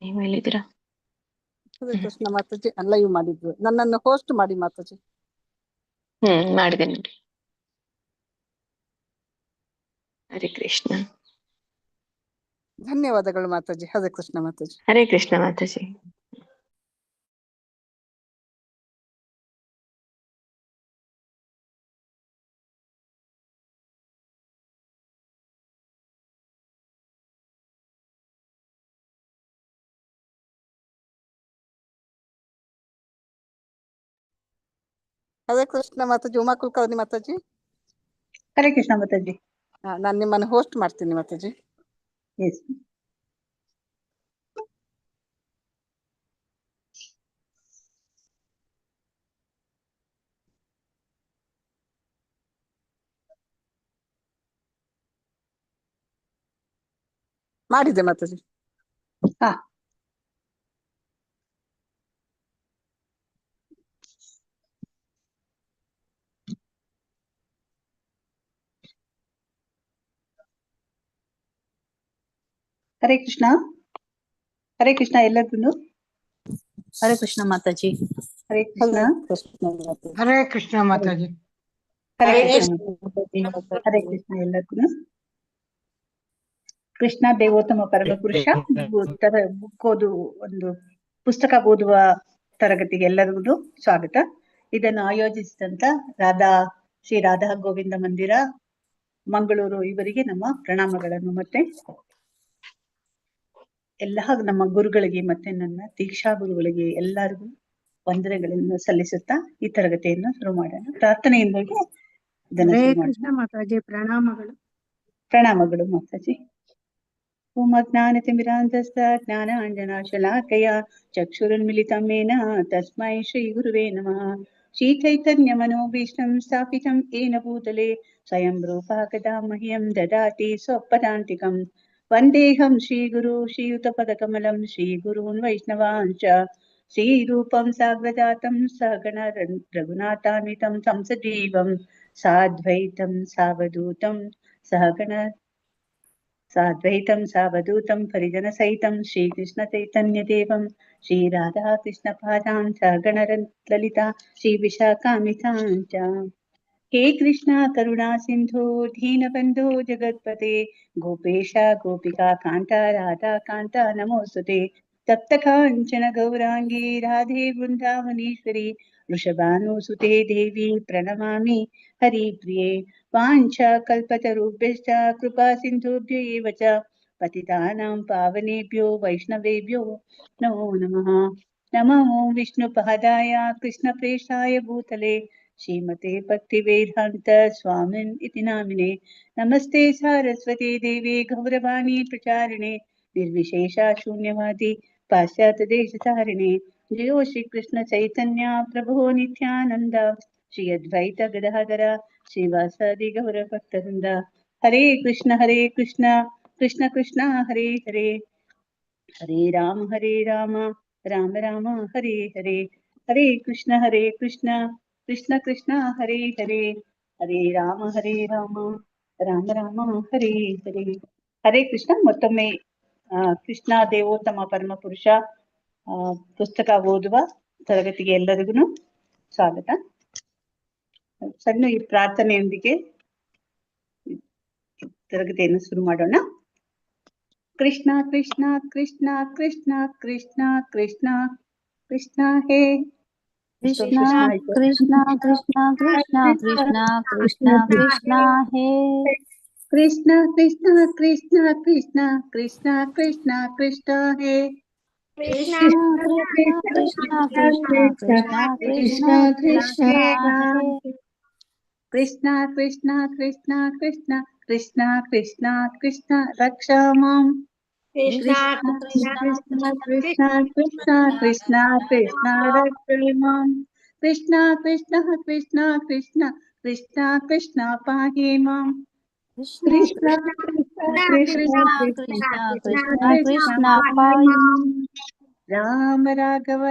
ನೀವು ಹೇಳಿದಿರಾ? ಹರೇ ಕೃಷ್ಣ ಮಾತಾಜಿ. ಲೈವ್ ಮಾಡಿದ್ವಿ, ನನ್ನನ್ನು ಹೋಸ್ಟ್ ಮಾಡಿ ಮಾತಾಜಿ. ಮಾಡಿದೆ ನೋಡಿ. ಹರೇ ಕೃಷ್ಣ. ಧನ್ಯವಾದಗಳು ಮಾತಾಜಿ. ಹರೇ ಕೃಷ್ಣ ಮಾತಾಜಿ. ಹರೇ ಕೃಷ್ಣ ಮಾತಾಜಿ. ಹರೇ ಕೃಷ್ಣ ಮಾತಾಜಿ. ಉಮಾ ಕುಲಕರ್ಣಿ ಮಾತಾಜಿ. ಹರೇ ಕೃಷ್ಣ ಮಾತಾಜಿ. ನಾನು ನಿಮ್ಮನ್ನು ಹೋಸ್ಟ್ ಮಾಡ್ತೀನಿ ಮಾತಾಜಿ. ಎಸ್. ಮಾಡಿದೆ ಮಾತಾಜಿ. ಹಾ, ಹರೇ ಕೃಷ್ಣ. ಹರೇ ಕೃಷ್ಣ ಎಲ್ಲರಿಗೂ. ಹರೇ ಕೃಷ್ಣ ಮಾತಾಜಿ. ಹರೇ ಕೃಷ್ಣ. ಹರೇ ಕೃಷ್ಣ ಮಾತಾಜಿ. ಹರೇ ಕೃಷ್ಣ. ಹರೇ ಕೃಷ್ಣ ಎಲ್ಲರಿಗೂ. ಕೃಷ್ಣ ದೇವೋತ್ತಮ ಪರಮ ಪುರುಷ ಬುಕ್ ಓದು ಒಂದು ಪುಸ್ತಕ ಓದುವ ತರಗತಿಗೆ ಎಲ್ಲರಿಗೂ ಸ್ವಾಗತ. ಇದನ್ನು ಆಯೋಜಿಸಿದಂತ ಶ್ರೀ ರಾಧಾ ಗೋವಿಂದ ಮಂದಿರ ಮಂಗಳೂರು ಇವರಿಗೆ ನಮ್ಮ ಪ್ರಣಾಮಗಳನ್ನು, ಮತ್ತೆ ಎಲ್ಲ ನಮ್ಮ ಗುರುಗಳಿಗೆ ಮತ್ತೆ ನನ್ನ ದೀಕ್ಷಾ ಗುರುಗಳಿಗೆ ಎಲ್ಲರಿಗೂ ವಂದನೆಗಳನ್ನು ಸಲ್ಲಿಸುತ್ತಾ ಈ ತರಗತಿಯನ್ನು ಶುರು ಮಾಡೋಣ. ಪ್ರಾರ್ಥನೆಯಿಂದಾಗಿ ಇದನ್ನು ಶುರು ಮಾಡೋಣ. ಮಾತಾಜಿ ಪ್ರಣಾಮಗಳು. ಪ್ರಣಾಮಗಳು ಮಾತಾಜಿ. ಓಂ ಅಜ್ಞಾನತಿಮಿರಾಂಧಸ್ಥ ಜ್ಞಾನಾಂಜನಶಲಾಕಯ ಚಕ್ಷುರುನ್ಮಿಲಿತಂ ಯೇನ ತಸ್ಮೈ ಶ್ರೀ ಗುರುವೇ ನಮಃ. ಶ್ರೀ ಚೈತನ್ಯ ಮನೋಭೀಷ್ಟಂ ಸ್ಥಾಪಿತಂ ಯೇನ ಭೂತಲೆ ಸ್ವಯಂ ರೂಪಃ ಕದಾ ಮಹ್ಯಂ ದದಾತಿ ಸ್ವಪದಾಂತಿಕಂ. ವಂದೇಹಂ ಶ್ರೀಗುರು ಶ್ರೀಯುತಪದಕಮಲಂ ಶ್ರೀಗುರೂನ್ ವೈಷ್ಣವಾಂಶ್ಚ ಶ್ರೀರೂಪಂ ಸಾಗ್ರಜಾತಂ ಸಗಣ ರಘುನಾಥಾನ್ವಿತಂ ಸಂಸಜೀವಂ ಸಾದ್ವೈತಂ ಸಾವಧೂತಂ ಪರಿಜನ ಸಹಿತಂ ಶ್ರೀಕೃಷ್ಣ ಚೈತನ್ಯ ದೇವಂ ಶ್ರೀ ರಾಧಾ ಕೃಷ್ಣ ಪಾದಾಂ ಸಗಣ ಲಲಿತಾ ಶ್ರೀ ವಿಶಾಖಾಮಿತಾಂಚ. ಹೇ ಕೃಷ್ಣ ಕರುಣಾ ಸಿಂಧು ದೀನಬಂಧು ಜಗತ್ಪತೆ ಗೋಪೇಶ ಗೋಪಿಕಾ ಕಾಂತ ರಾಧಾ ಕಾಂತ ನಮೋಸ್ತುತೆ. ತಪ್ತ ಕಾಂಚನ ಗೌರಾಂಗಿ ರಾಧೆ ವೃಂದಾವನೇಶ್ವರಿ ವೃಷಭಾನುಸುತೆ ದೇವಿ ಪ್ರಣಮಾಮಿ ಹರಿಪ್ರಿಯೆ. ವಾಂಛ ಕಲ್ಪತರುಭ್ಯಶ್ಚ ಕೃಪಾ ಸಿಂಧುಭ್ಯ ಏವ ಚ ಪತಿತಾನಾಂ ಪಾವನೇಭ್ಯೋ ವೈಷ್ಣವೇಭ್ಯೋ ನಮೋ ನಮಃ. ನಮೋ ವಿಷ್ಣು ಪದಾಯ ಕೃಷ್ಣ ಪ್ರೇಷ್ಠಾಯ ಭೂತಲೆ ಶ್ರೀಮತೆ ಭಕ್ತಿ ವೇದಾಂತ ಸ್ವಾಮಿನ್ ಇತಿ ನಾಮಿನೆ. ನಮಸ್ತೆ ಸಾರಸ್ವತಿ ದೇವಿ ಗೌರವಾಣಿ ಪ್ರಚಾರಿಣೆ ನಿರ್ವಿಶೇಷ ಶೂನ್ಯವಾದಿ ಪಾಶ್ಚಾತ್ಯ ದೇಶಧಾರಿಣೆ. ಜಯೋ ಶ್ರೀ ಕೃಷ್ಣ ಚೈತನ್ಯ ಪ್ರಭು ನಿತ್ಯಾನಂದ ಶ್ರೀ ಅದ್ವೈತ ಗದಾಧರ ಶ್ರೀವಾಸಾದಿ ಗೌರ ಭಕ್ತವೃಂದ. ಹರೇ ಕೃಷ್ಣ ಕೃಷ್ಣ ಕೃಷ್ಣ ಹರೇ ಹರೇ, ಹರೇ ರಾಮ ರಾಮ ರಾಮ ಹರೇ ಹರೇ. ಹರೇ ಕೃಷ್ಣ ಕೃಷ್ಣ ಕೃಷ್ಣ ಹರೇ ಹರೇ, ಹರೇ ರಾಮ ರಾಮ ರಾಮ ಹರೇ ಹರೇ. ಹರೇ ಕೃಷ್ಣ. ಮತ್ತೊಮ್ಮೆ ಕೃಷ್ಣ ದೇವೋತ್ತಮ ಪರಮ ಪುರುಷ ಪುಸ್ತಕ ಓದುವ ತರಗತಿಗೆ ಎಲ್ಲರಿಗೂ ಸ್ವಾಗತ. ಸಣ್ಣ ಈ ಪ್ರಾರ್ಥನೆಯೊಂದಿಗೆ ತರಗತಿಯನ್ನು ಶುರು ಮಾಡೋಣ. ಕೃಷ್ಣ ಕೃಷ್ಣ ಕೃಷ್ಣ ಕೃಷ್ಣ ಕೃಷ್ಣ ಕೃಷ್ಣ ಕೃಷ್ಣ ಹೇ ಕೃಷ್ಣ ಕೃಷ್ಣ ಕೃಷ್ಣ ಕೃಷ್ಣ ಕೃಷ್ಣ ಕೃಷ್ಣ ಕೃಷ್ಣ ಹೇ. ಕೃಷ್ಣ ಕೃಷ್ಣ ಕೃಷ್ಣ ಕೃಷ್ಣ ಕೃಷ್ಣ ಕೃಷ್ಣ ಕೃಷ್ಣ ಹೇ. ಕೃಷ್ಣ ಕೃಷ್ಣ ಕೃಷ್ಣ ಕೃಷ್ಣ ಕೃಷ್ಣ ಕೃಷ್ಣ ಹೇ. ಕೃಷ್ಣ ಕೃಷ್ಣ ಕೃಷ್ಣ ಕೃಷ್ಣ ಕೃಷ್ಣ ಕೃಷ್ಣ ಕೃಷ್ಣ ರಕ್ಷಾ ಮಾಂ. ಕೃಷ್ಣ ಕೃಷ್ಣ ಕೃಷ್ಣ ಕೃಷ್ಣ ಕೃಷ್ಣ ಕೃಷ್ಣ ರಕ್ಷಾ ಮಾಂ. ಕೃಷ್ಣ ಕೃಷ್ಣ ಕೃಷ್ಣ ಕೃಷ್ಣ ಕೃಷ್ಣ ಕೃಷ್ಣ ಪಾಹಿ ಮಾಂ. ಕೃಷ್ಣ ಕೃಷ್ಣ ಕೃಷ್ಣ ಕೃಷ್ಣ ಕೃಷ್ಣ ಪಾಹಿ ಮಾಂ. ರಾಮ ರಾಘವ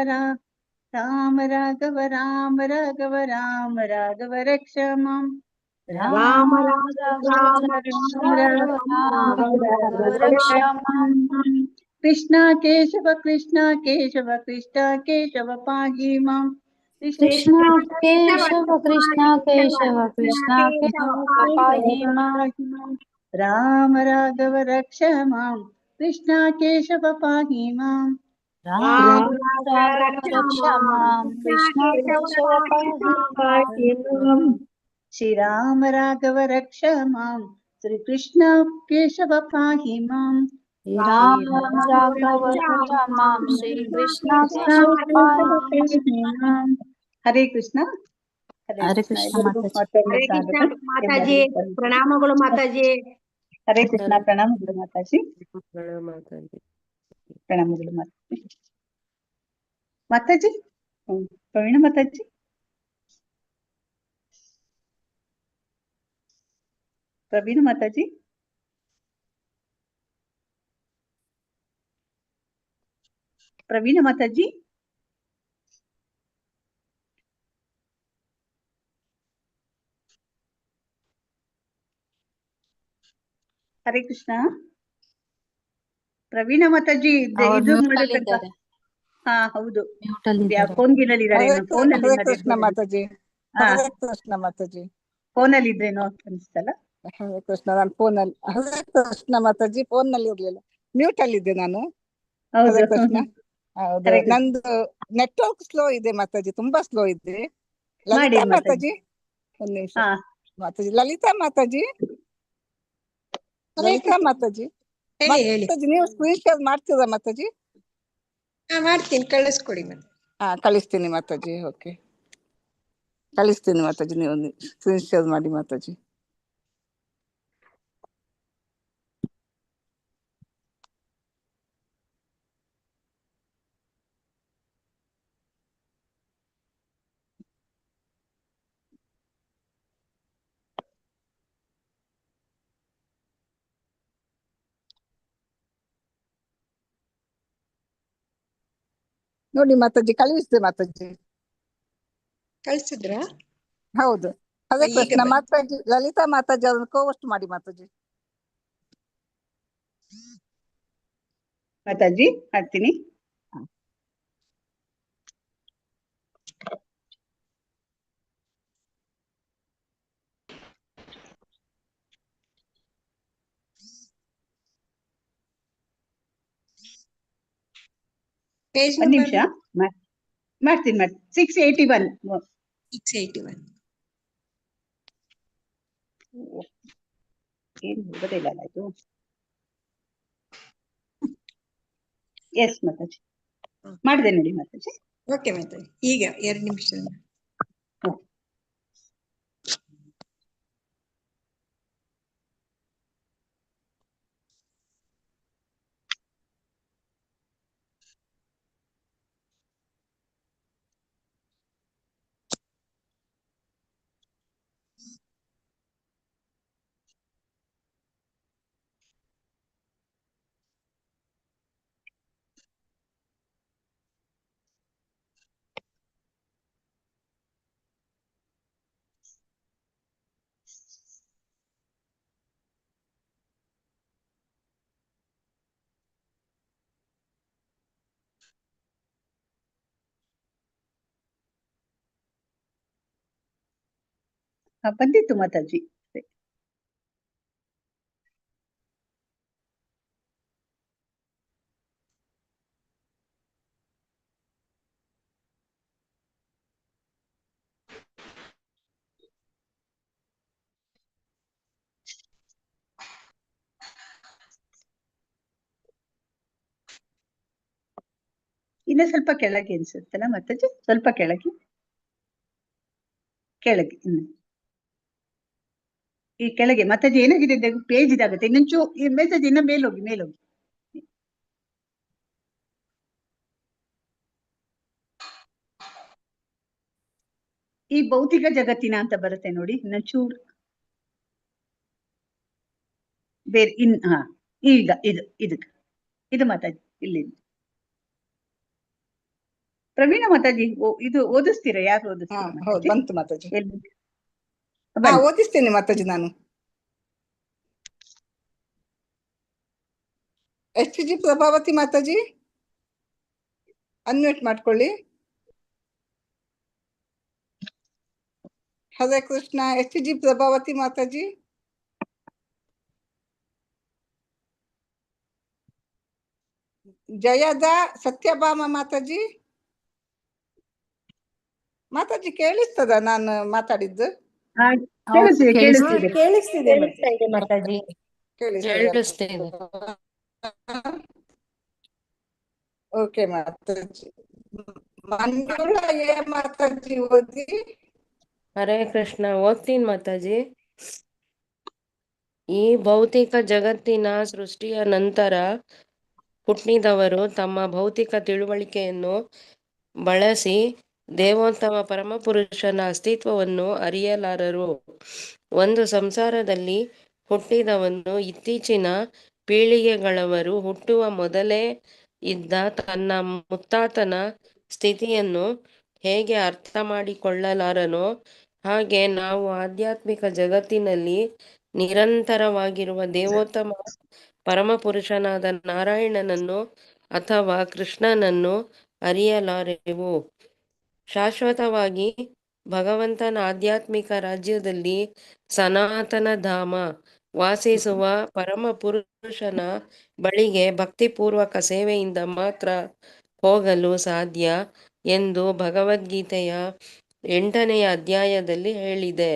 ರಾಮ ರಾಘವ ರಾಮ ರಾಘವ ರಾಮ ರಾಘವ ರಕ್ಷಾ ಮಾಂ. ರಾಮ ರಾಘವ ರಾಮ ರಾಘವ ರಕ್ಷಾ ಮಾಂ. कृष्ण केशव केशव पाहि मां कृष्ण केशव कृष्ण केशव कृष्ण केशव पाहि मां राम राघव रक्ष मां कृष्ण केशव पाहि मां राम राघव रक्ष मां कृष्ण केशव पाहि मां श्री राम राघव रक्ष मां श्री कृष्ण केशव पाहि मां श्री राम राघव रक्ष मां श्री कृष्ण केशव पाहि मां ಹರೇ ಕೃಷ್ಣ. ಹರೇ ಕೃಷ್ಣ ಎಲ್ಲರಿಗೂ ಮಾತಾಜಿ. ಮತ್ತೊಮ್ಮೆ ಹರೇ ಕೃಷ್ಣ ಸ್ವಾಗತ. ಮಾತಾಜಿ, ಪ್ರಣಾಮಗಳು ಮಾತಾಜಿ. ಹರೇ ಕೃಷ್ಣ. ಪ್ರಣಾಮಗಳು ಮಾತಾಜಿ. ಪ್ರಣಾಮಗಳು ಮಾತಾಜಿ. ಮಾತಾಜಿ ಪ್ರವೀಣ ಮಾತಾಜಿ. ಪ್ರವೀಣ ಮಾತಾಜಿ. ಪ್ರವೀಣ ಮಾತಾಜಿ. ಹರೇ ಕೃಷ್ಣ. ಪ್ರವೀಣ ಮಾತಾಜಿ ಅವ್ರು ಇದು mute ಅಲ್ಲಿ ಮಾಡಬೇಕಂತ. ಇದ್ದಾರೆ. ಹಾ ಹೌದು, Mute ಅಲ್ಲಿ ಇದ್ದಾರೆ. ಫೋನ್ ಗಿರಲಿದ್ದಾರೆ, ಫೋನ್ ಅಲ್ಲಿ ಹರೇ ಕೃಷ್ಣ ಮಾತಾಜಿ. ಹಾ ಹರೇ ಕೃಷ್ಣ ಮಾತಾಜಿ. ಫೋನ್ ಅಲ್ಲಿ ಇದ್ರೇನೋ ಅನ್ಸ್ತಲ್ಲ. ಹರೇ ಕೃಷ್ಣ. ನಾನು ಫೋನ್ ಅಲ್ಲಿ. ಹರೇ ಕೃಷ್ಣ ಮಾತಾಜಿ. ಫೋನ್ ನಲ್ಲಿ ಇರ್ಲಿಲ್ಲ, ಮ್ಯೂಟ್ ಅಲ್ಲಿ ಇದ್ದೆ ನಾನು. ಹರೇ ಹೌದು. ಕೃಷ್ಣ. ಹೌದು, ಹರೇ ಕೃಷ್ಣ. ನಂದು ನೆಟ್ವರ್ಕ್ ಸ್ಲೋ ಇದೆ ಮಾತಾಜಿ, ತುಂಬಾ ಸ್ಲೋ ಇದೆ. ಮಾಡಿ ಲಲಿತಾ ಮಾತಾಜಿ. ಮಾತಾಜಿ, ಒಂದ್ ನಿಮಿಷ ಹಾ ಮಾತಾಜಿ. ಲಲಿತಾ ಮಾತಾಜಿ. ಲಲಿತಾ ಮಾತಾಜಿ. ಮಾತಾಜಿ ನೀವು ಸ್ಕ್ರೀನ್ ಶೇರ್ ಮಾಡ್ತೀರಾ ಮಾತಾಜಿ? ಮಾಡ್ತೀನಿ, ಕಳಿಸ್ಕೊಡಿ ಮತ್ತೆ. ಹಾ ಕಳಿಸ್ತೀನಿ ಮಾತಾಜಿ. ಓಕೆ, ಕಳಿಸ್ತೀನಿ ಮಾತಾಜಿ. ನೀವು ಸ್ಕ್ರೀನ್ ಶೇರ್ ಮಾಡಿ ಮಾತಾಜಿ. ನೋಡಿ ಮಾತಾಜಿ, ಕಳಿಸ್ತೆ ಮಾತಾಜಿ. ಕಳ್ಸಿದ್ರ? ಹೌದು. ಹರೇ ಈಗ ಕೃಷ್ಣ ಬನ್ನಿ. ಮಾತಾಜಿ. ಲಲಿತಾ ಮಾತಾಜಿ ಅವ್ರನ್ನ ಕೋವಸ್ಟ್ ಮಾಡಿ ಮಾತಾಜಿ. ಮಾತಾಜಿ ಮಾಡ್ತೀನಿ. ಪೇಜ್ ಒಂದ್ ನಂಬರ್ ನಿಮಿಷ ಮಾಡ್ತೀನಿ. 681. 681. ಏನು ಹೋಗೋದಿಲ್ಲ ಅಲ್ಲ ಇದು. ಎಸ್ ಮಾತಾಜಿ ಮಾಡಿದೆ ನೋಡಿ ಮಾತಾಜಿ. ಓಕೆ ಮಾತಾಜಿ, ಈಗ 2 ನಿಮಿಷ. ಬಂದಿತ್ತು ಮಾತಾಜಿ. ಇನ್ನ ಸ್ವಲ್ಪ ಕೆಳಗೆ ಅನ್ಸುತ್ತಲ್ಲ ಮಾತಾಜಿ, ಸ್ವಲ್ಪ ಕೆಳಗೆ ಇನ್ನು ಈ ಕೆಳಗೆ ಮಾತಾಜಿ. ಏನಾಗಿದೆ ಪೇಜ್ ಇದಾಗುತ್ತೆ. ಇನ್ನೊಂಚು ಈ ಮೆಸೇಜ್ ಇನ್ನ ಮೇಲೋಗಿ. ಈ ಭೌತಿಕ ಜಗತ್ತಿನ ಅಂತ ಬರುತ್ತೆ ನೋಡಿ, ಇನ್ನೊಂಚೂರು ಬೇರೆ ಹಾ ಈಗ ಇದು ಮಾತಾಜಿ ಇಲ್ಲಿ. ಪ್ರವೀಣ ಮಾತಾಜಿ ಇದು ಓದಿಸ್ತೀರಾ? ಯಾರು ಹಾ ಓದಿಸ್ತೀರಾ ಹೌದು, ಮಾತಾಜಿ? ಬಂತು ಮಾತಾಜಿ. ಹಾ ಬನ್ನಿ. ಓದಿಸ್ತೇನೆ ಮಾತಾಜಿ ನಾನು. S G Prabhavati Mataji unmute ಮಾಡ್ಕೊಳ್ಳಿ. ಹರೇ ಕೃಷ್ಣ. S G Prabhavati Mataji. ಜಯದ ಸತ್ಯಭಾಮ ಮಾತಾಜಿ. ಮಾತಾಜಿ ಕೇಳಿಸ್ತದ ನಾನು ಮಾತಾಡಿದ್ದು? ಕೇಳಿಸ್ತಿದೆ ಮಾತಾಜಿ. ಕೇಳಿಸ್ತಿದೆ. ಓಕೆ ಮಾತಾಜಿ. ಮಂಜುಳ ಮಾತಾಜಿ ಓದಿ. ಹರೇ ಕೃಷ್ಣ. ಓದ್ತೀನಿ ಮಾತಾಜಿ. ಈ ಭೌತಿಕ ಜಗತ್ತಿನ ಸೃಷ್ಟಿಯ ನಂತರ ಹುಟ್ಟಿದವರು ತಮ್ಮ ಭೌತಿಕ ತಿಳುವಳಿಕೆಯನ್ನು ಬಳಸಿ ದೇವೋತ್ತಮ ಪರಮಪುರುಷನ ಅಸ್ತಿತ್ವವನ್ನು ಅರಿಯಲಾರರು. ಒಂದು ಸಂಸಾರದಲ್ಲಿ ಹುಟ್ಟಿದವನು ಇತ್ತೀಚಿನ ಪೀಳಿಗೆಗಳವರು ಹುಟ್ಟುವ ಮೊದಲೇ ಇದ್ದ ತನ್ನ ಮುತ್ತಾತನ ಸ್ಥಿತಿಯನ್ನು ಹೇಗೆ ಅರ್ಥ ಮಾಡಿಕೊಳ್ಳಲಾರನೋ ಹಾಗೆ ನಾವು ಆಧ್ಯಾತ್ಮಿಕ ಜಗತ್ತಿನಲ್ಲಿ ನಿರಂತರವಾಗಿರುವ ದೇವೋತ್ತಮ ಪರಮಪುರುಷನಾದ ನಾರಾಯಣನನ್ನು ಅಥವಾ ಕೃಷ್ಣನನ್ನು ಅರಿಯಲಾರೆವು. ಶಾಶ್ವತವಾಗಿ ಭಗವಂತನ ಆಧ್ಯಾತ್ಮಿಕ ರಾಜ್ಯದಲ್ಲಿ ಸನಾತನ ಧಾಮ ವಾಸಿಸುವ ಪರಮ ಪುರುಷನ ಬಳಿಗೆ ಭಕ್ತಿಪೂರ್ವಕ ಸೇವೆಯಿಂದ ಮಾತ್ರ ಹೋಗಲು ಸಾಧ್ಯ ಎಂದು ಭಗವದ್ಗೀತೆಯ 8ನೇ ಅಧ್ಯಾಯದಲ್ಲಿ ಹೇಳಿದೆ.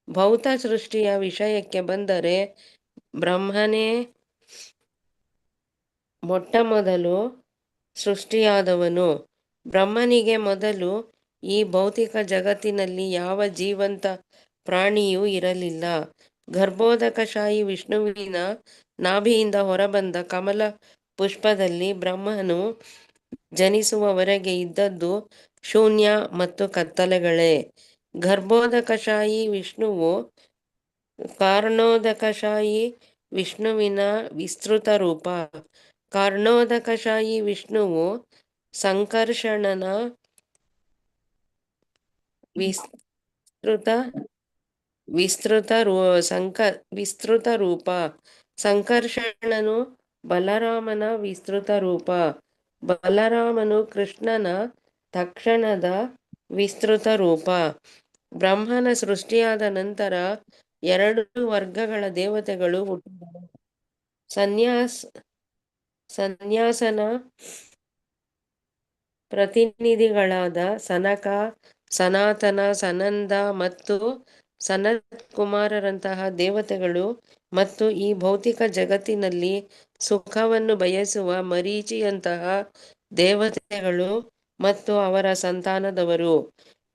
ಭೌತ ಸೃಷ್ಟಿಯ ವಿಷಯಕ್ಕೆ ಬಂದರೆ ಬ್ರಹ್ಮನೇ ಮೊಟ್ಟಮೊದಲು ಸೃಷ್ಟಿಯಾದವನು. ಬ್ರಹ್ಮನಿಗೆ ಮೊದಲು ಈ ಭೌತಿಕ ಜಗತ್ತಿನಲ್ಲಿ ಯಾವ ಜೀವಂತ ಪ್ರಾಣಿಯೂ ಇರಲಿಲ್ಲ. ಗರ್ಭೋದಕಶಾಹಿ ವಿಷ್ಣುವಿನ ನಾಭಿಯಿಂದ ಹೊರಬಂದ ಕಮಲ ಪುಷ್ಪದಲ್ಲಿ ಬ್ರಹ್ಮನು ಜನಿಸುವವರೆಗೆ ಇದ್ದದ್ದು ಶೂನ್ಯ ಮತ್ತು ಕತ್ತಲೆಗಳೇ. ಗರ್ಭೋದಕಶಾಹಿ ವಿಷ್ಣುವು ಕಾರ್ಣೋದಕಶಾಹಿ ವಿಷ್ಣುವಿನ ವಿಸ್ತೃತ ರೂಪ. ಕಾರ್ಣೋದಕಶಾಹಿ ವಿಷ್ಣುವು ಸಂಕರ್ಷಣನ ವಿಸ್ತೃತ ರೂಪ. ಸಂಕರ್ಷಣನು ಬಲರಾಮನ ವಿಸ್ತೃತ ರೂಪ. ಬಲರಾಮನು ಕೃಷ್ಣನ ತಕ್ಷಣದ ವಿಸ್ತೃತ ರೂಪ. ಬ್ರಹ್ಮನ ಸೃಷ್ಟಿಯಾದ ನಂತರ 2 ವರ್ಗಗಳ ದೇವತೆಗಳು ಹುಟ್ಟಿದರು. ಸನ್ಯಾಸನ ಪ್ರತಿನಿಧಿಗಳಾದ ಸನಕ, ಸನಾತನ, ಸನಂದ ಮತ್ತು ಸನತ್ ಕುಮಾರರಂತಹ ದೇವತೆಗಳು ಮತ್ತು ಈ ಭೌತಿಕ ಜಗತ್ತಿನಲ್ಲಿ ಸುಖವನ್ನು ಬಯಸುವ ಮರೀಚಿಯಂತಹ ದೇವತೆಗಳು ಮತ್ತು ಅವರ ಸಂತಾನದವರು.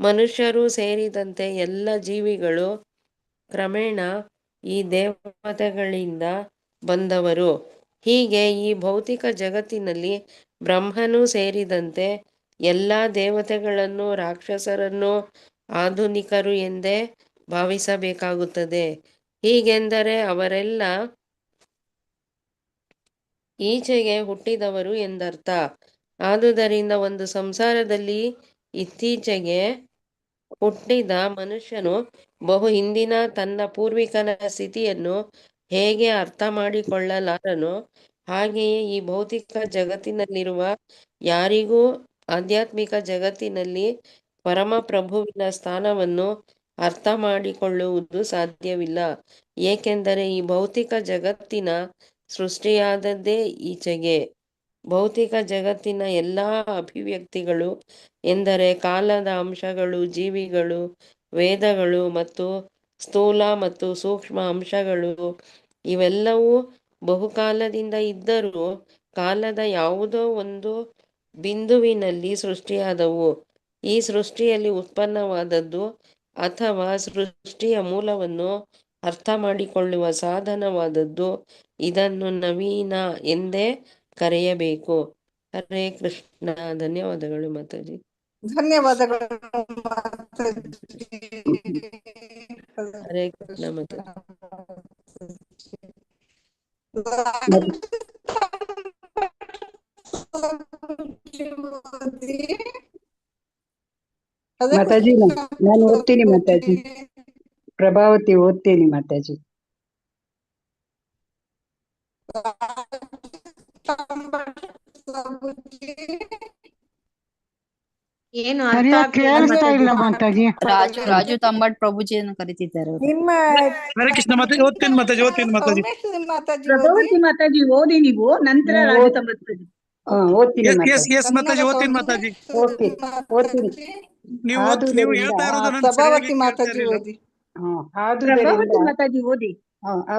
ಮನುಷ್ಯರು ಸೇರಿದಂತೆ ಎಲ್ಲ ಜೀವಿಗಳು ಕ್ರಮೇಣ ಈ ದೇವತೆಗಳಿಂದ ಬಂದವರು. ಹೀಗೆ ಈ ಭೌತಿಕ ಜಗತ್ತಿನಲ್ಲಿ ಬ್ರಹ್ಮನು ಸೇರಿದಂತೆ ಎಲ್ಲ ದೇವತೆಗಳನ್ನು ರಾಕ್ಷಸರನ್ನು ಆಧುನಿಕರು ಎಂದೇ ಭಾವಿಸಬೇಕಾಗುತ್ತದೆ. ಹೀಗೆಂದರೆ ಅವರೆಲ್ಲ ಈಚೆಗೆ ಹುಟ್ಟಿದವರು ಎಂದರ್ಥ. ಆದುದರಿಂದ ಒಂದು ಸಂಸಾರದಲ್ಲಿ ಇತ್ತೀಚೆಗೆ ಹುಟ್ಟಿದ ಮನುಷ್ಯನು ಬಹು ಹಿಂದಿನ ತನ್ನ ಪೂರ್ವಿಕನ ಸ್ಥಿತಿಯನ್ನು ಹೇಗೆ ಅರ್ಥ ಮಾಡಿಕೊಳ್ಳಲಾರನೋ ಹಾಗೆಯೇ ಈ ಭೌತಿಕ ಜಗತ್ತಿನಲ್ಲಿರುವ ಯಾರಿಗೂ ಆಧ್ಯಾತ್ಮಿಕ ಜಗತ್ತಿನಲ್ಲಿ ಪರಮಪ್ರಭುವಿನ ಸ್ಥಾನವನ್ನು ಅರ್ಥ ಮಾಡಿಕೊಳ್ಳುವುದು ಸಾಧ್ಯವಿಲ್ಲ. ಏಕೆಂದರೆ ಈ ಭೌತಿಕ ಜಗತ್ತಿನ ಸೃಷ್ಟಿಯಾದದ್ದೇ ಈಚೆಗೆ. ಭೌತಿಕ ಜಗತ್ತಿನ ಎಲ್ಲ ಅಭಿವ್ಯಕ್ತಿಗಳು ಎಂದರೆ ಕಾಲದ ಅಂಶಗಳು, ಜೀವಿಗಳು, ವೇದಗಳು ಮತ್ತು ಸ್ಥೂಲ ಮತ್ತು ಸೂಕ್ಷ್ಮ ಅಂಶಗಳು ಇವೆಲ್ಲವೂ ಬಹುಕಾಲದಿಂದ ಇದ್ದರೂ ಕಾಲದ ಯಾವುದೋ ಒಂದು ಬಿಂದುವಿನಲ್ಲಿ ಸೃಷ್ಟಿಯಾದವು. ಈ ಸೃಷ್ಟಿಯಲ್ಲಿ ಉತ್ಪನ್ನವಾದದ್ದು ಅಥವಾ ಸೃಷ್ಟಿಯ ಮೂಲವನ್ನು ಅರ್ಥ ಮಾಡಿಕೊಳ್ಳುವ ಸಾಧನವಾದದ್ದು. ಇದನ್ನು ನವೀನ ಎಂದೇ ಕರೆಯಬೇಕು. ಹರೇ ಕೃಷ್ಣ. ಧನ್ಯವಾದಗಳು ಮಾತಾಜಿ. ಧನ್ಯವಾದಗಳು ಮಾತಾಜಿ. ಹರೇ ಕೃಷ್ಣ ಮಾತಾಜಿ. ಮಾತಾಜಿ ನಾನು ಓದ್ತೀನಿ ಮಾತಾಜಿ. ಪ್ರಭಾವತಿ ಓದ್ತೀನಿ ಮಾತಾಜಿ. ಏನು ಅರ್ಥ ಸರಿಯಾಗಿ ಆಗ್ಲಿಲ್ಲ ಕೇಳಿಸ್ತಾ ಮಾತಾಜಿ. ಇಲ್ಲ ಮಾತಾಜಿ. ರಾಜು ತಂಬಟ್ ಪ್ರಭುಜಿಯನ್ನು ಕರಿತಿದ್ದಾರೆ ಅವರು. ನಿಮ್ಮ ಹರೇ ಕೃಷ್ಣ ಮಾತಾಜಿ ಓದ್ತೀನಿ ಮಾತಾಜಿ ಮಾತಾಜಿ. ಸೌಮೇಶ್ವರಿ ಮಾತಾಜಿ ಪ್ರಭಾವತಿ ಮಾತಾಜಿ ಓದಿ ನೀವು, ನಂತರ ರಾಜು ತಂಬತ್ ಓದ್ತೀನಿ ಎಸ್ ಎಸ್ ಮಾತಾಜಿ ಓದ್ತೀನಿ ಮಾತಾಜಿ. ಓದ್ತೀನಿ. ನೀವು ಹೇಳ್ತಾ ಇರೋದು ನಾನು ಪ್ರಭಾವತಿ ಸರಿಯಾಗಿ ಮಾತಾಜಿ ಕೇಳ್ತಾ ಇರ್ಲಿಲ್ಲ. ಓದಿ. ಪ್ರಭಾವತಿ ಮಾತಾಜಿ ಓದಿ.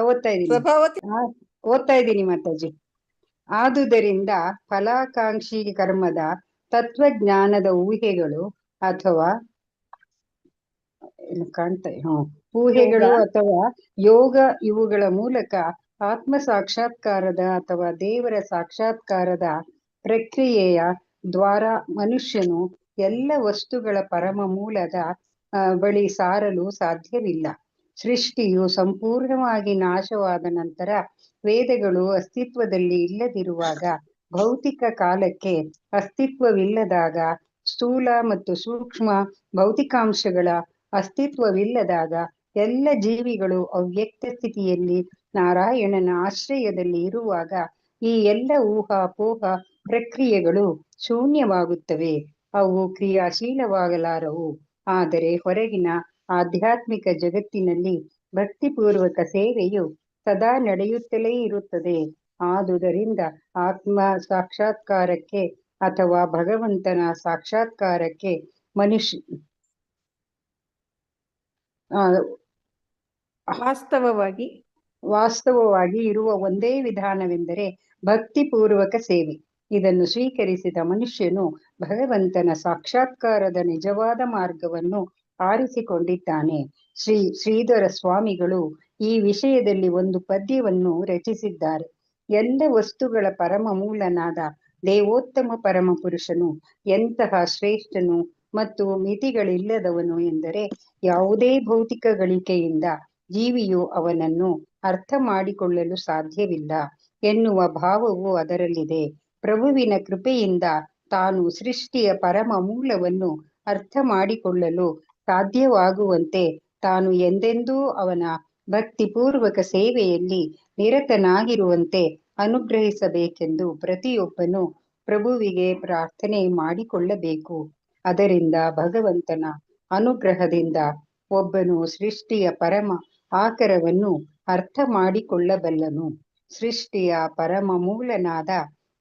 ಓದ್ತಾ ಇದ್ದೀನಿ ಪ್ರಭಾವತಿ ಓದ್ತಾ ಇದ್ದೀನಿ ಮಾತಾಜಿ. ಆದುದರಿಂದ ಫಲಾಕಾಂಕ್ಷಿ ಕರ್ಮದ ತತ್ವಜ್ಞಾನದ ಊಹೆಗಳು ಅಥವಾ ಊಹೆಗಳು ಅಥವಾ ಯೋಗ ಇವುಗಳ ಮೂಲಕ ಆತ್ಮ ಸಾಕ್ಷಾತ್ಕಾರದ ಅಥವಾ ದೇವರ ಸಾಕ್ಷಾತ್ಕಾರದ ಪ್ರಕ್ರಿಯೆಯ ದ್ವಾರ ಮನುಷ್ಯನು ಎಲ್ಲ ವಸ್ತುಗಳ ಪರಮ ಮೂಲದ ಬಳಿ ಸಾರಲು ಸಾಧ್ಯವಿಲ್ಲ. ಸೃಷ್ಟಿಯು ಸಂಪೂರ್ಣವಾಗಿ ನಾಶವಾದ ನಂತರ ವೇದಗಳು ಅಸ್ತಿತ್ವದಲ್ಲಿ ಇಲ್ಲದಿರುವಾಗ, ಭೌತಿಕ ಕಾಲಕ್ಕೆ ಅಸ್ತಿತ್ವವಿಲ್ಲದಾಗ, ಸ್ಥೂಲ ಮತ್ತು ಸೂಕ್ಷ್ಮ ಭೌತಿಕಾಂಶಗಳ ಅಸ್ತಿತ್ವವಿಲ್ಲದಾಗ ಎಲ್ಲ ಜೀವಿಗಳು ಅವ್ಯಕ್ತ ಸ್ಥಿತಿಯಲ್ಲಿ ನಾರಾಯಣನ ಆಶ್ರಯದಲ್ಲಿ ಇರುವಾಗ ಈ ಎಲ್ಲ ಊಹಾಪೋಹ ಪ್ರಕ್ರಿಯೆಗಳು ಶೂನ್ಯವಾಗುತ್ತವೆ. ಅವು ಕ್ರಿಯಾಶೀಲವಾಗಲಾರವು. ಆದರೆ ಹೊರಗಿನ ಆಧ್ಯಾತ್ಮಿಕ ಜಗತ್ತಿನಲ್ಲಿ ಭಕ್ತಿಪೂರ್ವಕ ಸೇವೆಯು ಸದಾ ನಡೆಯುತ್ತಲೇ ಇರುತ್ತದೆ. ಆದುದರಿಂದ ಆತ್ಮ ಸಾಕ್ಷಾತ್ಕಾರಕ್ಕೆ ಅಥವಾ ಭಗವಂತನ ಸಾಕ್ಷಾತ್ಕಾರಕ್ಕೆ ವಾಸ್ತವವಾಗಿ ಇರುವ ಒಂದೇ ವಿಧಾನವೆಂದರೆ ಭಕ್ತಿಪೂರ್ವಕ ಸೇವೆ. ಇದನ್ನು ಸ್ವೀಕರಿಸಿದ ಮನುಷ್ಯನು ಭಗವಂತನ ಸಾಕ್ಷಾತ್ಕಾರದ ನಿಜವಾದ ಮಾರ್ಗವನ್ನು ಆರಿಸಿಕೊಂಡಿದ್ದಾನೆ. ಶ್ರೀಧರ ಸ್ವಾಮಿಗಳು ಈ ವಿಷಯದಲ್ಲಿ ಒಂದು ಪದ್ಯವನ್ನು ರಚಿಸಿದ್ದಾರೆ. ಎಲ್ಲ ವಸ್ತುಗಳ ಪರಮ ಮೂಲನಾದ ದೇವೋತ್ತಮ ಪರಮ ಪುರುಷನು ಎಂತಹ ಶ್ರೇಷ್ಠನು ಮತ್ತು ಮಿತಿಗಳಿಲ್ಲದವನು ಎಂದರೆ ಯಾವುದೇ ಭೌತಿಕ ಗಳಿಕೆಯಿಂದ ಜೀವಿಯು ಅವನನ್ನು ಅರ್ಥ ಮಾಡಿಕೊಳ್ಳಲು ಸಾಧ್ಯವಿಲ್ಲ ಎನ್ನುವ ಭಾವವು ಅದರಲ್ಲಿದೆ. ಪ್ರಭುವಿನ ಕೃಪೆಯಿಂದ ತಾನು ಸೃಷ್ಟಿಯ ಪರಮ ಮೂಲವನ್ನು ಅರ್ಥ ಮಾಡಿಕೊಳ್ಳಲು ಸಾಧ್ಯವಾಗುವಂತೆ ತಾನು ಎಂದೆಂದೂ ಅವನ ಭಕ್ತಿಪೂರ್ವಕ ಸೇವೆಯಲ್ಲಿ ನಿರತನಾಗಿರುವಂತೆ ಅನುಗ್ರಹಿಸಬೇಕೆಂದು ಪ್ರತಿಯೊಬ್ಬನು ಪ್ರಭುವಿಗೆ ಪ್ರಾರ್ಥನೆ ಮಾಡಿಕೊಳ್ಳಬೇಕು. ಅದರಿಂದ ಭಗವಂತನ ಅನುಗ್ರಹದಿಂದ ಒಬ್ಬನು ಸೃಷ್ಟಿಯ ಪರಮ ಆಕರವನ್ನು ಅರ್ಥ ಮಾಡಿಕೊಳ್ಳಬಲ್ಲನು. ಸೃಷ್ಟಿಯ ಪರಮ ಮೂಲನಾದ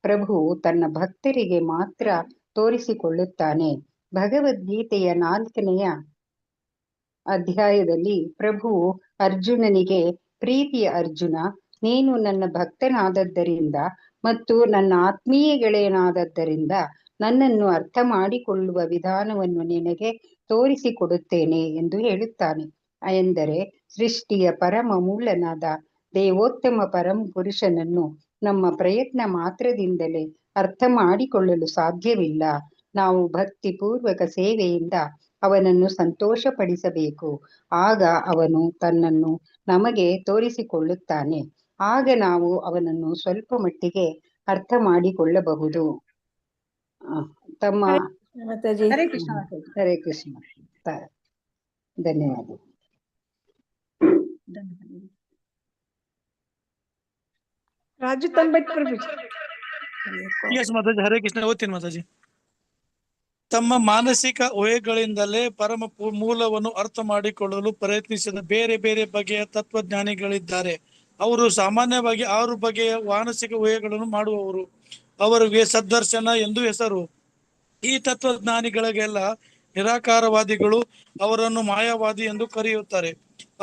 ಪ್ರಭು ತನ್ನ ಭಕ್ತರಿಗೆ ಮಾತ್ರ ತೋರಿಸಿಕೊಳ್ಳುತ್ತಾನೆ. ಭಗವದ್ಗೀತೆಯ 4ನೇ ಅಧ್ಯಾಯದಲ್ಲಿ ಪ್ರಭು ಅರ್ಜುನನಿಗೆ, ಪ್ರೀತಿಯ ಅರ್ಜುನ, ನೀನು ನನ್ನ ಭಕ್ತನಾದದ್ದರಿಂದ ಮತ್ತು ನನ್ನ ಆತ್ಮೀಯ ಗೆಳೆಯನಾದದ್ದರಿಂದ ನನ್ನನ್ನು ಅರ್ಥ ಮಾಡಿಕೊಳ್ಳುವ ವಿಧಾನವನ್ನು ನಿನಗೆ ತೋರಿಸಿಕೊಡುತ್ತೇನೆ ಎಂದು ಹೇಳುತ್ತಾನೆ. ಎಂದರೆ ಸೃಷ್ಟಿಯ ಪರಮ ಮೂಲನಾದ ದೇವೋತ್ತಮ ಪರಮ ಪುರುಷನನ್ನು ನಮ್ಮ ಪ್ರಯತ್ನ ಮಾತ್ರದಿಂದಲೇ ಅರ್ಥ ಮಾಡಿಕೊಳ್ಳಲು ಸಾಧ್ಯವಿಲ್ಲ. ನಾವು ಭಕ್ತಿಪೂರ್ವಕ ಸೇವೆಯಿಂದ ಅವನನ್ನು ಸಂತೋಷಪಡಿಸಬೇಕು. ಆಗ ಅವನು ತನ್ನನ್ನು ನಮಗೆ ತೋರಿಸಿಕೊಳ್ಳುತ್ತಾನೆ. ಆಗ ನಾವು ಅವನನ್ನು ಸ್ವಲ್ಪ ಮಟ್ಟಿಗೆ ಅರ್ಥ ಮಾಡಿಕೊಳ್ಳಬಹುದು. ತಮ್ಮ ಹರೇ ಕೃಷ್ಣ ಮಾತಾಜಿ. ಹರೇ ಕೃಷ್ಣ. ಧನ್ಯವಾದ. ರಾಜು ತಂಬಟ್ ಪ್ರಭುಜಿ. ಎಸ್ ಮಾತಾಜಿ. ಹರೇ ಕೃಷ್ಣ ಓದ್ತೀನಿ ಮಾತಾಜಿ. ತಮ್ಮ ಮಾನಸಿಕ ಊಹೆಗಳಿಂದಲೇ ಪರಮ ಮೂಲವನ್ನು ಅರ್ಥ ಮಾಡಿಕೊಳ್ಳಲು ಪ್ರಯತ್ನಿಸಿದ ಬೇರೆ ಬೇರೆ ಬಗೆಯ ತತ್ವಜ್ಞಾನಿಗಳಿದ್ದಾರೆ. ಅವರು ಸಾಮಾನ್ಯವಾಗಿ 6 ಬಗೆಯ ಮಾನಸಿಕ ಊಹೆಗಳನ್ನು ಮಾಡುವವರು. ಅವರಿಗೆ ಸದ್ದರ್ಶನ ಎಂದು ಹೆಸರು. ಈ ತತ್ವಜ್ಞಾನಿಗಳಿಗೆಲ್ಲ ನಿರಾಕಾರವಾದಿಗಳು ಅವರನ್ನು ಮಾಯಾವಾದಿ ಎಂದು ಕರೆಯುತ್ತಾರೆ.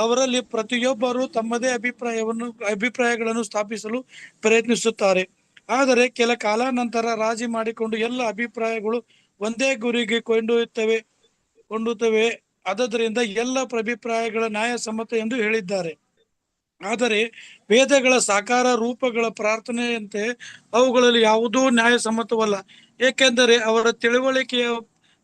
ಅವರಲ್ಲಿ ಪ್ರತಿಯೊಬ್ಬರು ತಮ್ಮದೇ ಅಭಿಪ್ರಾಯಗಳನ್ನು ಸ್ಥಾಪಿಸಲು ಪ್ರಯತ್ನಿಸುತ್ತಾರೆ. ಆದರೆ ಕೆಲ ಕಾಲ ನಂತರ ರಾಜಿ ಮಾಡಿಕೊಂಡು ಎಲ್ಲ ಅಭಿಪ್ರಾಯಗಳು ಒಂದೇ ಗುರಿಗೆ ಕೊಂಡೊಯ್ಯುತ್ತವೆ. ಆದ್ದರಿಂದ ಎಲ್ಲ ಅಭಿಪ್ರಾಯಗಳ ನ್ಯಾಯಸಮ್ಮತ ಎಂದು ಹೇಳಿದ್ದಾರೆ. ಆದರೆ ವೇದಗಳ ಸಾಕಾರ ರೂಪಗಳ ಪ್ರಾರ್ಥನೆಯಂತೆ ಅವುಗಳಲ್ಲಿ ಯಾವುದೂ ನ್ಯಾಯಸಮ್ಮತವಲ್ಲ. ಏಕೆಂದರೆ ಅವರ ತಿಳುವಳಿಕೆಯ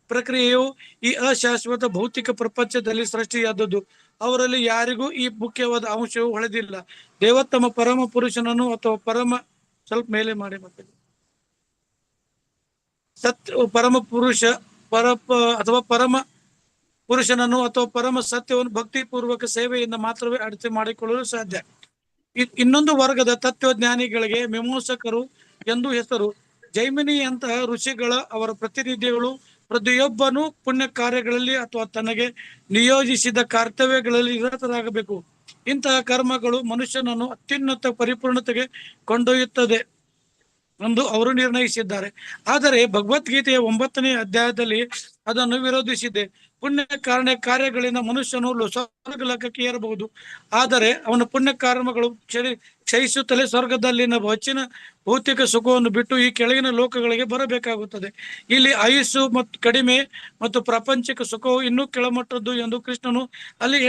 ಪ್ರಕ್ರಿಯೆಯು ಈ ಅಶಾಶ್ವತ ಭೌತಿಕ ಪ್ರಪಂಚದಲ್ಲಿ ಸೃಷ್ಟಿಯಾದದ್ದು. ಅವರಲ್ಲಿ ಯಾರಿಗೂ ಈ ಮುಖ್ಯವಾದ ಅಂಶವು ಹೊಳೆದಿಲ್ಲ. ದೇವೋತ್ತಮ ಪರಮ ಪುರುಷನನ್ನು ಅಥವಾ ಪರಮ ಪುರುಷನನ್ನು ಅಥವಾ ಪರಮ ಸತ್ಯವನ್ನು ಭಕ್ತಿಪೂರ್ವಕ ಸೇವೆಯಿಂದ ಮಾತ್ರವೇ ಅರ್ಥ ಮಾಡಿಕೊಳ್ಳಲು ಸಾಧ್ಯ. ಇನ್ನೊಂದು ವರ್ಗದ ತತ್ವಜ್ಞಾನಿಗಳಿಗೆ ಮೀಮಾಂಸಕರು ಎಂದು ಹೆಸರು. ಜೈಮಿನಿಯಂತಹ ಋಷಿಗಳ ಅವರ ಪ್ರತಿನಿಧಿಗಳು ಪ್ರತಿಯೊಬ್ಬನು ಪುಣ್ಯ ಕಾರ್ಯಗಳಲ್ಲಿ ಅಥವಾ ತನಗೆ ನಿಯೋಜಿಸಿದ ಕರ್ತವ್ಯಗಳಲ್ಲಿ ನಿರತರಾಗಬೇಕು. ಇಂತಹ ಕರ್ಮಗಳು ಮನುಷ್ಯನನ್ನು ಅತ್ಯುನ್ನತ ಪರಿಪೂರ್ಣತೆಗೆ ಕೊಂಡೊಯ್ಯುತ್ತದೆ ಎಂದು ಅವರು ನಿರ್ಣಯಿಸಿದ್ದಾರೆ. ಆದರೆ ಭಗವದ್ಗೀತೆಯ 9ನೇ ಅಧ್ಯಾಯದಲ್ಲಿ ಅದನ್ನು ವಿರೋಧಿಸಿದೆ. ಪುಣ್ಯ ಕಾರ್ಯಗಳಿಂದ ಮನುಷ್ಯನು ಸ್ವರ್ಗ ಲೋಕಕ್ಕೆ ಏರಬಹುದು, ಆದರೆ ಅವನ ಪುಣ್ಯ ಕರ್ಮಗಳು ಕ್ಷಯಿಸುತ್ತಲೇ ಸ್ವರ್ಗದಲ್ಲಿನ ಹೆಚ್ಚಿನ ಭೌತಿಕ ಸುಖವನ್ನು ಬಿಟ್ಟು ಈ ಕೆಳಗಿನ ಲೋಕಗಳಿಗೆ ಬರಬೇಕಾಗುತ್ತದೆ. ಇಲ್ಲಿ ಆಯುಸ್ಸು ಮತ್ತು ಕಡಿಮೆ ಮತ್ತು ಪ್ರಾಪಂಚಿಕ ಸುಖವು ಇನ್ನೂ ಕೆಳಮಟ್ಟದ್ದು ಎಂದು ಕೃಷ್ಣನು ಅಲ್ಲಿ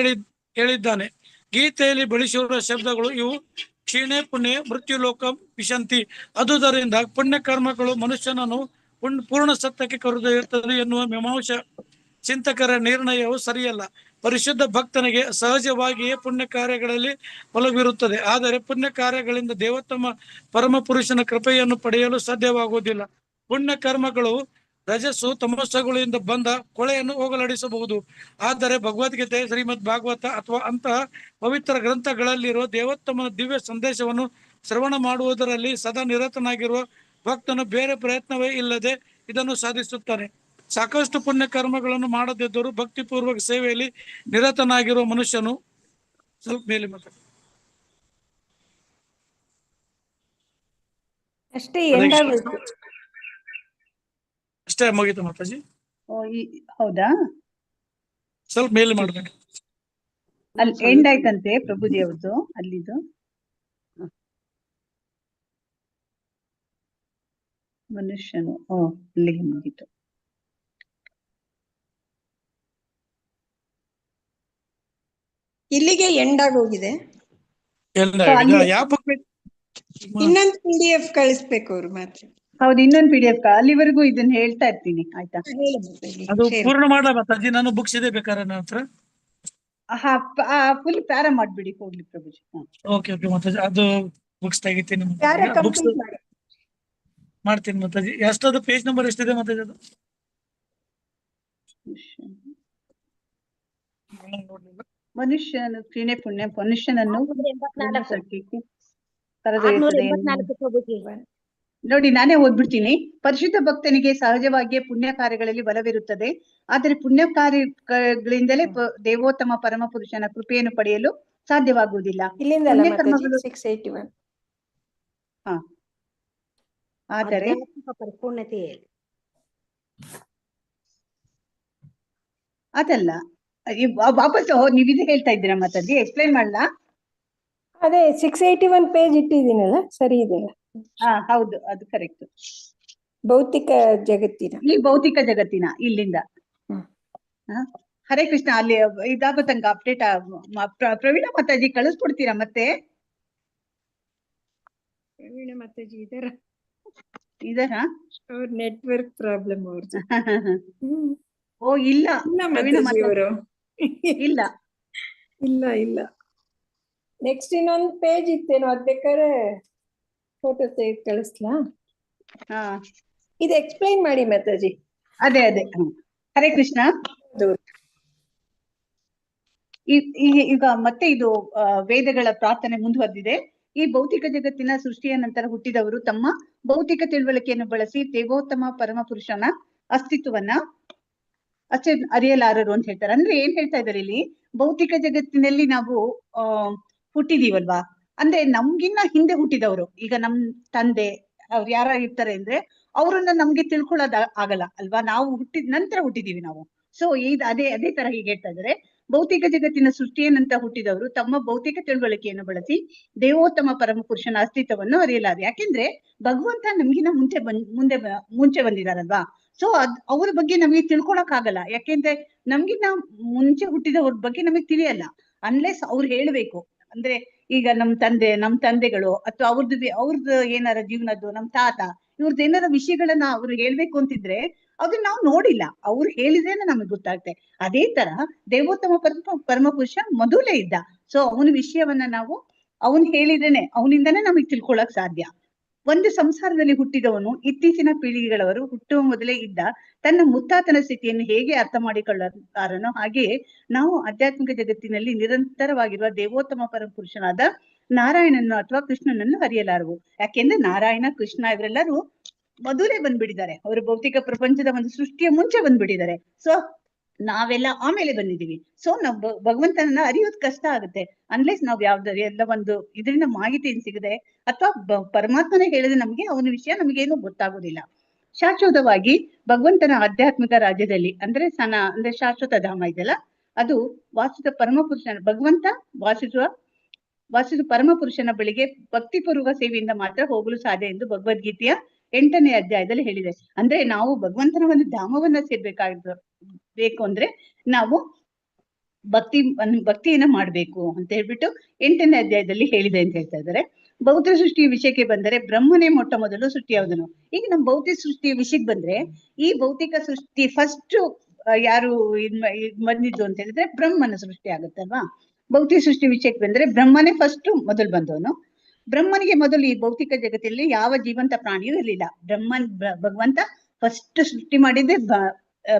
ಹೇಳಿದ್ದಾನೆ. ಗೀತೆಯಲ್ಲಿ ಬಳಸಿರುವ ಶಬ್ದಗಳು ಇವು ಕ್ಷೀಣೆ ಪುಣ್ಯ ಮೃತ್ಯು ಲೋಕ ವಿಶಂತಿ. ಅದುದರಿಂದ ಪುಣ್ಯ ಕರ್ಮಗಳು ಮನುಷ್ಯನನ್ನು ಪೂರ್ಣ ಸತ್ಯಕ್ಕೆ ಕರೆದೊಯ್ಯುತ್ತದೆ ಎನ್ನುವ ಮೀಮಾಂಸ ಚಿಂತಕರ ನಿರ್ಣಯವು ಸರಿಯಲ್ಲ. ಪರಿಶುದ್ಧ ಭಕ್ತನಿಗೆ ಸಹಜವಾಗಿಯೇ ಪುಣ್ಯ ಕಾರ್ಯಗಳಲ್ಲಿ ಒಲವಿರುತ್ತದೆ, ಆದರೆ ಪುಣ್ಯ ಕಾರ್ಯಗಳಿಂದ ದೇವೋತ್ತಮ ಪರಮ ಪುರುಷನ ಕೃಪೆಯನ್ನು ಪಡೆಯಲು ಸಾಧ್ಯವಾಗುವುದಿಲ್ಲ. ಪುಣ್ಯ ಕರ್ಮಗಳು ರಜಸ್ಸು ತಮಸ್ಸುಗಳಿಂದ ಬಂದ ಕೊಳೆಯನ್ನು ಹೋಗಲಾಡಿಸಬಹುದು, ಆದರೆ ಭಗವದ್ಗೀತೆ, ಶ್ರೀಮದ್ ಭಾಗವತ ಅಥವಾ ಅಂತಹ ಪವಿತ್ರ ಗ್ರಂಥಗಳಲ್ಲಿರುವ ದೇವೋತ್ತಮನ ದಿವ್ಯ ಸಂದೇಶವನ್ನು ಶ್ರವಣ ಮಾಡುವುದರಲ್ಲಿ ಸದಾ ನಿರತನಾಗಿರುವ ಭಕ್ತನು ಬೇರೆ ಪ್ರಯತ್ನವೇ ಇಲ್ಲದೆ ಇದನ್ನು ಸಾಧಿಸುತ್ತಾನೆ. ಸಾಕಷ್ಟು ಪುಣ್ಯ ಕರ್ಮಗಳನ್ನು ಮಾಡದಿದ್ದರೂ ಭಕ್ತಿಪೂರ್ವಕ ಸೇವೆಯಲ್ಲಿ ನಿರತನಾಗಿರುವ ಮನುಷ್ಯನು ಸ್ವಲ್ಪ ಮೇಲೆ ಅಷ್ಟೇ ಮುಗಿತು ಮಾತಾಜಿ. ಹೌದಾ, ಸ್ವಲ್ಪ ಮೇಲೆ ಮಾಡ್ಬೇಕು. ಅಲ್ಲಿ ಎಂಡ್ ಆಯ್ತಂತೆ ಪ್ರಭುಜಿ ಅವ್ರದ್ದು ಅಲ್ಲಿದು. ಮನುಷ್ಯನು ಅಲ್ಲಿಗೆ ಮುಗಿತು. ಇಲ್ಲಿಗೆ ಎಂಡ್ ಆಗೋಗಿದೆ. ಯಾವ ಬುಕ್ ಇನ್ನೊಂದು PDF ಕಳಿಸ್ಬೇಕು ಅವ್ರು ಮಾತ್ರ. ಹೌದು, ಇನ್ನೊಂದು PDF ಅಲ್ಲಿವರೆಗೂ ಇದನ್ನ ಹೇಳ್ತಾ ಇರ್ತೀನಿ, ಆಯ್ತಾ? ಅದು ಪೂರ್ಣ ಮಾಡಲ ಮಾತಾಜಿ. ನಾನು ಬುಕ್ಸ್ ಇದೆ ಬೇಕಾದ್ರೆ ನನ್ನ ಹತ್ರ. ಫುಲ್ ಪ್ಯಾರಾ ಮಾಡ್ಬಿಡಿ ಹೋಗ್ಲಿ ಪ್ರಭುಜಿ. ಓಕೆ ಓಕೆ ಮಾತಾಜಿ, ಅದು ಬುಕ್ಸ್ ತೆಗಿತೀನಿ. ಬುಕ್ಸ್ ಮಾಡ್ತೀನಿ ಮಾತಾಜಿ. ಎಷ್ಟದು ಪೇಜ್ ನಂಬರ್ ಎಷ್ಟಿದೆ ಮಾತಾಜಿ? ಅದು ಮನುಷ್ಯನು ಕ್ಷೀಣೆ ಪುಣ್ಯ ಮನುಷ್ಯನನ್ನು ನೋಡಿ, ನಾನೇ ಓದ್ಬಿಡ್ತೀನಿ. ಪರಿಶುದ್ಧ ಭಕ್ತನಿಗೆ ಸಹಜವಾಗಿಯೇ ಪುಣ್ಯ ಕಾರ್ಯಗಳಲ್ಲಿ ಬಲವಿರುತ್ತದೆ, ಆದರೆ ಪುಣ್ಯ ಕಾರ್ಯಗಳಿಂದಲೇ ದೇವೋತ್ತಮ ಪರಮ ಪುರುಷನ ಕೃಪೆಯನ್ನು ಪಡೆಯಲು ಸಾಧ್ಯವಾಗುವುದಿಲ್ಲ. ಆದರೆ ಅದಲ್ಲ, ವಾಪಸ್ ನೀವ್ ಇದು ಹೇಳ್ತಾ ಇದ್ದೀರಾ ಮಾತಾಡಿ, ಎಕ್ಸ್ಪ್ಲೈನ್ ಮಾಡ್ಲಾ? ಅದೇ 681 ಪೇಜ್ ಇಟ್ಟಿದ್ದೀನಲ್ಲ, ಸರಿ ಇದೆ. ಹೌದು, ಅದು ಕರೆಕ್ಟ್. ಭೌತಿಕ ಜಗತ್ತಿನ ಈ ಭೌತಿಕ ಜಗತ್ತಿನ ಇಲ್ಲಿಂದ ಹರೇ ಕೃಷ್ಣ. ಅಲ್ಲಿ ಇದಾಗೋ ತನಕ ಅಪ್ಡೇಟ್ ಪ್ರವೀಣ ಮಾತಾಜಿ ಕಳಿಸ್ಕೊಡ್ತೀರಾ ಮತ್ತೆ? ಪ್ರವೀಣ ಮಾತಾಜಿ ಇದರ ಅವ್ರ ನೆಟ್ವರ್ಕ್ ಪ್ರಾಬ್ಲಮ್ ಅವ್ರದ್ದು. ಓ ಇಲ್ಲ, ಪ್ರವೀಣ ಅವರು ಇಲ್ಲ ಇಲ್ಲ ಇಲ್ಲ. ನೆಕ್ಸ್ಟ್ ಇನ್ನೊಂದು ಪೇಜ್ ಇತ್ತೇನೋ, ಅದ್ ಬೇಕಾದ್ರೆ ಫೋಟೋ ತೆಗೆದು ಕಳಿಸ್ಲಾ? ಇದು ಎಕ್ಸ್ಪ್ಲೈನ್ ಮಾಡಿ ಮಾತಾಜಿ. ಅದೇ ಹರೇ ಕೃಷ್ಣ. ಈಗ ಮತ್ತೆ ಇದು ವೇದಗಳ ಪ್ರಾರ್ಥನೆ ಮುಂದುವರೆದಿದೆ. ಈ ಭೌತಿಕ ಜಗತ್ತಿನ ಸೃಷ್ಟಿಯ ನಂತರ ಹುಟ್ಟಿದವರು ತಮ್ಮ ಭೌತಿಕ ತಿಳುವಳಿಕೆಯನ್ನು ಬಳಸಿ ದೇವೋತ್ತಮ ಪರಮ ಪುರುಷನ ಅಸ್ತಿತ್ವವನ್ನ ಅಷ್ಟೇ ಅರಿಯಲಾರರು ಅಂತ ಹೇಳ್ತಾರೆ. ಅಂದ್ರೆ ಏನ್ ಹೇಳ್ತಾ ಇದಾರೆ ಇಲ್ಲಿ? ಭೌತಿಕ ಜಗತ್ತಿನಲ್ಲಿ ನಾವು ಹುಟ್ಟಿದೀವಲ್ವಾ, ಅಂದ್ರೆ ನಮ್ಗಿನ್ನ ಹಿಂದೆ ಹುಟ್ಟಿದವರು, ಈಗ ನಮ್ ತಂದೆ ಅವ್ರು ಯಾರ ಇರ್ತಾರೆ ಅಂದ್ರೆ ಅವ್ರನ್ನ ನಮ್ಗೆ ತಿಳ್ಕೊಳ್ಳೋದ ಆಗಲ್ಲ ಅಲ್ವಾ, ನಾವು ಹುಟ್ಟಿದ ನಂತರ ಹುಟ್ಟಿದೀವಿ ನಾವು. ಸೊ ಅದೇ ತರ ಹೀಗೆ ಹೇಳ್ತಾ ಇದಾರೆ. ಭೌತಿಕ ಜಗತ್ತಿನ ಸೃಷ್ಟಿಯನ್ನಂತ ಹುಟ್ಟಿದವರು ತಮ್ಮ ಭೌತಿಕ ತಿಳುವಳಿಕೆಯನ್ನು ಬಳಸಿ ದೇವೋತ್ತಮ ಪರಮ ಪುರುಷನ ಅಸ್ತಿತ್ವವನ್ನು ಅರಿಯಲಾರೆ. ಯಾಕೆಂದ್ರೆ ಭಗವಂತ ನಮ್ಗಿನ ಮುಂಚೆ ಬಂದಿದಾರಲ್ವಾ. ಸೊ ಅವ್ರ ಬಗ್ಗೆ ನಮಗೆ ತಿಳ್ಕೊಳಕ್ ಆಗಲ್ಲ, ಯಾಕೆಂದ್ರೆ ನಮ್ಗಿನ್ನ ಮುಂಚೆ ಹುಟ್ಟಿದವ್ರ ಬಗ್ಗೆ ನಮಗ್ ತಿಳಿಯಲ್ಲ ಅನ್ಲೆಸ್ ಅವ್ರು ಹೇಳ್ಬೇಕು. ಅಂದ್ರೆ ಈಗ ನಮ್ ತಂದೆಗಳು ಅಥವಾ ಅವ್ರದ್ದು ಏನಾರ ಜೀವನದ್ದು, ನಮ್ ತಾತ ಇವ್ರದ್ದು ಏನಾರ ವಿಷಯಗಳನ್ನ ಅವ್ರು ಹೇಳ್ಬೇಕು ಅಂತಿದ್ರೆ ಅದನ್ನ ನಾವು ನೋಡಿಲ್ಲ, ಅವ್ರು ಹೇಳಿದ್ರೇನೆ ನಮಗ್ ಗೊತ್ತಾಗುತ್ತೆ. ಅದೇ ತರ ದೇವೋತ್ತಮ ಪರಮ ಪುರುಷ ಮೊದಲೇ ಇದ್ದ. ಸೊ ಅವನ ವಿಷಯವನ್ನ ನಾವು ಅವನ್ ಹೇಳಿದ್ರೇನೆ, ಅವನಿಂದನೇ ನಮಗ್ ತಿಳ್ಕೊಳಕ್ ಸಾಧ್ಯ. ಒಂದು ಸಂಸಾರದಲ್ಲಿ ಹುಟ್ಟಿದವನು ಇತ್ತೀಚಿನ ಪೀಳಿಗೆಗಳವರು ಹುಟ್ಟುವ ಮೊದಲೇ ಇದ್ದ ತನ್ನ ಮುತ್ತಾತನ ಸ್ಥಿತಿಯನ್ನು ಹೇಗೆ ಅರ್ಥ ಮಾಡಿಕೊಳ್ಳುತ್ತಾರನೋ ಹಾಗೆಯೇ ನಾವು ಆಧ್ಯಾತ್ಮಿಕ ಜಗತ್ತಿನಲ್ಲಿ ನಿರಂತರವಾಗಿರುವ ದೇವೋತ್ತಮ ಪರಮ ಪುರುಷನಾದ ನಾರಾಯಣನನ್ನು ಅಥವಾ ಕೃಷ್ಣನನ್ನು ಅರಿಯಲಾರವು. ಯಾಕೆಂದ್ರೆ ನಾರಾಯಣ, ಕೃಷ್ಣ ಇವರೆಲ್ಲರೂ ಮೊದಲೇ ಬಂದ್ಬಿಟ್ಟಿದ್ದಾರೆ. ಅವರು ಭೌತಿಕ ಪ್ರಪಂಚದ ಒಂದು ಸೃಷ್ಟಿಯ ಮುಂಚೆ ಬಂದ್ಬಿಟ್ಟಿದ್ದಾರೆ. ಸೊ ನಾವೆಲ್ಲ ಆಮೇಲೆ ಬಂದಿದೀವಿ. ಸೊ ನಾವು ಭಗವಂತನನ್ನ ಅರಿಯೋದ್ ಕಷ್ಟ ಆಗುತ್ತೆ ಅನ್ಲೆಸ್ ನಾವ್ ಯಾವ್ದಾರು ಎಲ್ಲ ಒಂದು ಇದರಿಂದ ಮಾಹಿತಿ ಸಿಗದೆ ಅಥವಾ ಪರಮಾತ್ಮನೇ ಹೇಳಿದ್ರೆ ನಮ್ಗೆ ಅವನ ವಿಷಯ ನಮ್ಗೇನು ಗೊತ್ತಾಗೋದಿಲ್ಲ. ಶಾಶ್ವತವಾಗಿ ಭಗವಂತನ ಆಧ್ಯಾತ್ಮಿಕ ರಾಜ್ಯದಲ್ಲಿ ಅಂದ್ರೆ ಅಂದ್ರೆ ಶಾಶ್ವತ ಧಾಮ ಇದೆಯಲ್ಲ, ಅದು ವಾಸಿಸುವ ಪರಮಪುರುಷನ ಭಗವಂತ ವಾಸಿಸುವ ಪರಮಪುರುಷನ ಬಳಿಗೆ ಭಕ್ತಿಪೂರ್ವಕ ಸೇವೆಯಿಂದ ಮಾತ್ರ ಹೋಗಲು ಸಾಧ್ಯ ಎಂದು ಭಗವದ್ಗೀತೆಯ 8ನೇ ಅಧ್ಯಾಯದಲ್ಲಿ ಹೇಳಿದೆ. ಅಂದ್ರೆ ನಾವು ಭಗವಂತನ ಒಂದು ಧಾಮವನ್ನ ಬೇಕು ಅಂದ್ರೆ ನಾವು ಭಕ್ತಿಯನ್ನ ಮಾಡ್ಬೇಕು ಅಂತ ಹೇಳ್ಬಿಟ್ಟು 8ನೇ ಅಧ್ಯಾಯದಲ್ಲಿ ಹೇಳಿದೆ ಅಂತ ಹೇಳ್ತಾ ಇದ್ದಾರೆ. ಭೌತಿಕ ಸೃಷ್ಟಿಯ ವಿಷಯಕ್ಕೆ ಬಂದರೆ ಬ್ರಹ್ಮನೇ ಮೊಟ್ಟ ಮೊದಲು ಸೃಷ್ಟಿಯಾದನು. ಈಗ ನಮ್ ಭೌತಿಕ ಸೃಷ್ಟಿಯ ವಿಷಯಕ್ಕೆ ಬಂದ್ರೆ ಈ ಭೌತಿಕ ಸೃಷ್ಟಿ ಫಸ್ಟ್ ಯಾರು ಬಂದಿದ್ದು ಅಂತ ಹೇಳಿದ್ರೆ ಬ್ರಹ್ಮನ ಸೃಷ್ಟಿ ಆಗುತ್ತಲ್ವಾ. ಭೌತಿಕ ಸೃಷ್ಟಿ ವಿಷಯಕ್ಕೆ ಬಂದ್ರೆ ಬ್ರಹ್ಮನೇ ಫಸ್ಟ್ ಮೊದಲು ಬಂದವನು. ಬ್ರಹ್ಮನಿಗೆ ಮೊದಲು ಈ ಭೌತಿಕ ಜಗತ್ತಲ್ಲಿ ಯಾವ ಜೀವಂತ ಪ್ರಾಣಿಯೂ ಇರಲಿಲ್ಲ. ಭಗವಂತ ಫಸ್ಟ್ ಸೃಷ್ಟಿ ಮಾಡಿದ್ದೆ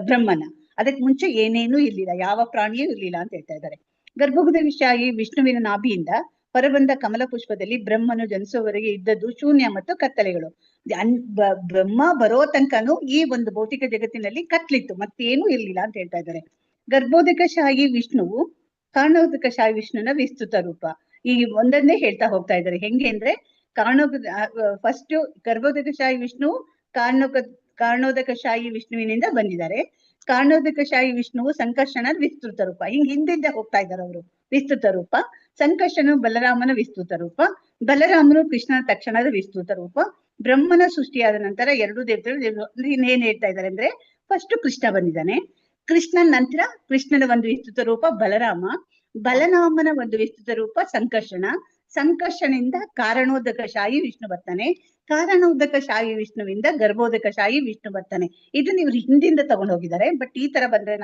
ಬ್ರಹ್ಮನ. ಅದಕ್ಕೆ ಮುಂಚೆ ಏನೇನೂ ಇರ್ಲಿಲ್ಲ, ಯಾವ ಪ್ರಾಣಿಯೂ ಇರ್ಲಿಲ್ಲ ಅಂತ ಹೇಳ್ತಾ ಇದ್ದಾರೆ. ಗರ್ಭಗುಡಿ ವಿಷಯಾಗಿ ವಿಷ್ಣುವಿನ ನಾಭಿಯಿಂದ ಹೊರಬಂದ ಕಮಲ ಪುಷ್ಪದಲ್ಲಿ ಬ್ರಹ್ಮನು ಜನಿಸುವವರೆಗೆ ಇದ್ದದ್ದು ಶೂನ್ಯ ಮತ್ತು ಕತ್ತಲೆಗಳು. ಬ್ರಹ್ಮ ಬರೋ ತನಕನೂ ಈ ಒಂದು ಭೌತಿಕ ಜಗತ್ತಿನಲ್ಲಿ ಕತ್ಲಿತ್ತು, ಮತ್ತೇನೂ ಇರ್ಲಿಲ್ಲ ಅಂತ ಹೇಳ್ತಾ ಇದ್ದಾರೆ. ಗರ್ಭೋದಕಶಾಹಿ ವಿಷ್ಣುವು ಕಾರಣೋದಕಶಾಹಿ ವಿಷ್ಣುನ ವಿಸ್ತೃತ ರೂಪ. ಈ ಒಂದನ್ನೇ ಹೇಳ್ತಾ ಹೋಗ್ತಾ ಇದ್ದಾರೆ. ಹೆಂಗೆ ಅಂದ್ರೆ ಫಸ್ಟ್ ಗರ್ಭೋದಕಶಾಹಿ ವಿಷ್ಣು ಕಾರಣೋದಕಶಾಹಿ ವಿಷ್ಣುವಿನಿಂದ ಬಂದಿದ್ದಾರೆ. ಕಾರಣೋದಕಶಾಹಿ ವಿಷ್ಣುವು ಸಂಕರ್ಷಣ ವಿಸ್ತೃತ ರೂಪ. ಹಿಂದಿಂದ ಹೋಗ್ತಾ ಇದ್ದಾರೆ ಅವರು. ವಿಸ್ತೃತ ರೂಪ. ಸಂಕರ್ಷಣ ಬಲರಾಮನ ವಿಸ್ತೃತ ರೂಪ. ಬಲರಾಮನು ಕೃಷ್ಣನ ತಕ್ಷಣದ ವಿಸ್ತೃತ ರೂಪ. ಬ್ರಹ್ಮನ ಸೃಷ್ಟಿಯಾದ ನಂತರ ಎರಡು ದೇವತೆಗಳು ಇನ್ನೇನ್ ಹೇಳ್ತಾ ಇದ್ದಾರೆ ಅಂದ್ರೆ ಫಸ್ಟ್ ಕೃಷ್ಣ ಬಂದಿದ್ದಾನೆ. ಕೃಷ್ಣನ ನಂತರ ಕೃಷ್ಣನ ಒಂದು ವಿಸ್ತೃತ ರೂಪ ಬಲರಾಮ. ಬಲರಾಮನ ಒಂದು ವಿಸ್ತೃತ ರೂಪ ಸಂಕರ್ಷಣ. ಸಂಕರ್ಷಣದಿಂದ ಕಾರಣೋದಕಶಾಹಿ ವಿಷ್ಣು ಬರ್ತಾನೆ. ಕಾರಣೋದಕಶಾಹಿ ವಿಷ್ಣುವಿಂದ ಗರ್ಭೋದಕಶಾಹಿ ವಿಷ್ಣು ಬರ್ತಾನೆ. ಇದನ್ನ ಇವ್ರು ಹಿಂದಿಂದ ತಗೊಂಡು ಹೋಗಿದ್ದಾರೆ. ಬಟ್ ಈ ತರ ಬಂದ್ರೆ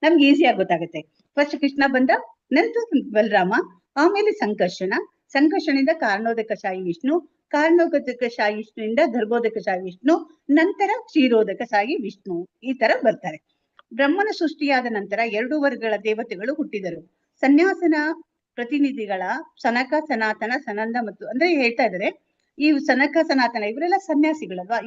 ನಮ್ಗೆ ಈಸಿಯಾಗಿ ಗೊತ್ತಾಗುತ್ತೆ. ಫಸ್ಟ್ ಕೃಷ್ಣ ಬಂದ, ನಂತರ ಬಲರಾಮ, ಆಮೇಲೆ ಸಂಕರ್ಷಣ. ಸಂಕರ್ಷಣದಿಂದ ಕಾರಣೋದಕಶಾಹಿ ವಿಷ್ಣು, ಕಾರಣೋದಕಶಾಹಿ ವಿಷ್ಣುವಿಂದ ಗರ್ಭೋದಕಶಾಹಿ ವಿಷ್ಣು, ನಂತರ ಕ್ಷೀರೋದಕಶಾಹಿ ವಿಷ್ಣು. ಈ ತರ ಬರ್ತಾರೆ. ಬ್ರಹ್ಮನ ಸೃಷ್ಟಿಯಾದ ನಂತರ 2 ವರ್ಗಗಳ ದೇವತೆಗಳು ಹುಟ್ಟಿದರು. ಸನ್ಯಾಸನ ಪ್ರತಿನಿಧಿಗಳ ಸನಕ, ಸನಾತನ, ಸನಂದ ಮತ್ತು ಅಂದ್ರೆ ಹೇಳ್ತಾ ಇದ್ದಾರೆ ಈ ಸನಕ ಸನಾತನ ಇವರೆಲ್ಲ ಸನ್ಯಾಸಿಗಳಲ್ವಾ.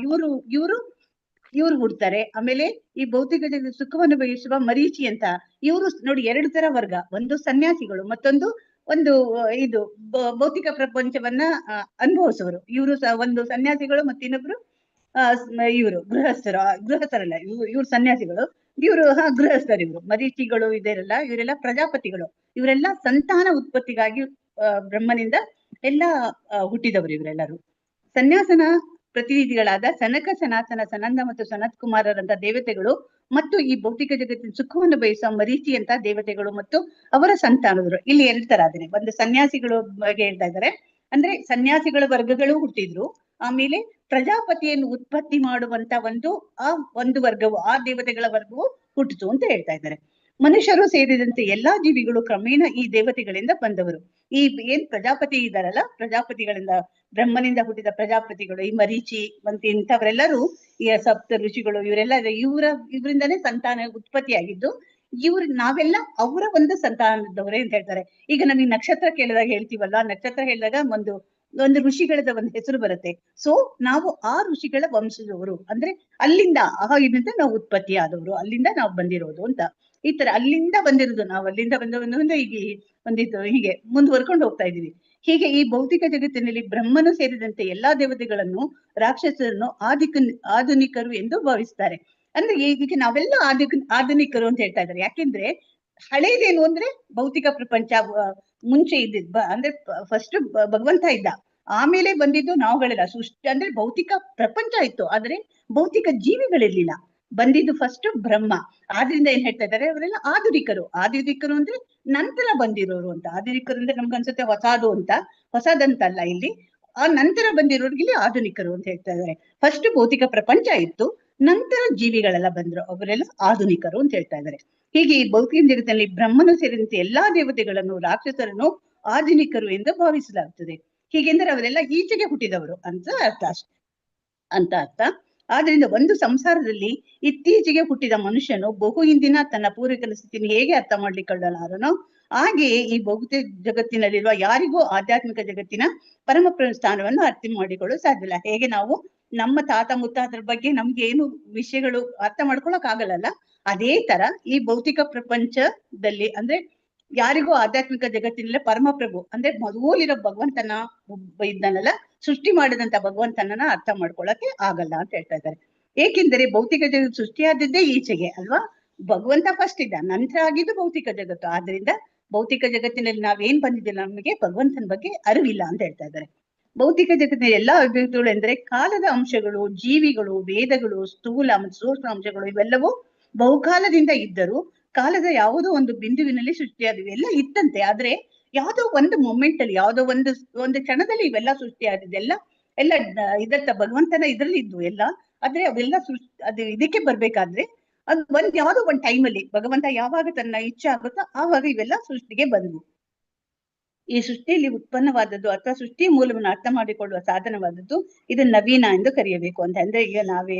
ಇವ್ರು ಹುಡ್ತಾರೆ. ಆಮೇಲೆ ಈ ಭೌತಿಕ ಜಗದ ಸುಖವನ್ನು ಬಯಸುವ ಮರೀಚಿ ಅಂತ ಇವರು ನೋಡಿ 2 ತರ ವರ್ಗ. ಒಂದು ಸನ್ಯಾಸಿಗಳು, ಮತ್ತೊಂದು ಇದು ಭೌತಿಕ ಪ್ರಪಂಚವನ್ನ ಅನುಭವಿಸುವರು. ಇವರು ಒಂದು ಸನ್ಯಾಸಿಗಳು, ಮತ್ತಿನ್ನೊಬ್ರು ಇವರು ಗೃಹಸ್ಥರಲ್ಲ, ಇವ್ರು ಸನ್ಯಾಸಿಗಳು, ಇವರು ಗೃಹಸ್ಥರು. ಇವರು ಮರೀಚಿಗಳು ಇದೆಲ್ಲ ಇವರೆಲ್ಲ ಪ್ರಜಾಪತಿಗಳು. ಇವರೆಲ್ಲ ಸಂತಾನ ಉತ್ಪತ್ತಿಗಾಗಿ ಬ್ರಹ್ಮನಿಂದ ಎಲ್ಲ ಹುಟ್ಟಿದವರು ಇವರೆಲ್ಲರೂ. ಸನ್ಯಾಸನ ಪ್ರತಿನಿಧಿಗಳಾದ ಸನಕ, ಸನಾತನ, ಸನಂದ ಮತ್ತು ಸನತ್ ಕುಮಾರರಂತ ದೇವತೆಗಳು ಮತ್ತು ಈ ಭೌತಿಕ ಜಗತ್ತಿನ ಸುಖವನ್ನು ಬಯಸುವ ಮರೀಚಿ ಅಂತ ದೇವತೆಗಳು ಮತ್ತು ಅವರ ಸಂತಾನದರು. ಇಲ್ಲಿ 2 ತರ ಆದ್ರೆ ಒಂದು ಸನ್ಯಾಸಿಗಳು ಬಗ್ಗೆ ಹೇಳ್ತಾ ಇದ್ದಾರೆ. ಅಂದ್ರೆ ಸನ್ಯಾಸಿಗಳ ವರ್ಗಗಳು ಹುಟ್ಟಿದ್ರು. ಆಮೇಲೆ ಪ್ರಜಾಪತಿಯನ್ನು ಉತ್ಪತ್ತಿ ಮಾಡುವಂತ ಒಂದು ವರ್ಗವು, ಆ ದೇವತೆಗಳ ವರ್ಗವು ಹುಟ್ಟಿತು ಅಂತ ಹೇಳ್ತಾ ಇದ್ದಾರೆ. ಮನುಷ್ಯರು ಸೇರಿದಂತೆ ಎಲ್ಲಾ ಜೀವಿಗಳು ಕ್ರಮೇಣ ಈ ದೇವತೆಗಳಿಂದ ಬಂದವರು. ಈ ಏನ್ ಪ್ರಜಾಪತಿ ಇದ್ದಾರಲ್ಲ, ಪ್ರಜಾಪತಿಗಳಿಂದ ಬ್ರಹ್ಮನಿಂದ ಹುಟ್ಟಿದ ಪ್ರಜಾಪತಿಗಳು, ಈ ಮರೀಚಿ ಮತ್ತೆ ಇಂಥವರೆಲ್ಲರೂ ಈ ಸಪ್ತ ಋಷಿಗಳು ಇವರೆಲ್ಲ ಇವರಿಂದಾನೇ ಸಂತಾನ ಉತ್ಪತ್ತಿಯಾಗಿದ್ದು. ನಾವೆಲ್ಲ ಅವರ ಒಂದು ಸಂತಾನದವರೇ ಅಂತ ಹೇಳ್ತಾರೆ. ಈಗ ನಮಗೆ ನಕ್ಷತ್ರ ಕೇಳಿದಾಗ ಹೇಳ್ತೀವಲ್ಲ, ನಕ್ಷತ್ರ ಹೇಳಿದಾಗ ಒಂದು ಋಷಿಗಳದ ಒಂದು ಹೆಸರು ಬರುತ್ತೆ. ಸೊ ನಾವು ಆ ಋಷಿಗಳ ವಂಶದವರು, ಅಂದ್ರೆ ಅಲ್ಲಿಂದ ಇದರಿಂದ ನಾವು ಉತ್ಪತ್ತಿ ಆದವರು, ಅಲ್ಲಿಂದ ನಾವು ಬಂದಿರೋದು ಅಂತ. ಈ ತರ ಅಲ್ಲಿಂದ ಬಂದಿರೋದು, ನಾವು ಅಲ್ಲಿಂದ ಬಂದವನು ಈಗ ಹೀಗೆ ಮುಂದುವರ್ಕೊಂಡು ಹೋಗ್ತಾ ಇದೀವಿ. ಹೀಗೆ ಈ ಭೌತಿಕ ಜಗತ್ತಿನಲ್ಲಿ ಬ್ರಹ್ಮನು ಸೇರಿದಂತೆ ಎಲ್ಲಾ ದೇವತೆಗಳನ್ನು, ರಾಕ್ಷಸರನ್ನು ಆಧುನಿಕರು ಎಂದು ಭಾವಿಸ್ತಾರೆ. ಅಂದ್ರೆ ಈಗ ನಾವೆಲ್ಲ ಆಧುನಿಕರು ಅಂತ ಹೇಳ್ತಾ ಇದ್ದಾರೆ. ಯಾಕೆಂದ್ರೆ ಹಳೇದೇನು ಅಂದ್ರೆ ಭೌತಿಕ ಪ್ರಪಂಚ ಮುಂಚೆ ಇದ್ದಿದ್ ಅಂದ್ರೆ ಫಸ್ಟ್ ಭಗವಂತ ಇದ್ದ, ಆಮೇಲೆ ಬಂದಿದ್ದು ನಾವುಗಳೆಲ್ಲ. ಸೃಷ್ಟಿ ಅಂದ್ರೆ ಭೌತಿಕ ಪ್ರಪಂಚ ಇತ್ತು, ಆದ್ರೆ ಭೌತಿಕ ಜೀವಿಗಳಿರ್ಲಿಲ್ಲ. ಬಂದಿದ್ದು ಫಸ್ಟ್ ಬ್ರಹ್ಮ. ಆದ್ರಿಂದ ಏನ್ ಹೇಳ್ತಾ ಇದ್ದಾರೆ, ಅವರೆಲ್ಲ ಆಧುನಿಕರು. ಆಧುನಿಕರು ಅಂದ್ರೆ ನಂತರ ಬಂದಿರೋರು ಅಂತ. ಆಧುನಿಕರು ಅಂದ್ರೆ ನಮ್ಗೆ ಅನ್ಸುತ್ತೆ ಹೊಸದಂತಲ್ಲ, ಇಲ್ಲಿ ಆ ನಂತರ ಬಂದಿರೋರ್ಗೆ ಇಲ್ಲಿ ಆಧುನಿಕರು ಅಂತ ಹೇಳ್ತಾ ಇದ್ದಾರೆ. ಫಸ್ಟ್ ಭೌತಿಕ ಪ್ರಪಂಚ ಇತ್ತು, ನಂತರ ಜೀವಿಗಳೆಲ್ಲ ಬಂದ್ರು, ಅವರೆಲ್ಲ ಆಧುನಿಕರು ಅಂತ ಹೇಳ್ತಾ ಇದ್ದಾರೆ. ಹೀಗೆ ಈ ಭೌತಿಕ ಜಗತ್ತಿನಲ್ಲಿ ಬ್ರಹ್ಮನು ಸೇರಿದಂತೆ ಎಲ್ಲಾ ದೇವತೆಗಳನ್ನು, ರಾಕ್ಷಸರನ್ನು ಆಧುನಿಕರು ಎಂದು ಭಾವಿಸಲಾಗುತ್ತದೆ. ಹೀಗೆಂದರೆ ಅವರೆಲ್ಲ ಈಚೆಗೆ ಹುಟ್ಟಿದವರು ಅಂತ ಅರ್ಥ. ಆದ್ರಿಂದ ಒಂದು ಸಂಸಾರದಲ್ಲಿ ಇತ್ತೀಚೆಗೆ ಹುಟ್ಟಿದ ಮನುಷ್ಯನು ಬಹು ಹಿಂದಿನ ತನ್ನ ಪೂರ್ವಿಕನ ಸ್ಥಿತಿಯನ್ನು ಹೇಗೆ ಅರ್ಥ ಮಾಡ್ಲಿಕ್ಕೊಳ್ಳಲಾರನೋ, ಹಾಗೆಯೇ ಈ ಭೌತಿಕ ಜಗತ್ತಿನಲ್ಲಿರುವ ಯಾರಿಗೂ ಆಧ್ಯಾತ್ಮಿಕ ಜಗತ್ತಿನ ಪರಮ ಸ್ಥಾನವನ್ನು ಅರ್ಥ ಮಾಡಿಕೊಳ್ಳಲು ಸಾಧ್ಯವಿಲ್ಲ. ಹೇಗೆ ನಾವು ನಮ್ಮ ತಾತ ಮುತ್ತಾತರ ಬಗ್ಗೆ ನಮ್ಗೆ ಏನು ವಿಷಯಗಳು ಅರ್ಥ ಮಾಡ್ಕೊಳಕ್ ಆಗಲ್ಲ. ಅದೇ ತರ ಈ ಭೌತಿಕ ಪ್ರಪಂಚದಲ್ಲಿ ಅಂದ್ರೆ ಯಾರಿಗೂ ಆಧ್ಯಾತ್ಮಿಕ ಜಗತ್ತಿನಲ್ಲೇ ಪರಮಪ್ರಭು ಅಂದ್ರೆ ಮೊದಲಿರೋ ಭಗವಂತನ ಇದ್ದಾನಲ್ಲ, ಸೃಷ್ಟಿ ಮಾಡಿದಂತ ಭಗವಂತನನ್ನ ಅರ್ಥ ಮಾಡ್ಕೊಳಕ್ಕೆ ಆಗಲ್ಲ ಅಂತ ಹೇಳ್ತಾ ಇದ್ದಾರೆ. ಏಕೆಂದರೆ ಭೌತಿಕ ಜಗತ್ತು ಸೃಷ್ಟಿಯಾದದ್ದೇ ಈಚೆಗೆ ಅಲ್ವಾ, ಭಗವಂತ ಫಸ್ಟ್ ಇದ್ದ, ನಂತರ ಆಗಿದ್ದು ಭೌತಿಕ ಜಗತ್ತು. ಆದ್ರಿಂದ ಭೌತಿಕ ಜಗತ್ತಿನಲ್ಲಿ ನಾವೇನ್ ಬಂದಿದ್ದಿಲ್ಲ, ನಮಗೆ ಭಗವಂತನ ಬಗ್ಗೆ ಅರಿವಿಲ್ಲ ಅಂತ ಹೇಳ್ತಾ ಇದ್ದಾರೆ. ಭೌತಿಕ ಜಗತ್ತಿನ ಎಲ್ಲಾ ಅಭಿವ್ಯಕ್ತಿಗಳು ಎಂದ್ರೆ ಕಾಲದ ಅಂಶಗಳು, ಜೀವಿಗಳು, ವೇದಗಳು, ಸ್ಥೂಲ ಮತ್ತು ಸೂಕ್ಷ್ಮ ಅಂಶಗಳು ಇವೆಲ್ಲವೂ ಬಹುಕಾಲದಿಂದ ಇದ್ದರು. ಕಾಲದ ಯಾವುದೋ ಒಂದು ಬಿಂದುವಿನಲ್ಲಿ ಸೃಷ್ಟಿಯಾದವು. ಎಲ್ಲ ಇತ್ತಂತೆ, ಆದ್ರೆ ಯಾವುದೋ ಒಂದು ಮೊಮೆಂಟ್ ಅಲ್ಲಿ, ಯಾವುದೋ ಒಂದು ಕ್ಷಣದಲ್ಲಿ ಇವೆಲ್ಲ ಸೃಷ್ಟಿಯಾದಿದೆ. ಎಲ್ಲ ಇದತ್ತ ಭಗವಂತನ ಇದ್ರಲ್ಲಿ ಇದ್ವು ಎಲ್ಲ. ಆದ್ರೆ ಅವೆಲ್ಲ ಅದು ಇದಕ್ಕೆ ಬರ್ಬೇಕಾದ್ರೆ ಅದು ಯಾವ್ದೋ ಒಂದ್ ಟೈಮ್ ಅಲ್ಲಿ ಭಗವಂತ ಯಾವಾಗ ತನ್ನ ಇಚ್ಛೆ ಆಗುತ್ತೋ ಆವಾಗ ಇವೆಲ್ಲ ಸೃಷ್ಟಿಗೆ ಬಂದ್ವು. ಈ ಸೃಷ್ಟಿಯಲ್ಲಿ ಉತ್ಪನ್ನವಾದದ್ದು ಅಥವಾ ಸೃಷ್ಟಿ ಮೂಲವನ್ನು ಅರ್ಥ ಮಾಡಿಕೊಳ್ಳುವ ಸಾಧನವಾದದ್ದು ಇದು ನವೀನ ಎಂದು ಕರೆಯಬೇಕು ಅಂತ. ಅಂದ್ರೆ ಈಗ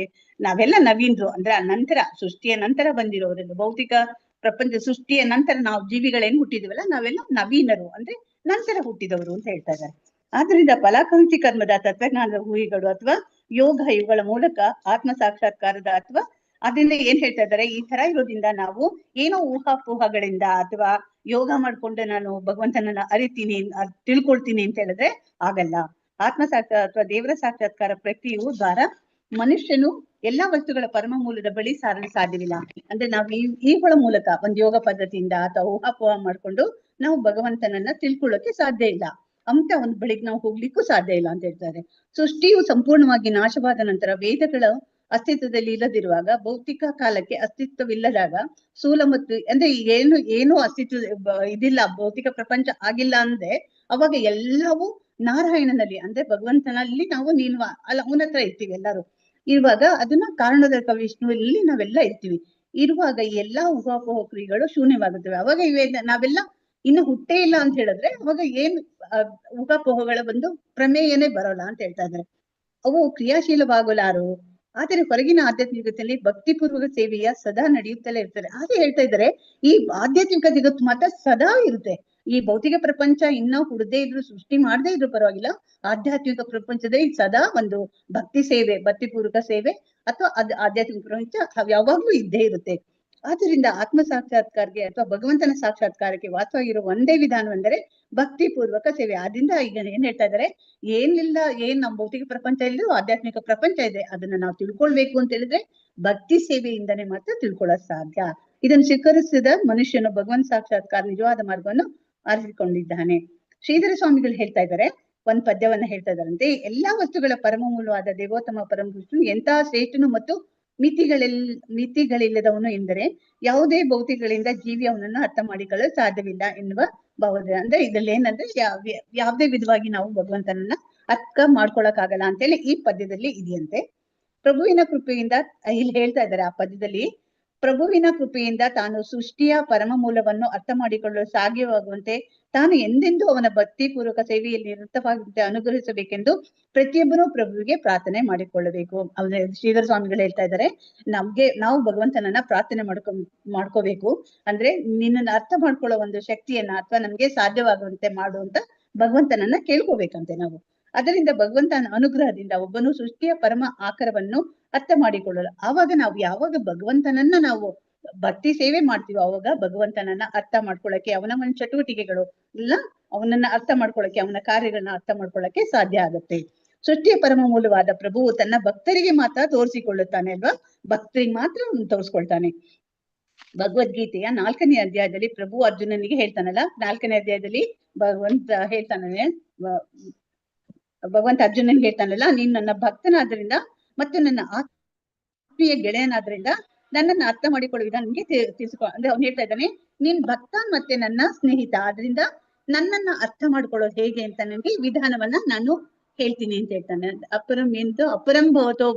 ನಾವೆಲ್ಲ ನವೀನರು ಅಂದ್ರೆ ನಂತರ ಸೃಷ್ಟಿಯ ನಂತರ ಬಂದಿರೋರು. ಭೌತಿಕ ಪ್ರಪಂಚ ಸೃಷ್ಟಿಯ ನಂತರ ನಾವು ಜೀವಿಗಳೇನು ಹುಟ್ಟಿದೀವಲ್ಲ, ನಾವೆಲ್ಲ ನವೀನರು ಅಂದ್ರೆ ನಂತರ ಹುಟ್ಟಿದವರು ಅಂತ ಹೇಳ್ತಾ ಇದ್ದಾರೆ. ಆದ್ರಿಂದ ಫಲಾಕಾಂಕ್ಷಿ ಕರ್ಮದ ತತ್ವಜ್ಞಾನದ ಊಹೆಗಳು ಅಥವಾ ಯೋಗ ಇವುಗಳ ಮೂಲಕ ಆತ್ಮ ಸಾಕ್ಷಾತ್ಕಾರದ ಅಥವಾ ಅದರಿಂದ ಏನ್ ಹೇಳ್ತಾ ಇದ್ದಾರೆ, ಈ ತರ ಇರೋದ್ರಿಂದ ನಾವು ಏನೋ ಊಹಾಪೋಹಗಳಿಂದ ಅಥವಾ ಯೋಗ ಮಾಡ್ಕೊಂಡು ನಾನು ಭಗವಂತನನ್ನ ಅರಿತೀನಿ, ತಿಳ್ಕೊಳ್ತೀನಿ ಅಂತ ಹೇಳಿದ್ರೆ ಆಗಲ್ಲ. ಆತ್ಮ ಸಾಕ್ಷಾತ್ ಅಥವಾ ದೇವರ ಸಾಕ್ಷಾತ್ಕಾರ ಪ್ರಕ್ರಿಯೆಯು ದ್ವಾರ ಮನುಷ್ಯನು ಎಲ್ಲಾ ವಸ್ತುಗಳ ಪರಮ ಮೂಲದ ಬಳಿ ಸಾರಲು ಸಾಧ್ಯವಿಲ್ಲ. ಅಂದ್ರೆ ನಾವು ಈಗಳ ಮೂಲಕ ಒಂದು ಯೋಗ ಪದ್ಧತಿಯಿಂದ ಅಥವಾ ಊಹಾಪೋಹ ಮಾಡ್ಕೊಂಡು ನಾವು ಭಗವಂತನನ್ನ ತಿಳ್ಕೊಳ್ಳೋಕೆ ಸಾಧ್ಯ ಇಲ್ಲ. ಅಂತ ಒಂದು ಬಳಿಗೆ ನಾವು ಹೋಗ್ಲಿಕ್ಕೂ ಸಾಧ್ಯ ಇಲ್ಲ ಅಂತ ಹೇಳ್ತಾರೆ. ಸೃಷ್ಟಿಯು ಸಂಪೂರ್ಣವಾಗಿ ನಾಶವಾದ ನಂತರ ವೇದಗಳ ಅಸ್ತಿತ್ವದಲ್ಲಿ ಇಲ್ಲದಿರುವಾಗ, ಭೌತಿಕ ಕಾಲಕ್ಕೆ ಅಸ್ತಿತ್ವವಿಲ್ಲದಾಗ, ಸ್ಥೂಲ ಮತ್ತು ಅಂದ್ರೆ ಏನು ಅಸ್ತಿತ್ವ ಇದಿಲ್ಲ, ಭೌತಿಕ ಪ್ರಪಂಚ ಆಗಿಲ್ಲ ಅಂದ್ರೆ ಅವಾಗ ಎಲ್ಲವೂ ನಾರಾಯಣನಲ್ಲಿ ಅಂದ್ರೆ ಭಗವಂತನಲ್ಲಿ ನಾವು ಅವನ ಹತ್ರ ಇರ್ತೀವಿ ಎಲ್ಲರೂ ಇರುವಾಗ. ಅದನ್ನ ಕಾರಣದ ವಿಷ್ಣುವಲ್ಲಿ ನಾವೆಲ್ಲ ಇರ್ತೀವಿ. ಇರುವಾಗ ಎಲ್ಲಾ ಊಹಾಪೋಹ ಕ್ರಿಯೆಗಳು ಶೂನ್ಯವಾಗುತ್ತವೆ. ಅವಾಗ ನಾವೆಲ್ಲ ಇನ್ನು ಹುಟ್ಟೇ ಇಲ್ಲ ಅಂತ ಹೇಳಿದ್ರೆ ಅವಾಗ ಏನ್ ಊಹಾಪೋಹಗಳ ಒಂದು ಪ್ರಮೇಯನೇ ಬರೋಲ್ಲ ಅಂತ ಹೇಳ್ತಾ ಇದ್ದಾರೆ. ಅವು ಕ್ರಿಯಾಶೀಲವಾಗಲಾರು. ಆದರೆ ಹೊರಗಿನ ಆಧ್ಯಾತ್ಮಿಕತೆಯಲ್ಲಿ ಭಕ್ತಿಪೂರ್ವಕ ಸೇವೆಯ ಸದಾ ನಡೆಯುತ್ತಲೇ ಇರ್ತಾರೆ. ಹಾಗೆ ಹೇಳ್ತಾ ಇದ್ದಾರೆ, ಈ ಆಧ್ಯಾತ್ಮಿಕ ಜಗತ್ತು ಮಾತ್ರ ಸದಾ ಇರುತ್ತೆ. ಈ ಭೌತಿಕ ಪ್ರಪಂಚ ಇನ್ನ ಹುಡದೇ ಇದ್ರು, ಸೃಷ್ಟಿ ಮಾಡದೇ ಇದ್ರು ಪರವಾಗಿಲ್ಲ, ಆಧ್ಯಾತ್ಮಿಕ ಪ್ರಪಂಚದಲ್ಲಿ ಸದಾ ಒಂದು ಭಕ್ತಿ ಸೇವೆ, ಭಕ್ತಿಪೂರ್ವಕ ಸೇವೆ ಅಥವಾ ಆಧ್ಯಾತ್ಮಿಕ ಪ್ರಪಂಚ ಯಾವಾಗ್ಲೂ ಇದ್ದೇ ಇರುತ್ತೆ. ಆದ್ದರಿಂದ ಆತ್ಮ ಸಾಕ್ಷಾತ್ಕಾರಕ್ಕೆ ಅಥವಾ ಭಗವಂತನ ಸಾಕ್ಷಾತ್ಕಾರಕ್ಕೆ ವಾಸ್ತವಾಗಿರುವ ಒಂದೇ ವಿಧಾನವೆಂದರೆ ಭಕ್ತಿ ಪೂರ್ವಕ ಸೇವೆ. ಆದ್ರಿಂದ ಈಗ ಏನ್ ಹೇಳ್ತಾ ಇದ್ದಾರೆ, ಏನ್ ನಮ್ಮ ಭೌತಿಕ ಪ್ರಪಂಚ ಇಲ್ಲೂ ಆಧ್ಯಾತ್ಮಿಕ ಪ್ರಪಂಚ ಇದೆ, ಅದನ್ನ ನಾವು ತಿಳ್ಕೊಳ್ಬೇಕು ಅಂತ ಹೇಳಿದ್ರೆ ಭಕ್ತಿ ಸೇವೆಯಿಂದನೇ ಮಾತ್ರ ತಿಳ್ಕೊಳ್ಳೋಕ್ ಸಾಧ್ಯ. ಇದನ್ನು ಸ್ವೀಕರಿಸಿದ ಮನುಷ್ಯನು ಭಗವಂತ ಸಾಕ್ಷಾತ್ಕಾರ ನಿಜವಾದ ಮಾರ್ಗವನ್ನು ಆರಿಸಿಕೊಂಡಿದ್ದಾನೆ. ಶ್ರೀಧರ ಸ್ವಾಮಿಗಳು ಹೇಳ್ತಾ ಇದ್ದಾರೆ, ಒಂದ್ ಪದ್ಯವನ್ನ ಹೇಳ್ತಾ ಇದ್ದಾರಂತೆ, ಎಲ್ಲಾ ವಸ್ತುಗಳ ಪರಮ ಮೂಲವಾದ ದೇವೋತ್ತಮ ಪರಮ ಪುರುಷನು ಎಂತಹ ಶ್ರೇಷ್ಠನು ಮತ್ತು ಮಿತಿಗಳಿಲ್ಲದವನು ಎಂದರೆ ಯಾವುದೇ ಭೌತಿಕಗಳಿಂದ ಜೀವಿ ಅವನನ್ನು ಅರ್ಥ ಮಾಡಿಕೊಳ್ಳಲು ಸಾಧ್ಯವಿಲ್ಲ ಎನ್ನುವ ಭಾವದ. ಅಂದ್ರೆ ಇದ್ರಲ್ಲಿ ಏನಂದ್ರೆ ಯಾವುದೇ ವಿಧವಾಗಿ ನಾವು ಭಗವಂತನನ್ನ ಅರ್ಥ ಮಾಡ್ಕೊಳಕ್ ಆಗಲ್ಲ ಅಂತೇಳಿ ಈ ಪದ್ಯದಲ್ಲಿ ಇದೆಯಂತೆ. ಪ್ರಭುವಿನ ಕೃಪೆಯಿಂದ ಇಲ್ಲಿ ಹೇಳ್ತಾ ಇದ್ದಾರೆ, ಆ ಪದ್ಯದಲ್ಲಿ ಪ್ರಭುವಿನ ಕೃಪೆಯಿಂದ ತಾನು ಸೃಷ್ಟಿಯ ಪರಮ ಮೂಲವನ್ನು ಅರ್ಥ ಮಾಡಿಕೊಳ್ಳಲು ಸಾಧ್ಯವಾಗುವಂತೆ ತಾನು ಎಂದೆಂದೂ ಅವನ ಭಕ್ತಿ ಪೂರ್ವಕ ಸೇವೆಯಲ್ಲಿ ನಿರತವಾಗುವಂತೆ ಅನುಗ್ರಹಿಸಬೇಕೆಂದು ಪ್ರತಿಯೊಬ್ಬರೂ ಪ್ರಭುವಿಗೆ ಪ್ರಾರ್ಥನೆ ಮಾಡಿಕೊಳ್ಳಬೇಕು. ಅವ್ರ ಶ್ರೀಧರ ಸ್ವಾಮಿಗಳು ಹೇಳ್ತಾ ಇದ್ದಾರೆ, ನಾವು ಭಗವಂತನನ್ನ ಪ್ರಾರ್ಥನೆ ಮಾಡ್ಕೋಬೇಕು. ಅಂದ್ರೆ ನಿನ್ನನ್ನು ಅರ್ಥ ಮಾಡ್ಕೊಳ್ಳೋ ಒಂದು ಶಕ್ತಿಯನ್ನ ಅಥವಾ ನಮ್ಗೆ ಸಾಧ್ಯವಾಗುವಂತೆ ಮಾಡುವಂತ ಭಗವಂತನನ್ನ ಕೇಳ್ಕೋಬೇಕಂತೆ ನಾವು. ಅದರಿಂದ ಭಗವಂತನ ಅನುಗ್ರಹದಿಂದ ಒಬ್ಬನು ಸೃಷ್ಟಿಯ ಪರಮ ಆಕಾರವನ್ನು ಅರ್ಥ ಮಾಡಿಕೊಳ್ಳಲು, ಆವಾಗ ನಾವು ಯಾವಾಗ ಭಗವಂತನನ್ನ ನಾವು ಭಕ್ತಿ ಸೇವೆ ಮಾಡ್ತೀವೋ ಅವಾಗ ಭಗವಂತನನ್ನ ಅರ್ಥ ಮಾಡ್ಕೊಳಕ್ಕೆ, ಅವನ ಒಂದು ಚಟುವಟಿಕೆಗಳು ಎಲ್ಲ ಅವನನ್ನ ಅರ್ಥ ಮಾಡ್ಕೊಳಕ್ಕೆ, ಅವನ ಕಾರ್ಯಗಳನ್ನ ಅರ್ಥ ಮಾಡ್ಕೊಳಕ್ಕೆ ಸಾಧ್ಯ ಆಗುತ್ತೆ. ಸೃಷ್ಟಿಯ ಪರಮ ಮೂಲವಾದ ಪ್ರಭುವು ತನ್ನ ಭಕ್ತರಿಗೆ ಮಾತ್ರ ತೋರಿಸಿಕೊಳ್ಳುತ್ತಾನೆ ಅಲ್ವಾ, ಭಕ್ತರಿಗೆ ಮಾತ್ರ ಅವನು ತೋರಿಸ್ಕೊಳ್ತಾನೆ. ಭಗವದ್ಗೀತೆಯ 4ನೇ ಅಧ್ಯಾಯದಲ್ಲಿ ಪ್ರಭು ಅರ್ಜುನನಿಗೆ ಹೇಳ್ತಾನಲ್ಲ, 4ನೇ ಅಧ್ಯಾಯದಲ್ಲಿ ಭಗವಂತ ಅರ್ಜುನನ್ಗೆ ಹೇಳ್ತಾನಲ್ಲ, ನೀನ್ ನನ್ನ ಭಕ್ತನಾದ್ರಿಂದ ಮತ್ತು ನನ್ನ ಆತ್ಮೀಯ ಗೆಳೆಯನಾದ್ರಿಂದ ನನ್ನನ್ನ ಅರ್ಥ ಮಾಡಿಕೊಳ್ಳುವ ವಿಧಾನ ನಿಮ್ಗೆ ತಿಳಿಸ್ಕೊ ಅಂದ್ರೆ ಅವ್ನು ಹೇಳ್ತಾ ಇದ್ದಾನೆ, ನೀನ್ ಭಕ್ತ ಮತ್ತೆ ನನ್ನ ಸ್ನೇಹಿತ, ಆದ್ರಿಂದ ನನ್ನನ್ನ ಅರ್ಥ ಮಾಡ್ಕೊಳ್ಳೋದು ಹೇಗೆ ಅಂತ ನನಗೆ ವಿಧಾನವನ್ನ ನಾನು ಹೇಳ್ತೀನಿ ಅಂತ ಹೇಳ್ತಾನೆ. ಅಪರಂ ಭವತೋ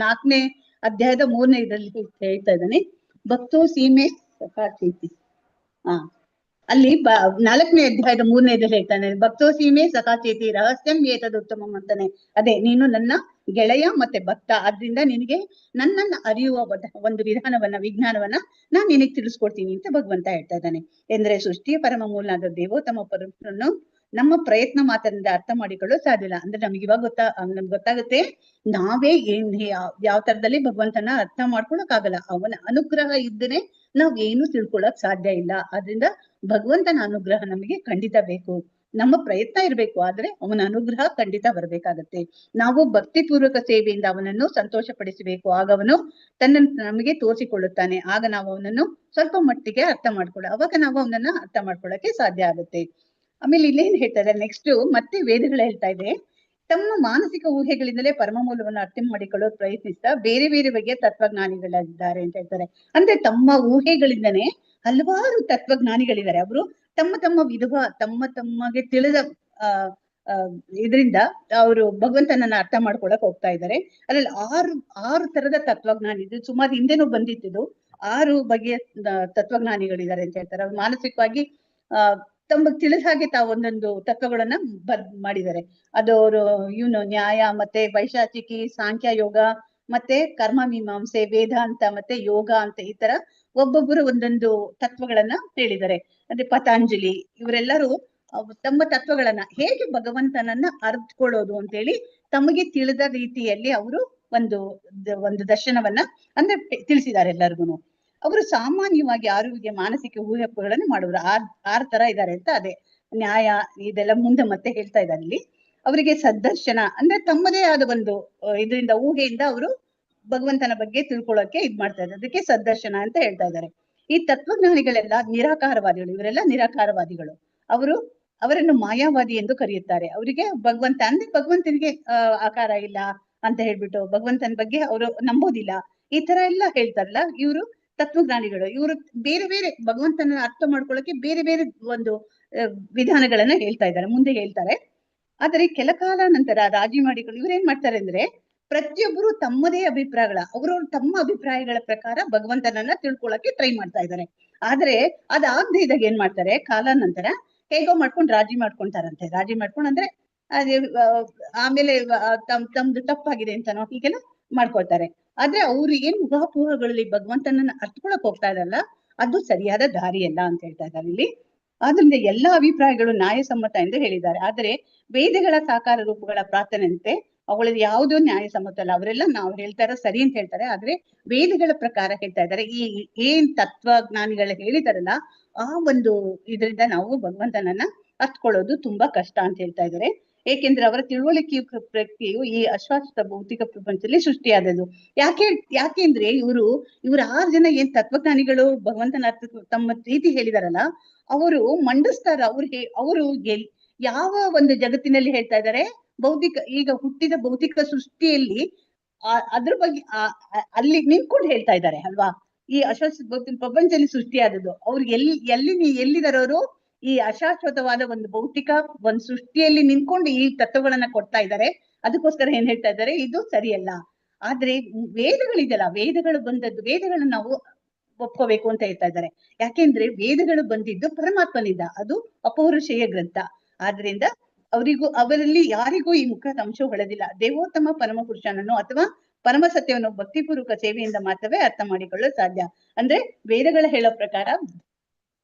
4ನೇ ಅಧ್ಯಾಯದ 3ನೇ ಇದರಲ್ಲಿ ಹೇಳ್ತಾ ಇದ್ದಾನೆ, ಭಕ್ತೋ ಸೀಮೆ ಸಖಾಚೇತಿ. ಅಲ್ಲಿ 4ನೇ ಅಧ್ಯಾಯದ 3ನೇದಲ್ಲಿ ಹೇಳ್ತಾನೆ, ಭಕ್ತೋ ಸೀಮೆ ಸಖಾಚೇತಿ ರಹಸ್ಯಂ ಏತದ್ ಉತ್ತಮಂ ಅಂತಾನೆ. ಅದೇ ನೀನು ನನ್ನ ಗೆಳೆಯ ಮತ್ತೆ ಭಕ್ತ, ಆದ್ರಿಂದ ನಿನಗೆ ನನ್ನನ್ನ ಅರಿಯುವ ಒಂದು ವಿಜ್ಞಾನವನ್ನ ನಾನ್ ನಿನಗೆ ತಿಳಿಸ್ಕೊಡ್ತೀನಿ ಅಂತ ಭಗವಂತ ಹೇಳ್ತಾ ಇದ್ದಾನೆ. ಎಂದ್ರೆ ಸೃಷ್ಟಿಯ ಪರಮ ಮೂಲನಾದ ದೇವೋತ್ತಮ ಪರಮನನ್ನು ನಮ್ಮ ಪ್ರಯತ್ನ ಮಾತ್ರದಿಂದ ಅರ್ಥ ಮಾಡಿಕೊಳ್ಳೋ ಸಾಧ್ಯ ಇಲ್ಲ. ಅಂದ್ರೆ ನಮ್ಗೆ ಇವಾಗ ನಮ್ಗೆ ಗೊತ್ತಾಗುತ್ತೆ ನಾವೇ ಯಾವ ತರದಲ್ಲಿ ಭಗವಂತನ ಅರ್ಥ ಮಾಡ್ಕೊಳಕ್ ಆಗಲ್ಲ. ಅವನ ಅನುಗ್ರಹ ಇದ್ದನೆ ನಾವ್ ಏನು ತಿಳ್ಕೊಳಕ್ ಸಾಧ್ಯ ಇಲ್ಲ. ಆದ್ರಿಂದ ಭಗವಂತನ ಅನುಗ್ರಹ ನಮಗೆ ಖಂಡಿತ ಬೇಕು. ನಮ್ಮ ಪ್ರಯತ್ನ ಇರ್ಬೇಕು, ಆದ್ರೆ ಅವನ ಅನುಗ್ರಹ ಖಂಡಿತ ಬರ್ಬೇಕಾಗತ್ತೆ. ನಾವು ಭಕ್ತಿ ಪೂರ್ವಕ ಸೇವೆಯಿಂದ ಅವನನ್ನು ಸಂತೋಷ ಪಡಿಸಬೇಕು. ಆಗ ಅವನು ತನ್ನನ್ನು ನಮಗೆ ತೋರಿಸಿಕೊಳ್ಳುತ್ತಾನೆ. ಆಗ ನಾವು ಅವನನ್ನು ಸ್ವಲ್ಪ ಮಟ್ಟಿಗೆ ಅವಾಗ ನಾವು ಅವನನ್ನ ಅರ್ಥ ಮಾಡ್ಕೊಳ್ಳಕ್ಕೆ ಸಾಧ್ಯ ಆಗುತ್ತೆ. ಆಮೇಲೆ ಇಲ್ಲೇನ್ ಹೇಳ್ತಾರೆ ನೆಕ್ಸ್ಟ್ ಮತ್ತೆ ವೇದಗಳು ಹೇಳ್ತಾ ಇದೆ, ತಮ್ಮ ಮಾನಸಿಕ ಊಹೆಗಳಿಂದಲೇ ಪರಮ ಮೂಲವನ್ನು ಅರ್ಥ ಮಾಡಿಕೊಳ್ಳೋದು ಪ್ರಯತ್ನಿಸ್ತಾ ಬೇರೆ ಬೇರೆ ಬಗೆಯ ತತ್ವಜ್ಞಾನಿಗಳಿದ್ದಾರೆ ಅಂತ ಹೇಳ್ತಾರೆ. ಅಂದ್ರೆ ತಮ್ಮ ಊಹೆಗಳಿಂದನೇ ಹಲವಾರು ತತ್ವಜ್ಞಾನಿಗಳಿದ್ದಾರೆ. ಅವರು ತಮಗೆ ತಿಳಿದ ಇದರಿಂದ ಅವರು ಭಗವಂತನನ್ನ ಅರ್ಥ ಮಾಡ್ಕೊಳಕ್ ಹೋಗ್ತಾ ಇದ್ದಾರೆ. ಅದ್ರಲ್ಲಿ ಆರು ತರದ ತತ್ವಜ್ಞಾನಿ, ಇದು ಸುಮಾರು ಹಿಂದೆನೂ ಬಂದಿತ್ತು. 6 ಬಗೆಯ ತತ್ವಜ್ಞಾನಿಗಳಿದ್ದಾರೆ ಅಂತ ಹೇಳ್ತಾರೆ. ಅವ್ರು ಮಾನಸಿಕವಾಗಿ ತಮಗೆ ತಿಳಿದ ಹಾಗೆ ತಾವು ಒಂದೊಂದು ತತ್ವಗಳನ್ನ ಮಾಡಿದ್ದಾರೆ. ಅದು ಅವರು ನ್ಯಾಯ, ಮತ್ತೆ ವೈಶಾಚಿಕಿ, ಸಾಂಖ್ಯ ಯೋಗ, ಮತ್ತೆ ಕರ್ಮ ಮೀಮಾಂಸೆ, ವೇದಾಂತ, ಮತ್ತೆ ಯೋಗ ಅಂತ ಈ ತರ ಒಬ್ಬೊಬ್ಬರು ಒಂದೊಂದು ತತ್ವಗಳನ್ನ ಹೇಳಿದ್ದಾರೆ. ಅಂದ್ರೆ ಪತಾಂಜಲಿ ಇವರೆಲ್ಲರೂ ತಮ್ಮ ತತ್ವಗಳನ್ನ ಹೇಗೆ ಭಗವಂತನನ್ನ ಅರ್ಥಕೊಳ್ಳೋದು ಅಂತ ಹೇಳಿ ತಮಗೆ ತಿಳಿದ ರೀತಿಯಲ್ಲಿ ಅವರು ಒಂದು ದರ್ಶನವನ್ನ ಅಂದ್ರೆ ತಿಳಿಸಿದ್ದಾರೆ ಎಲ್ಲರಿಗೂ. ಅವರು ಸಾಮಾನ್ಯವಾಗಿ ಆರೋಗ್ಯ ಮಾನಸಿಕ ಊಹೆಗಳನ್ನು ಮಾಡುವರು. 6 ತರ ಇದ್ದಾರೆ ಅಂತ ಅದೇ ನ್ಯಾಯ ಇದೆಲ್ಲ ಮುಂದೆ ಮತ್ತೆ ಹೇಳ್ತಾ ಇದ್ದಾರೆ ಇಲ್ಲಿ. ಅವರಿಗೆ ಸದ್ದರ್ಶನ ಅಂದ್ರೆ ತಮ್ಮದೇ ಆದ ಒಂದು ಇದರಿಂದ ಊಹೆಯಿಂದ ಅವರು ಭಗವಂತನ ಬಗ್ಗೆ ತಿಳ್ಕೊಳ್ಳೋಕೆ ಮಾಡ್ತಾ ಇದ್ದಾರೆ. ಅದಕ್ಕೆ ಸದ್ದರ್ಶನ ಅಂತ ಹೇಳ್ತಾ ಇದ್ದಾರೆ. ಈ ತತ್ವಜ್ಞಾನಿಗಳೆಲ್ಲ ನಿರಾಕಾರವಾದಿಗಳು. ಇವರೆಲ್ಲ ನಿರಾಕಾರವಾದಿಗಳು. ಅವರನ್ನು ಮಾಯಾವಾದಿ ಎಂದು ಕರೆಯುತ್ತಾರೆ. ಅವರಿಗೆ ಭಗವಂತನಿಗೆ ಆಕಾರ ಇಲ್ಲ ಅಂತ ಹೇಳ್ಬಿಟ್ಟು ಭಗವಂತನ ಬಗ್ಗೆ ಅವರು ನಂಬೋದಿಲ್ಲ, ಈ ತರ ಎಲ್ಲ ಹೇಳ್ತಾರಲ್ಲ ಇವರು ತತ್ವಜ್ಞಾನಿಗಳು. ಇವರು ಬೇರೆ ಬೇರೆ ಭಗವಂತನ ಅರ್ಥ ಮಾಡ್ಕೊಳ್ಳೋಕೆ ಬೇರೆ ಬೇರೆ ಒಂದು ವಿಧಾನಗಳನ್ನ ಹೇಳ್ತಾ ಇದ್ದಾರೆ, ಮುಂದೆ ಹೇಳ್ತಾರೆ. ಆದರೆ ಕೆಲ ಕಾಲ ನಂತರ ರಾಜಿ ಮಾಡಿಕೊಂಡು ಇವ್ರೇನ್ ಮಾಡ್ತಾರೆ ಅಂದ್ರೆ ಪ್ರತಿಯೊಬ್ಬರು ತಮ್ಮದೇ ಅವರು ತಮ್ಮ ಅಭಿಪ್ರಾಯಗಳ ಪ್ರಕಾರ ಭಗವಂತನನ್ನ ತಿಳ್ಕೊಳಕ್ಕೆ ಟ್ರೈ ಮಾಡ್ತಾ ಇದ್ದಾರೆ. ಆದ್ರೆ ಅದಾಗದೆ ಇದ್ದಾಗ ಏನ್ ಮಾಡ್ತಾರೆ, ಕಾಲ ನಂತರ ಹೇಗೋ ಮಾಡ್ಕೊಂಡು ರಾಜಿ ಮಾಡ್ಕೊಂತಾರಂತೆ. ರಾಜಿ ಮಾಡ್ಕೊಂಡು ಅಂದ್ರೆ ಆಮೇಲೆ ತಮ್ದು ತಪ್ಪಾಗಿದೆ ಅಂತನೋ ಹೀಗೆಲ್ಲ ಮಾಡ್ಕೊಳ್ತಾರೆ. ಆದ್ರೆ ಅವ್ರು ಏನ್ ಊಹಾಪೋಹಗಳಲ್ಲಿ ಭಗವಂತನನ್ನ ಅರ್ಥಕೊಳಕ್ ಹೋಗ್ತಾ ಇದಾರಲ್ಲ ಅದು ಸರಿಯಾದ ದಾರಿ ಅಲ್ಲ ಅಂತ ಹೇಳ್ತಾ ಇದ್ದಾರೆ ಇಲ್ಲಿ. ಆದ್ರಿಂದ ಎಲ್ಲಾ ಅಭಿಪ್ರಾಯಗಳು ನ್ಯಾಯಸಮ್ಮತ ಎಂದು ಹೇಳಿದ್ದಾರೆ. ಆದರೆ ವೇದಗಳ ಸಾಕಾರ ರೂಪಗಳ ಪ್ರಾರ್ಥನೆಯಂತೆ ಅವುಗಳಲ್ಲಿ ಯಾವುದೋ ನ್ಯಾಯಸಮ್ಮತ ಅಲ್ಲ. ಅವರೆಲ್ಲ ನಾವು ಹೇಳ್ತಾರ ಸರಿ ಅಂತ ಹೇಳ್ತಾರೆ, ಆದ್ರೆ ವೇದಗಳ ಪ್ರಕಾರ ಹೇಳ್ತಾ ಇದ್ದಾರೆ. ಏನ್ ತತ್ವಜ್ಞಾನಿಗಳು ಹೇಳಿದಾರಲ್ಲ ಆ ಒಂದು ಇದರಿಂದ ನಾವು ಭಗವಂತನನ್ನ ಅರ್ಥಕೊಳ್ಳೋದು ತುಂಬಾ ಕಷ್ಟ ಅಂತ ಹೇಳ್ತಾ ಇದ್ದಾರೆ. ಏಕೆಂದ್ರೆ ಅವರ ತಿಳುವಳಿಕೆಯು ಪ್ರಕ್ರಿಯೆಯು ಈ ಅಶಾಶ್ವತ ಭೌತಿಕ ಪ್ರಪಂಚದಲ್ಲಿ ಸೃಷ್ಟಿಯಾದದ್ದು. ಯಾಕೆಂದ್ರೆ ಇವರು 6 ಜನ ಏನ್ ತತ್ವಜ್ಞಾನಿಗಳು ಭಗವಂತನ ಅರ್ಥ ತಮ್ಮ ರೀತಿ ಹೇಳಿದಾರಲ್ಲ ಅವರು ಮಂಡಿಸ್ತಾರ. ಅವರು ಯಾವ ಒಂದು ಜಗತ್ತಿನಲ್ಲಿ ಹೇಳ್ತಾ ಇದ್ದಾರೆ, ಈಗ ಹುಟ್ಟಿದ ಭೌತಿಕ ಸೃಷ್ಟಿಯಲ್ಲಿ ಅದ್ರ ಬಗ್ಗೆ ಅಲ್ಲಿ ನಿಂತ್ಕೊಂಡು ಹೇಳ್ತಾ ಇದ್ದಾರೆ ಅಲ್ವಾ. ಈ ಅಶಾಶ್ವತ ಭೌತಿಕ ಪ್ರಪಂಚದಲ್ಲಿ ಸೃಷ್ಟಿಯಾದದ್ದು ಅವ್ರಿಗೆ ಎಲ್ಲಿದಾರವರು ಈ ಅಶಾಶ್ವತವಾದ ಒಂದು ಭೌತಿಕ ಒಂದು ಸೃಷ್ಟಿಯಲ್ಲಿ ನಿಂತ್ಕೊಂಡು ಈ ತತ್ವಗಳನ್ನ ಕೊಡ್ತಾ ಇದ್ದಾರೆ. ಅದಕ್ಕೋಸ್ಕರ ಏನ್ ಹೇಳ್ತಾ ಇದ್ದಾರೆ, ಇದು ಸರಿಯಲ್ಲ. ಆದ್ರೆ ವೇದಗಳಿದೆಯಲ್ಲ, ವೇದಗಳನ್ನ ನಾವು ಒಪ್ಕೋಬೇಕು ಅಂತ ಹೇಳ್ತಾ ಇದ್ದಾರೆ. ಯಾಕೆಂದ್ರೆ ವೇದಗಳು ಬಂದಿದ್ದು ಪರಮಾತ್ಮನಿಂದ, ಅದು ಅಪೌರುಷೇಯ ಗ್ರಂಥ. ಆದ್ರಿಂದ ಅವರಲ್ಲಿ ಯಾರಿಗೂ ಈ ಮುಖದ ಅಂಶ ಹೊಳೆದಿಲ್ಲ. ದೇವೋತ್ತಮ ಪರಮ ಪುರುಷನನ್ನು ಅಥವಾ ಪರಮ ಸತ್ಯವನ್ನು ಭಕ್ತಿಪೂರ್ವಕ ಸೇವೆಯಿಂದ ಮಾತ್ರವೇ ಅರ್ಥ ಮಾಡಿಕೊಳ್ಳಲು ಸಾಧ್ಯ. ಅಂದ್ರೆ ವೇದಗಳ ಹೇಳೋ ಪ್ರಕಾರ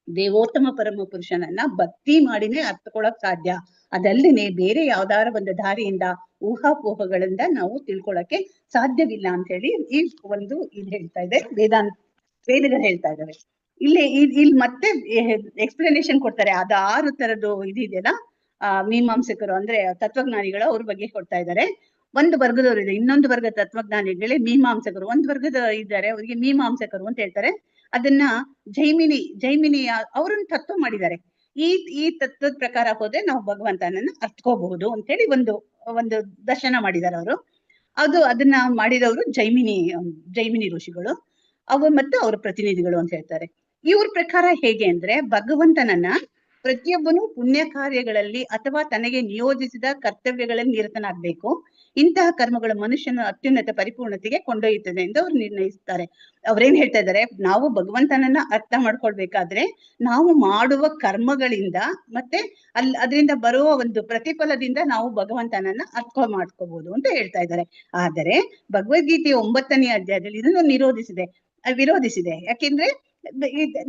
ದೇವೋತ್ತಮ ಪರಮ ಪುರುಷನನ್ನ ಭಕ್ತಿ ಮಾಡಿನೇ ಅರ್ಥಕೊಳಕ್ ಸಾಧ್ಯ. ಅದಲ್ಲದೆ ಬೇರೆ ಯಾವ್ದಾರ ಒಂದು ದಾರಿಯಿಂದ ಊಹಾಪೋಹಗಳಿಂದ ನಾವು ತಿಳ್ಕೊಳಕ್ಕೆ ಸಾಧ್ಯವಿಲ್ಲ ಅಂತ ಹೇಳಿ ಈ ಒಂದು ಇದು ಹೇಳ್ತಾ ಇದೆ. ವೇದಗಳು ಹೇಳ್ತಾ ಇದಾವೆ. ಇಲ್ಲಿ ಮತ್ತೆ ಎಕ್ಸ್ಪ್ಲನೇಷನ್ ಕೊಡ್ತಾರೆ. ಅದು 6 ತರದ್ದು ಇದೆಯಲ್ಲ ಮೀಮಾಂಸಕರು ಅಂದ್ರೆ ತತ್ವಜ್ಞಾನಿಗಳು ಅವ್ರ ಬಗ್ಗೆ ಕೊಡ್ತಾ ಇದ್ದಾರೆ. ಒಂದು ವರ್ಗದವರು ಇದೆ, ಇನ್ನೊಂದು ವರ್ಗದ ತತ್ವಜ್ಞಾನಿಗಳೇ ಮೀಮಾಂಸಕರು. ಒಂದು ವರ್ಗದ ಇದ್ದಾರೆ, ಅವರಿಗೆ ಮೀಮಾಂಸಕರು ಅಂತ ಹೇಳ್ತಾರೆ. ಅದನ್ನ ಜೈಮಿನಿ ಅವ್ರನ್ನ ತತ್ವ ಮಾಡಿದ್ದಾರೆ. ಈ ತತ್ವದ ಪ್ರಕಾರ ಹೋದ್ರೆ ನಾವು ಭಗವಂತನನ್ನ ಅರ್ಥಕೋಬಹುದು ಅಂತ ಹೇಳಿ ಒಂದು ದರ್ಶನ ಮಾಡಿದ್ದಾರೆ ಅವರು. ಅದನ್ನ ಮಾಡಿದವರು ಜೈಮಿನಿ ಋಷಿಗಳು. ಮತ್ತು ಅವರ ಪ್ರತಿನಿಧಿಗಳು ಅಂತ ಹೇಳ್ತಾರೆ. ಇವ್ರ ಪ್ರಕಾರ ಹೇಗೆ ಅಂದ್ರೆ ಭಗವಂತನನ್ನ ಪ್ರತಿಯೊಬ್ಬನು ಪುಣ್ಯ ಕಾರ್ಯಗಳಲ್ಲಿ ಅಥವಾ ತನಗೆ ನಿಯೋಜಿಸಿದ ಕರ್ತವ್ಯಗಳಲ್ಲಿ ನಿರತನಾಗಬೇಕು. ಇಂತಹ ಕರ್ಮಗಳು ಮನುಷ್ಯನ ಅತ್ಯುನ್ನತ ಪರಿಪೂರ್ಣತೆಗೆ ಕೊಂಡೊಯ್ಯುತ್ತದೆ ಎಂದು ಅವ್ರು ನಿರ್ಣಯಿಸ್ತಾರೆ. ಅವ್ರೇನ್ ಹೇಳ್ತಾ ಇದ್ದಾರೆ, ನಾವು ಭಗವಂತನನ್ನ ಅರ್ಥ ಮಾಡ್ಕೊಳ್ಬೇಕಾದ್ರೆ ನಾವು ಮಾಡುವ ಕರ್ಮಗಳಿಂದ ಮತ್ತೆ ಅದರಿಂದ ಬರುವ ಒಂದು ಪ್ರತಿಫಲದಿಂದ ನಾವು ಭಗವಂತನನ್ನ ಅರ್ಥ ಮಾಡ್ಕೋಬಹುದು ಅಂತ ಹೇಳ್ತಾ ಇದ್ದಾರೆ. ಆದರೆ ಭಗವದ್ಗೀತೆಯ 9ನೇ ಅಧ್ಯಾಯದಲ್ಲಿ ಇದನ್ನು ವಿರೋಧಿಸಿದೆ. ಯಾಕೆಂದ್ರೆ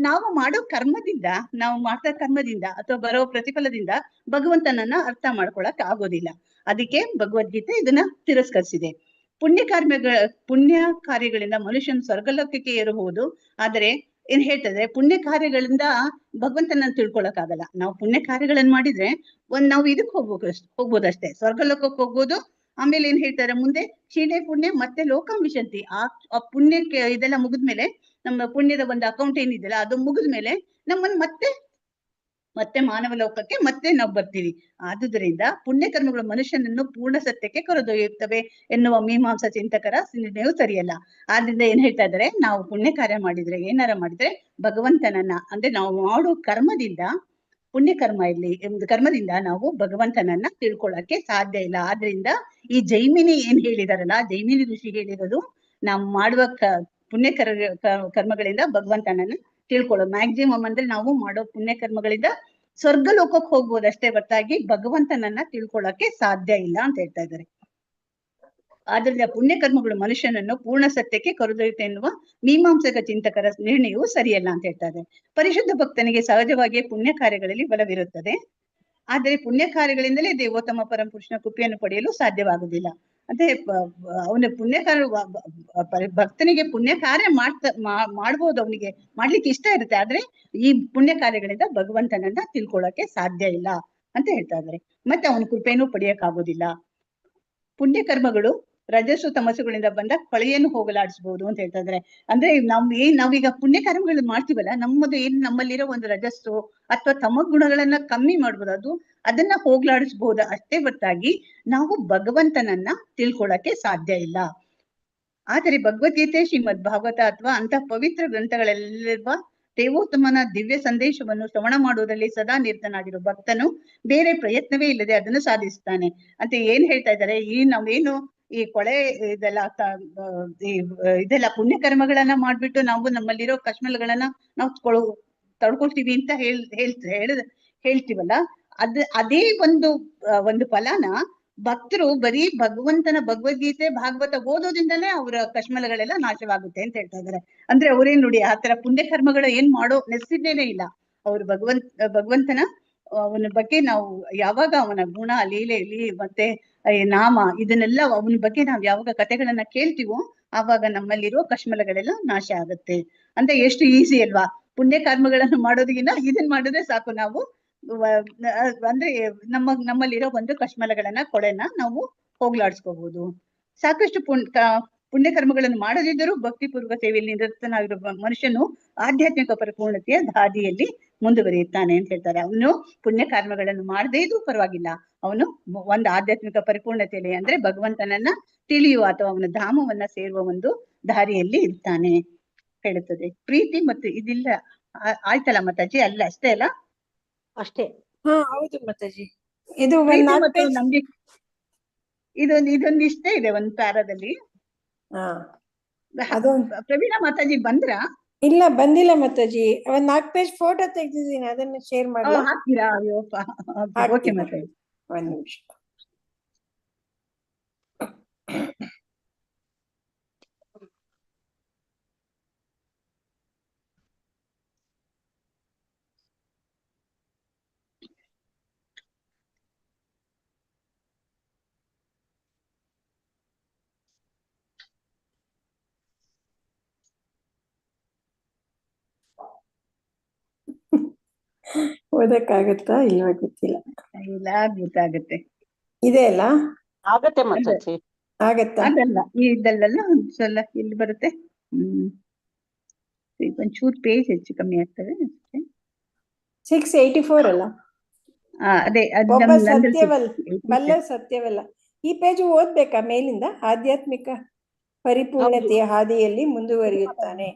ನಾವು ಮಾಡೋ ಕರ್ಮದಿಂದ, ನಾವು ಮಾಡ್ತಾ ಕರ್ಮದಿಂದ ಅಥವಾ ಬರೋ ಪ್ರತಿಫಲದಿಂದ ಭಗವಂತನನ್ನ ಅರ್ಥ ಮಾಡ್ಕೊಳಕ್ ಆಗೋದಿಲ್ಲ. ಅದಕ್ಕೆ ಭಗವದ್ಗೀತೆ ಇದನ್ನ ತಿರಸ್ಕರಿಸಿದೆ. ಪುಣ್ಯ ಕಾರ್ಯಗಳಿಂದ ಮನುಷ್ಯನ ಸ್ವರ್ಗಲೋಕಕ್ಕೆ ಏರಬಹುದು. ಆದರೆ ಏನ್ ಹೇಳ್ತದೆ, ಪುಣ್ಯ ಕಾರ್ಯಗಳಿಂದ ಭಗವಂತನ ತಿಳ್ಕೊಳಕ್ ಆಗಲ್ಲ. ನಾವು ಪುಣ್ಯ ಕಾರ್ಯಗಳನ್ನ ಮಾಡಿದ್ರೆ ನಾವು ಇದಕ್ಕೆ ಹೋಗ್ಬೋದಷ್ಟೇ, ಸ್ವರ್ಗಲೋಕಕ್ಕೆ ಹೋಗ್ಬೋದು. ಆಮೇಲೆ ಏನ್ ಹೇಳ್ತಾರೆ ಮುಂದೆ, ಶೀಲೆ ಪುಣ್ಯ ಮತ್ತೆ ಲೋಕಂ ವಿಶಂತಿ. ಆ ಪುಣ್ಯಕ್ಕೆ ಇದೆಲ್ಲ ಮುಗಿದ್ಮೇಲೆ, ನಮ್ಮ ಪುಣ್ಯದ ಒಂದು ಅಕೌಂಟ್ ಏನಿದೆಯಲ್ಲ ಅದು ಮುಗಿದ್ಮೇಲೆ ನಮ್ಮನ್ನ ಮತ್ತೆ ಮಾನವ ಲೋಕಕ್ಕೆ ಮತ್ತೆ ನಾವು ಬರ್ತೀವಿ. ಆದುದರಿಂದ ಪುಣ್ಯ ಕರ್ಮಗಳು ಮನುಷ್ಯನನ್ನು ಪೂರ್ಣ ಸತ್ಯಕ್ಕೆ ಕರೆದೊಯ್ಯುತ್ತವೆ ಎನ್ನುವ ಮೀಮಾಂಸಾ ಚಿಂತಕರ ನಿರ್ಣಯವು ಸರಿಯಲ್ಲ. ಆದ್ರಿಂದ ಏನ್ ಹೇಳ್ತಾ ಇದಾರೆ, ನಾವು ಪುಣ್ಯ ಕಾರ್ಯ ಮಾಡಿದ್ರೆ, ಏನಾರ ಮಾಡಿದ್ರೆ ಭಗವಂತನನ್ನ, ಅಂದ್ರೆ ನಾವು ಮಾಡೋ ಕರ್ಮದಿಂದ, ಪುಣ್ಯ ಕರ್ಮ ಇರ್ಲಿ ಕರ್ಮದಿಂದ ನಾವು ಭಗವಂತನನ್ನ ತಿಳ್ಕೊಳಕ್ಕೆ ಸಾಧ್ಯ ಇಲ್ಲ. ಆದ್ರಿಂದ ಈ ಜೈಮಿನಿ ಏನ್ ಹೇಳಿದಾರಲ್ಲ, ಜೈಮಿನಿ ಋಷಿ ಹೇಳಿರೋದು, ನಾವು ಮಾಡುವ ಪುಣ್ಯ ಕರ್ಮಗಳಿಂದ ಭಗವಂತನನ್ನ ತಿಳ್ಕೊಳ್ಳೋ ಮ್ಯಾಕ್ಸಿಮಮ್ ಅಂದ್ರೆ ನಾವು ಮಾಡೋ ಪುಣ್ಯ ಕರ್ಮಗಳಿಂದ ಸ್ವರ್ಗ ಲೋಕಕ್ಕೆ ಹೋಗ್ಬೋದಷ್ಟೇ ಹೊರತಾಗಿ ಭಗವಂತನನ್ನ ತಿಳ್ಕೊಳಕ್ಕೆ ಸಾಧ್ಯ ಇಲ್ಲ ಅಂತ ಹೇಳ್ತಾ ಇದ್ದಾರೆ. ಆದ್ರಿಂದ ಪುಣ್ಯ ಕರ್ಮಗಳು ಮನುಷ್ಯನನ್ನು ಪೂರ್ಣ ಸತ್ಯಕ್ಕೆ ಕರೆದೊಯ್ಯುತ್ತೆ ಎನ್ನುವ ಮೀಮಾಂಸಕ ಚಿಂತಕರ ನಿರ್ಣಯವು ಸರಿಯಲ್ಲ ಅಂತ ಹೇಳ್ತಾ ಇದ್ದಾರೆ. ಪರಿಶುದ್ಧ ಭಕ್ತನಿಗೆ ಸಹಜವಾಗಿಯೇ ಪುಣ್ಯ ಕಾರ್ಯಗಳಲ್ಲಿ ಬಲವಿರುತ್ತದೆ. ಆದರೆ ಪುಣ್ಯ ಕಾರ್ಯಗಳಿಂದಲೇ ದೇವೋತ್ತಮ ಪರಮಪುರುಷನ ಕೃಪೆಯನ್ನು ಪಡೆಯಲು ಸಾಧ್ಯವಾಗುವುದಿಲ್ಲ. ಅದೇ ಅವನ ಭಕ್ತನಿಗೆ ಪುಣ್ಯ ಕಾರ್ಯ ಮಾಡ್ಬೋದು, ಅವನಿಗೆ ಮಾಡ್ಲಿಕ್ಕೆ ಇಷ್ಟ ಇರುತ್ತೆ. ಆದ್ರೆ ಈ ಪುಣ್ಯ ಕಾರ್ಯಗಳಿಂದ ಭಗವಂತನನ್ನ ತಿಳ್ಕೊಳಕ್ಕೆ ಸಾಧ್ಯ ಇಲ್ಲ ಅಂತ ಹೇಳ್ತಾ ಇದ್ದಾರೆ. ಮತ್ತೆ ಅವನ ಕೃಪೆಯನ್ನು ಪಡೆಯಕ್ಕಾಗೋದಿಲ್ಲ. ಪುಣ್ಯ ಕರ್ಮಗಳು ರಜಸ್ಸು ತಮಸ್ಸುಗಳಿಂದ ಬಂದ ಕೊಳೆಯನ್ನು ಹೋಗಲಾಡಿಸಬಹುದು ಅಂತ ಹೇಳ್ತಾ ಇದ್ದಾರೆ. ಅಂದ್ರೆ ನಾವೀಗ ಪುಣ್ಯ ಕರ್ಮಗಳು ಮಾಡ್ತೀವಲ್ಲ, ನಮ್ಮಲ್ಲಿರೋ ಒಂದು ರಜಸ್ಸು ಅಥವಾ ತಮ ಗುಣಗಳನ್ನ ಕಮ್ಮಿ ಮಾಡ್ಬೋದು, ಅದನ್ನ ಹೋಗ್ಲಾಡಿಸಬಹುದು ಅಷ್ಟೇ ಹೊರತಾಗಿ ನಾವು ಭಗವಂತನನ್ನ ತಿಳ್ಕೊಳಕ್ಕೆ ಸಾಧ್ಯ ಇಲ್ಲ. ಆದರೆ ಭಗವದ್ಗೀತೆ, ಶ್ರೀಮದ್ ಭಾಗವತ ಅಥವಾ ಅಂತಹ ಪವಿತ್ರ ಗ್ರಂಥಗಳೆಲ್ಲಿರುವ ದೇವೋತ್ತಮನ ದಿವ್ಯ ಸಂದೇಶವನ್ನು ಶ್ರವಣ ಮಾಡುವುದರಲ್ಲಿ ಸದಾ ನಿರತನಾಗಿರೋ ಭಕ್ತನು ಬೇರೆ ಪ್ರಯತ್ನವೇ ಇಲ್ಲದೆ ಅದನ್ನು ಸಾಧಿಸುತ್ತಾನೆ ಅಂತ ಏನ್ ಹೇಳ್ತಾ ಇದ್ದಾರೆ. ನಾವೇನು ಈ ಕೊಳೆ ಇದೆಲ್ಲ ಪುಣ್ಯ ಕರ್ಮಗಳನ್ನ ಮಾಡ್ಬಿಟ್ಟು ನಾವು ನಮ್ಮಲ್ಲಿರೋ ಕಶ್ಮಲಗಳನ್ನ ನಾವು ತಡ್ಕೊಳ್ತೀವಿ ಅಂತ ಹೇಳ್ತೀವಲ್ಲ, ಅದೇ ಒಂದು ಫಲನ ಭಕ್ತರು ಬರೀ ಭಗವಂತನ ಭಗವದ್ಗೀತೆ ಭಾಗವತ ಓದೋದ್ರಿಂದಲೇ ಅವರ ಕಶ್ಮಲಗಳೆಲ್ಲ ನಾಶವಾಗುತ್ತೆ ಅಂತ ಹೇಳ್ತಾ ಇದ್ದಾರೆ. ಅಂದ್ರೆ ಅವ್ರೇನ್ ನೋಡಿ, ಆ ತರ ಪುಣ್ಯ ಕರ್ಮಗಳು ಏನ್ ಮಾಡೋ ನೆಸ್ಸಿದ್ದೇನೆ ಇಲ್ಲ. ಅವ್ರು ಭಗವಂತನ ಅವನ ಬಗ್ಗೆ ನಾವು ಯಾವಾಗ ಅವನ ಗುಣ, ಲೀಲೆ ಮತ್ತೆ ನಾಮ ಇದನ್ನೆಲ್ಲ ಅವನ ಬಗ್ಗೆ ನಾವು ಯಾವಾಗ ಕಥೆಗಳನ್ನ ಕೇಳ್ತೀವೋ ಆವಾಗ ನಮ್ಮಲ್ಲಿರುವ ಕಶ್ಮಲಗಳೆಲ್ಲ ನಾಶ ಆಗುತ್ತೆ. ಅಂದ್ರೆ ಎಷ್ಟು ಈಸಿ ಅಲ್ವಾ, ಪುಣ್ಯ ಕರ್ಮಗಳನ್ನು ಮಾಡೋದಕ್ಕಿಂತ ಇದನ್ ಮಾಡಿದ್ರೆ ಸಾಕು, ನಾವು ಅಂದ್ರೆ ನಮ್ಮಲ್ಲಿರೋ ಒಂದು ಕಶ್ಮಲಗಳನ್ನ ಕೊಳೆನ ನಾವು ಹೋಗ್ಲಾಡ್ಸ್ಕೋಬಹುದು. ಸಾಕಷ್ಟು ಪುಣ್ಯ ಕರ್ಮಗಳನ್ನು ಮಾಡದಿದ್ದರೂ ಭಕ್ತಿಪೂರ್ವಕ ಸೇವೆಯಲ್ಲಿ ನಿರತನಾಗಿರುವ ಮನುಷ್ಯನು ಆಧ್ಯಾತ್ಮಿಕ ಪರಿಪೂರ್ಣತೆಯ ಹಾದಿಯಲ್ಲಿ ಮುಂದುವರಿಯುತ್ತಾನೆ ಅಂತ ಹೇಳ್ತಾರೆ. ಅವನು ಪುಣ್ಯ ಕರ್ಮಗಳನ್ನು ಮಾಡದೇ ಇದ್ರೂ ಪರವಾಗಿಲ್ಲ, ಅವನು ಒಂದು ಆಧ್ಯಾತ್ಮಿಕ ಪರಿಪೂರ್ಣತೆಯಲ್ಲಿ ಅಂದ್ರೆ ಭಗವಂತನನ್ನ ತಿಳಿಯುವ ಅಥವಾ ಅವನ ಧಾಮವನ್ನ ಸೇರುವ ಒಂದು ದಾರಿಯಲ್ಲಿ ಇರ್ತಾನೆ ಹೇಳುತ್ತದೆ. ಪ್ರೀತಿ ಮತ್ತು ಇದಿಲ್ಲ ಆಯ್ತಲ್ಲ ಮಾತಾಜಿ, ಅಲ್ಲ ಅಷ್ಟೇ ಅಲ್ಲ, ಅಷ್ಟೇ. ಹಾ ಹೌದು ಮಾತಾಜಿ. ಇದು ನಮ್ಗೆ ಇದೊಂದು ಇಷ್ಟೇ ಇದೆ ಒಂದು ಪ್ಯಾರಾದಲ್ಲಿ. ಪ್ರವೀಣಾ ಮಾತಾಜಿ ಬಂದ್ರಾ? ಇಲ್ಲ ಬಂದಿಲ್ಲ ಮಾತಾಜಿ. ಒಂದ್ 4 ಪೇಜ್ ಫೋಟೋ ತೆಗ್ದಿದ್ದೀನಿ, ಅದನ್ನ ಶೇರ್ ಮಾಡಿ ಹಾಕ್ತೀರಾ? ಓಕೆ ಮಾತಾಜಿ, ಒಂದ್ ನಿಮಿಷ. ಓದಕ್ಕಾಗತ್ತಾ ಇಲ್ವಾ ಗೊತ್ತಿಲ್ಲ. ಇಲ್ಲ, ಗೊತ್ತಾಗತ್ತೆ. ಇದೆ ಅಲ್ಲ, ಆಗತ್ತೆ ಮಾತಾಜಿ, ಆಗತ್ತಾ? ಅದಲ್ಲ ಇದೆಲ್ಲ ಒಂದ್ಸಲ ಇಲ್ಲಿ ಬರುತ್ತೆ. ಒಂಚೂರು ಪೇಜ್ ಹೆಚ್ಚು ಕಮ್ಮಿ ಆಗ್ತದೆ ಅಷ್ಟೇ. 684 ಅಲ್ಲ? ಅದೇ ಬಲ್ಲ ಸತ್ಯವಲ್ಲ. ಈ ಪೇಜ್ ಓದ್ಬೇಕಾ ಮೇಲಿಂದ? ಆಧ್ಯಾತ್ಮಿಕ ಪರಿಪೂರ್ಣತೆಯ ಹಾದಿಯಲ್ಲಿ ಮುಂದುವರಿಯುತ್ತಾನೆ,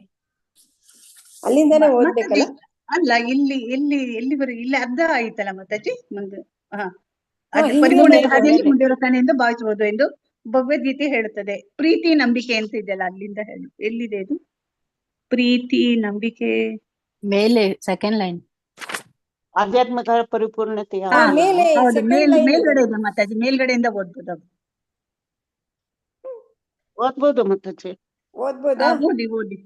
ಅಲ್ಲಿಂದಾನೇ ಓದ್ಬೇಕಲ್ಲ? ಅಲ್ಲ, ಇಲ್ಲಿ ಅರ್ಧ ಆಯ್ತಲ್ಲ ಮಾತಾಜಿ. ಮುಂದೆ ಪರಿಪೂರ್ಣತೆ ಹಾದಿಯಲ್ಲಿ ಮುಂದುವರಿಯುತ್ತಾನೆ ಎಂದು ಭಾವಿಸಬಹುದು ಎಂದು ಭಗವದ್ಗೀತೆ ಹೇಳುತ್ತದೆ. ಪ್ರೀತಿ ನಂಬಿಕೆ ಅಂತ ಇದೆಯಲ್ಲ, ಅಲ್ಲಿಂದ ಹೇಳು, ಎಲ್ಲಿದೆ ಇದು? ಪ್ರೀತಿ ನಂಬಿಕೆ ಮೇಲೆ ಸೆಕೆಂಡ್ ಲೈನ್, ಆಧ್ಯಾತ್ಮಿಕ ಪರಿಪೂರ್ಣತೆಯ ಮೇಲ್ಗಡೆ ಇದೆ ಮಾತಾಜಿ, ಮೇಲ್ಗಡೆಯಿಂದ ಓದ್ಬೋದು. ಓದ್ಬೋದು ಮಾತಾಜಿ, ಓದ್ಬೋದಾ? ಓದಿ.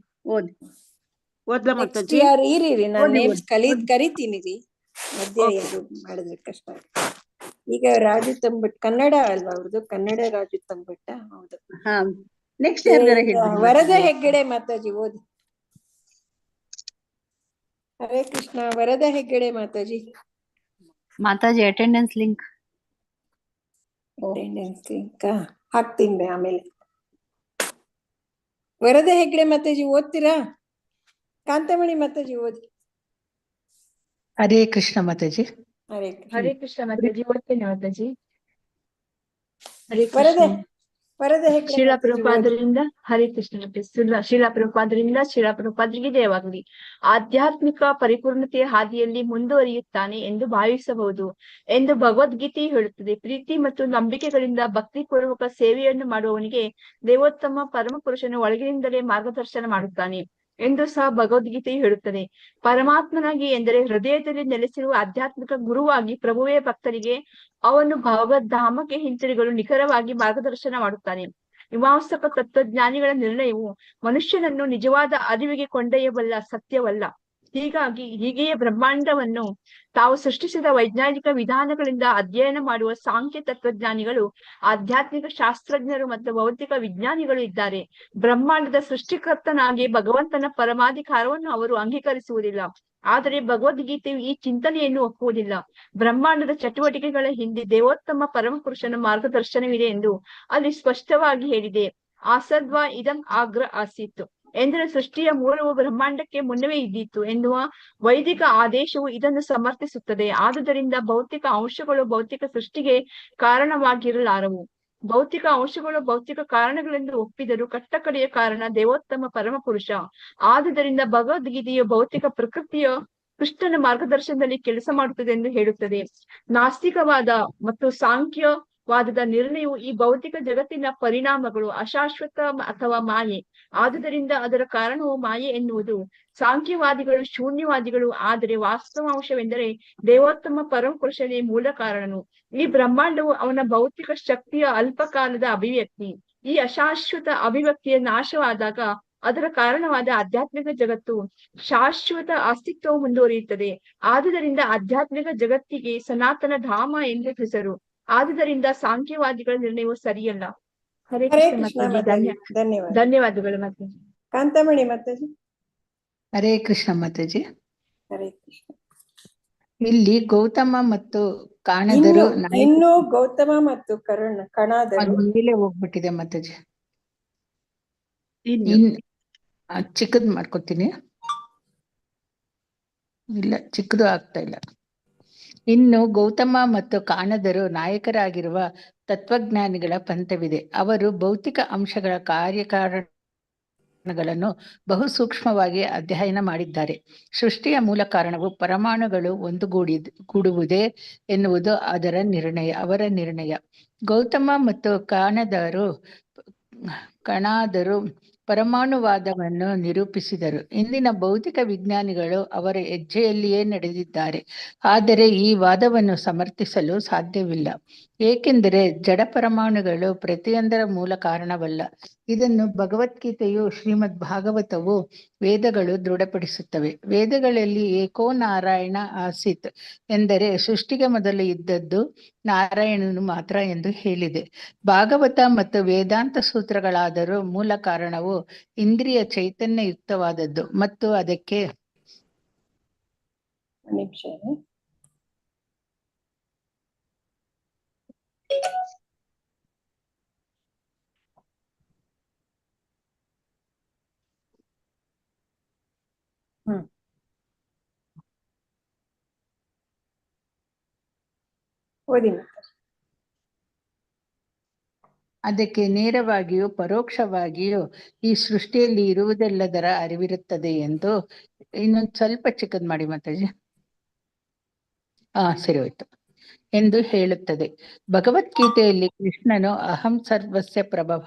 ಓದ್ಲಾ ನೆಕ್ಸ್ಟ್ ಮಾತಾಜಿ? ಯಾರು ಇರಿ ನಾನು ಓದಿ, ನೇಮ್ಸ್ ಓದಿ. ಕರಿತೀನಿ ರೀ. ಮಧ್ಯ Okay. ಯಾರು ಮಾಡಿದ್ರೆ ಕಷ್ಟ ಆಗುತ್ತೆ. ಈಗ ರಾಜು ತಂಬಿಟ್ ಕನ್ನಡ ಅಲ್ವಾ ಅವ್ರದ್ದು? ಕನ್ನಡ ರಾಜು ತಂಬಿಟ್ಟ? ಹೌದು. ಹಾ, ನೆಕ್ಸ್ಟ್ ಯಾರ್ದಾರ ಈಗ ಹೇಳ್ಬಿಡಿ ವರದ ಮಾತಾಜಿ. ಹೆಗ್ಗಡೆ ಮಾತಾಜಿ ಓದಿ. ಹರೇ ಕೃಷ್ಣ. ವರದ Heggade Mataji. Mataji attendance link. Attendance link ಹಾಕ್ತೀನಿ ಆಮೇಲೆ. ವರದ ಹೆಗ್ಗಡೆ ಮಾತಾಜಿ ಓದ್ತೀರಾ? ಕಾಂತಮಣಿ ಮಾತಾಜಿ ಓದಿ. ಹರೇ ಕೃಷ್ಣ ಮಾತಾಜಿ. ಹರೇ ಕೃಷ್ಣ. ಹರೇ ಕೃಷ್ಣ ಮಾತಾಜಿ ಓದ್ತೇನೆ ಮಾತಾಜಿ. ಹರೇ ವರದ ಕೃಷ್ಣ. ವರದ ಹೆಗ್ಗಡೆ ಶೀಲಾ ಮಾತಾಜಿ ಓದಿ. ಪ್ರಭುಪಾದರಿಂದ ಹರೇ ಕೃಷ್ಣ ಮಾತಾಜಿ. ಶೀಲಾ ಪ್ರಭುಪಾದರಿಂದ ಶೀಲಾ ಪ್ರಭುಪಾದರಿಗೆ ಜಯವಾಗಲಿ. ಆಧ್ಯಾತ್ಮಿಕ ಪರಿಪೂರ್ಣತೆಯ ಹಾದಿಯಲ್ಲಿ ಮುಂದುವರಿಯುತ್ತಾನೆ ಎಂದು ಭಾವಿಸಬಹುದು ಎಂದು ಭಗವದ್ಗೀತೆ ಹೇಳುತ್ತದೆ. ಪ್ರೀತಿ ಮತ್ತು ನಂಬಿಕೆಗಳಿಂದ ಭಕ್ತಿ ಪೂರ್ವಕ ಸೇವೆಯನ್ನು ಮಾಡುವವನಿಗೆ ದೇವೋತ್ತಮ ಪರಮ ಪುರುಷನ ಒಳಗಿನಿಂದಲೇ ಮಾರ್ಗದರ್ಶನ ಮಾಡುತ್ತಾನೆ ಎಂದು ಸಹ ಭಗವದ್ಗೀತೆಯು ಹೇಳುತ್ತದೆ. ಪರಮಾತ್ಮನಾಗಿ ಎಂದರೆ ಹೃದಯದಲ್ಲಿ ನೆಲೆಸಿರುವ ಆಧ್ಯಾತ್ಮಿಕ ಗುರುವಾಗಿ ಪ್ರಭುವೇ ಭಕ್ತರಿಗೆ ಅವನು ಭಗವದ್ಧಾಮಕ್ಕೆ ಹಿಂತಿರುಗಲು ನಿಖರವಾಗಿ ಮಾರ್ಗದರ್ಶನ ಮಾಡುತ್ತಾನೆ. ಮೀಮಾಂಸಕ ತತ್ವಜ್ಞಾನಿಗಳ ನಿರ್ಣಯವು ಮನುಷ್ಯನನ್ನು ನಿಜವಾದ ಅರಿವಿಗೆ ಕೊಂಡೊಯ್ಯಬಲ್ಲ ಸತ್ಯವಲ್ಲ. ಹೀಗೆಯೇ ಬ್ರಹ್ಮಾಂಡವನ್ನು ತಾವು ಸೃಷ್ಟಿಸಿದ ವೈಜ್ಞಾನಿಕ ವಿಧಾನಗಳಿಂದ ಅಧ್ಯಯನ ಮಾಡುವ ಸಾಂಖ್ಯ ತತ್ವಜ್ಞಾನಿಗಳು, ಆಧ್ಯಾತ್ಮಿಕ ಶಾಸ್ತ್ರಜ್ಞರು ಮತ್ತು ಭೌತಿಕ ವಿಜ್ಞಾನಿಗಳು ಇದ್ದಾರೆ. ಬ್ರಹ್ಮಾಂಡದ ಸೃಷ್ಟಿಕರ್ತನಾಗಿ ಭಗವಂತನ ಪರಮಾಧಿಕಾರವನ್ನು ಅವರು ಅಂಗೀಕರಿಸುವುದಿಲ್ಲ. ಆದರೆ ಭಗವದ್ಗೀತೆಯು ಈ ಚಿಂತನೆಯನ್ನು ಒಪ್ಪುವುದಿಲ್ಲ. ಬ್ರಹ್ಮಾಂಡದ ಚಟುವಟಿಕೆಗಳ ಹಿಂದೆ ದೇವೋತ್ತಮ ಪರಮಪುರುಷನ ಮಾರ್ಗದರ್ಶನವಿದೆ ಎಂದು ಅಲ್ಲಿ ಸ್ಪಷ್ಟವಾಗಿ ಹೇಳಿದೆ. ಆಸದ್ವಾ ಇದಂ ಆಗ್ರ ಆಸೀತ್ ಎಂದರೆ ಸೃಷ್ಟಿಯ ಮೂಲವು ಬ್ರಹ್ಮಾಂಡಕ್ಕೆ ಮುನ್ನವೇ ಇದ್ದಿತ್ತು ಎನ್ನುವ ವೈದಿಕ ಆದೇಶವು ಇದನ್ನು ಸಮರ್ಥಿಸುತ್ತದೆ. ಆದುದರಿಂದ ಭೌತಿಕ ಅಂಶಗಳು ಭೌತಿಕ ಸೃಷ್ಟಿಗೆ ಕಾರಣವಾಗಿರಲಾರವು. ಭೌತಿಕ ಅಂಶಗಳು ಭೌತಿಕ ಕಾರಣಗಳೆಂದು ಒಪ್ಪಿದರೂ ಕಟ್ಟಕಡೆಯ ಕಾರಣ ದೇವೋತ್ತಮ ಪರಮಪುರುಷ. ಆದುದರಿಂದ ಭಗವದ್ಗೀತೆಯು ಭೌತಿಕ ಪ್ರಕೃತಿಯ ಕೃಷ್ಣನ ಮಾರ್ಗದರ್ಶನದಲ್ಲಿ ಕೆಲಸ ಮಾಡುತ್ತದೆ ಎಂದು ಹೇಳುತ್ತದೆ. ನಾಸ್ತಿಕವಾದ ಮತ್ತು ಸಾಂಖ್ಯವಾದದ ನಿರ್ಣಯವು ಈ ಭೌತಿಕ ಜಗತ್ತಿನ ಪರಿಣಾಮಗಳು ಅಶಾಶ್ವತ ಅಥವಾ ಮಾಯೆ. ಆದುದರಿಂದ ಅದರ ಕಾರಣವು ಮಾಯೆ ಎನ್ನುವುದು. ಸಾಂಖ್ಯವಾದಿಗಳು ಶೂನ್ಯವಾದಿಗಳು. ಆದರೆ ವಾಸ್ತವಾಂಶವೆಂದರೆ ದೇವೋತ್ತಮ ಪರಮಪುರುಷನೇ ಮೂಲ ಕಾರಣನು. ಈ ಬ್ರಹ್ಮಾಂಡವು ಅವನ ಭೌತಿಕ ಶಕ್ತಿಯ ಅಲ್ಪಕಾಲದ ಅಭಿವ್ಯಕ್ತಿ. ಈ ಅಶಾಶ್ವತ ಅಭಿವ್ಯಕ್ತಿಯ ನಾಶವಾದಾಗ ಅದರ ಕಾರಣವಾದ ಆಧ್ಯಾತ್ಮಿಕ ಜಗತ್ತು ಶಾಶ್ವತ ಅಸ್ತಿತ್ವವು ಮುಂದುವರಿಯುತ್ತದೆ. ಆದುದರಿಂದ ಆಧ್ಯಾತ್ಮಿಕ ಜಗತ್ತಿಗೆ ಸನಾತನ ಧಾಮ ಎಂದು ಹೆಸರು. ಆದುದರಿಂದ ಸಾಂಖ್ಯವಾದಿಗಳ ನಿರ್ಣಯವು ಸರಿಯಲ್ಲ. ಹರೇ ಹರೇ ಕೃಷ್ಣ ಕೃಷ್ಣ ಮಾತಾಜಿ. ಮಾತಾಜಿ. ಧನ್ಯವಾದ. ಧನ್ಯವಾದಗಳು ಮಾತಾಜಿ. ಕಾಂತಮಣಿ ಮಾತಾಜಿ. ಹರೇ ಕೃಷ್ಣ ಮಾತಾಜಿ. ಹರೇ ಕೃಷ್ಣ. ಇಲ್ಲಿ ಗೌತಮ ಮತ್ತು ಕಾಣದರು ಇನ್ನು ಗೌತಮ ಮತ್ತು ಕಣಾದರು ಮೇಲೆ ಹೋಗ್ಬಿಟ್ಟಿದೆ ಮಾತಾಜಿ. ಇನ್ನು ಚಿಕ್ಕದ್ ಮಾಡ್ಕೊತೀನಿ. ಇಲ್ಲ, ಚಿಕ್ಕದು ಆಗ್ತಾ ಇಲ್ಲ. ಇನ್ನು ಗೌತಮ ಮತ್ತು ಕಾಣದರು ನಾಯಕರಾಗಿರುವ ತತ್ವಜ್ಞಾನಿಗಳ ಪಂಥವಿದೆ. ಅವರು ಭೌತಿಕ ಅಂಶಗಳ ಕಾರ್ಯಕಾರಣಗಳನ್ನು ಬಹು ಸೂಕ್ಷ್ಮವಾಗಿ ಅಧ್ಯಯನ ಮಾಡಿದ್ದಾರೆ. ಸೃಷ್ಟಿಯ ಮೂಲ ಕಾರಣವು ಪರಮಾಣುಗಳು ಒಂದುಗೂಡುವುದೇ ಎನ್ನುವುದು ಅವರ ನಿರ್ಣಯ. ಗೌತಮ ಮತ್ತು ಕಣಾದರು ಪರಮಾಣುವಾದವನ್ನು ನಿರೂಪಿಸಿದರು. ಇಂದಿನ ಭೌತಿಕ ವಿಜ್ಞಾನಿಗಳು ಅವರ ಹೆಜ್ಜೆಯಲ್ಲಿಯೇ ನಡೆದಿದ್ದಾರೆ. ಆದರೆ ಈ ವಾದವನ್ನು ಸಮರ್ಥಿಸಲು ಸಾಧ್ಯವಿಲ್ಲ, ಏಕೆಂದರೆ ಜಡ ಪರಮಾಣುಗಳು ಪ್ರತಿಯೊಂದರ ಮೂಲ ಕಾರಣವಲ್ಲ. ಇದನ್ನು ಭಗವದ್ಗೀತೆಯು, ಶ್ರೀಮದ್ ಭಾಗವತವು, ವೇದಗಳು ದೃಢಪಡಿಸುತ್ತವೆ. ವೇದಗಳಲ್ಲಿ ಏಕೋ ನಾರಾಯಣ ಆಸೀತ್ ಎಂದರೆ ಸೃಷ್ಟಿಗೆ ಮೊದಲು ಇದ್ದದ್ದು ನಾರಾಯಣನು ಮಾತ್ರ ಎಂದು ಹೇಳಿದೆ. ಭಾಗವತ ಮತ್ತು ವೇದಾಂತ ಸೂತ್ರಗಳಾದರೂ ಮೂಲ ಕಾರಣವು ಇಂದ್ರಿಯ ಚೈತನ್ಯಯುಕ್ತವಾದದ್ದು ಮತ್ತು ಅದಕ್ಕೆ ನಿಮಿಷ ಓದಿ. ಅದಕ್ಕೆ ನೇರವಾಗಿಯೂ ಪರೋಕ್ಷವಾಗಿಯೂ ಈ ಸೃಷ್ಟಿಯಲ್ಲಿ ಇರುವುದೆಲ್ಲದರ ಅರಿವಿರುತ್ತದೆ ಎಂದು. ಇನ್ನೊಂದು ಸ್ವಲ್ಪ ಚಿಕ್ಕದ್ ಮಾಡಿ ಮಾತಾಜಿ. ಸರಿ ಹೋಯ್ತು ಎಂದು ಹೇಳುತ್ತದೆ. ಭಗವದ್ಗೀತೆಯಲ್ಲಿ ಕೃಷ್ಣನು ಅಹಂ ಸರ್ವಸ್ಯ ಪ್ರಭವ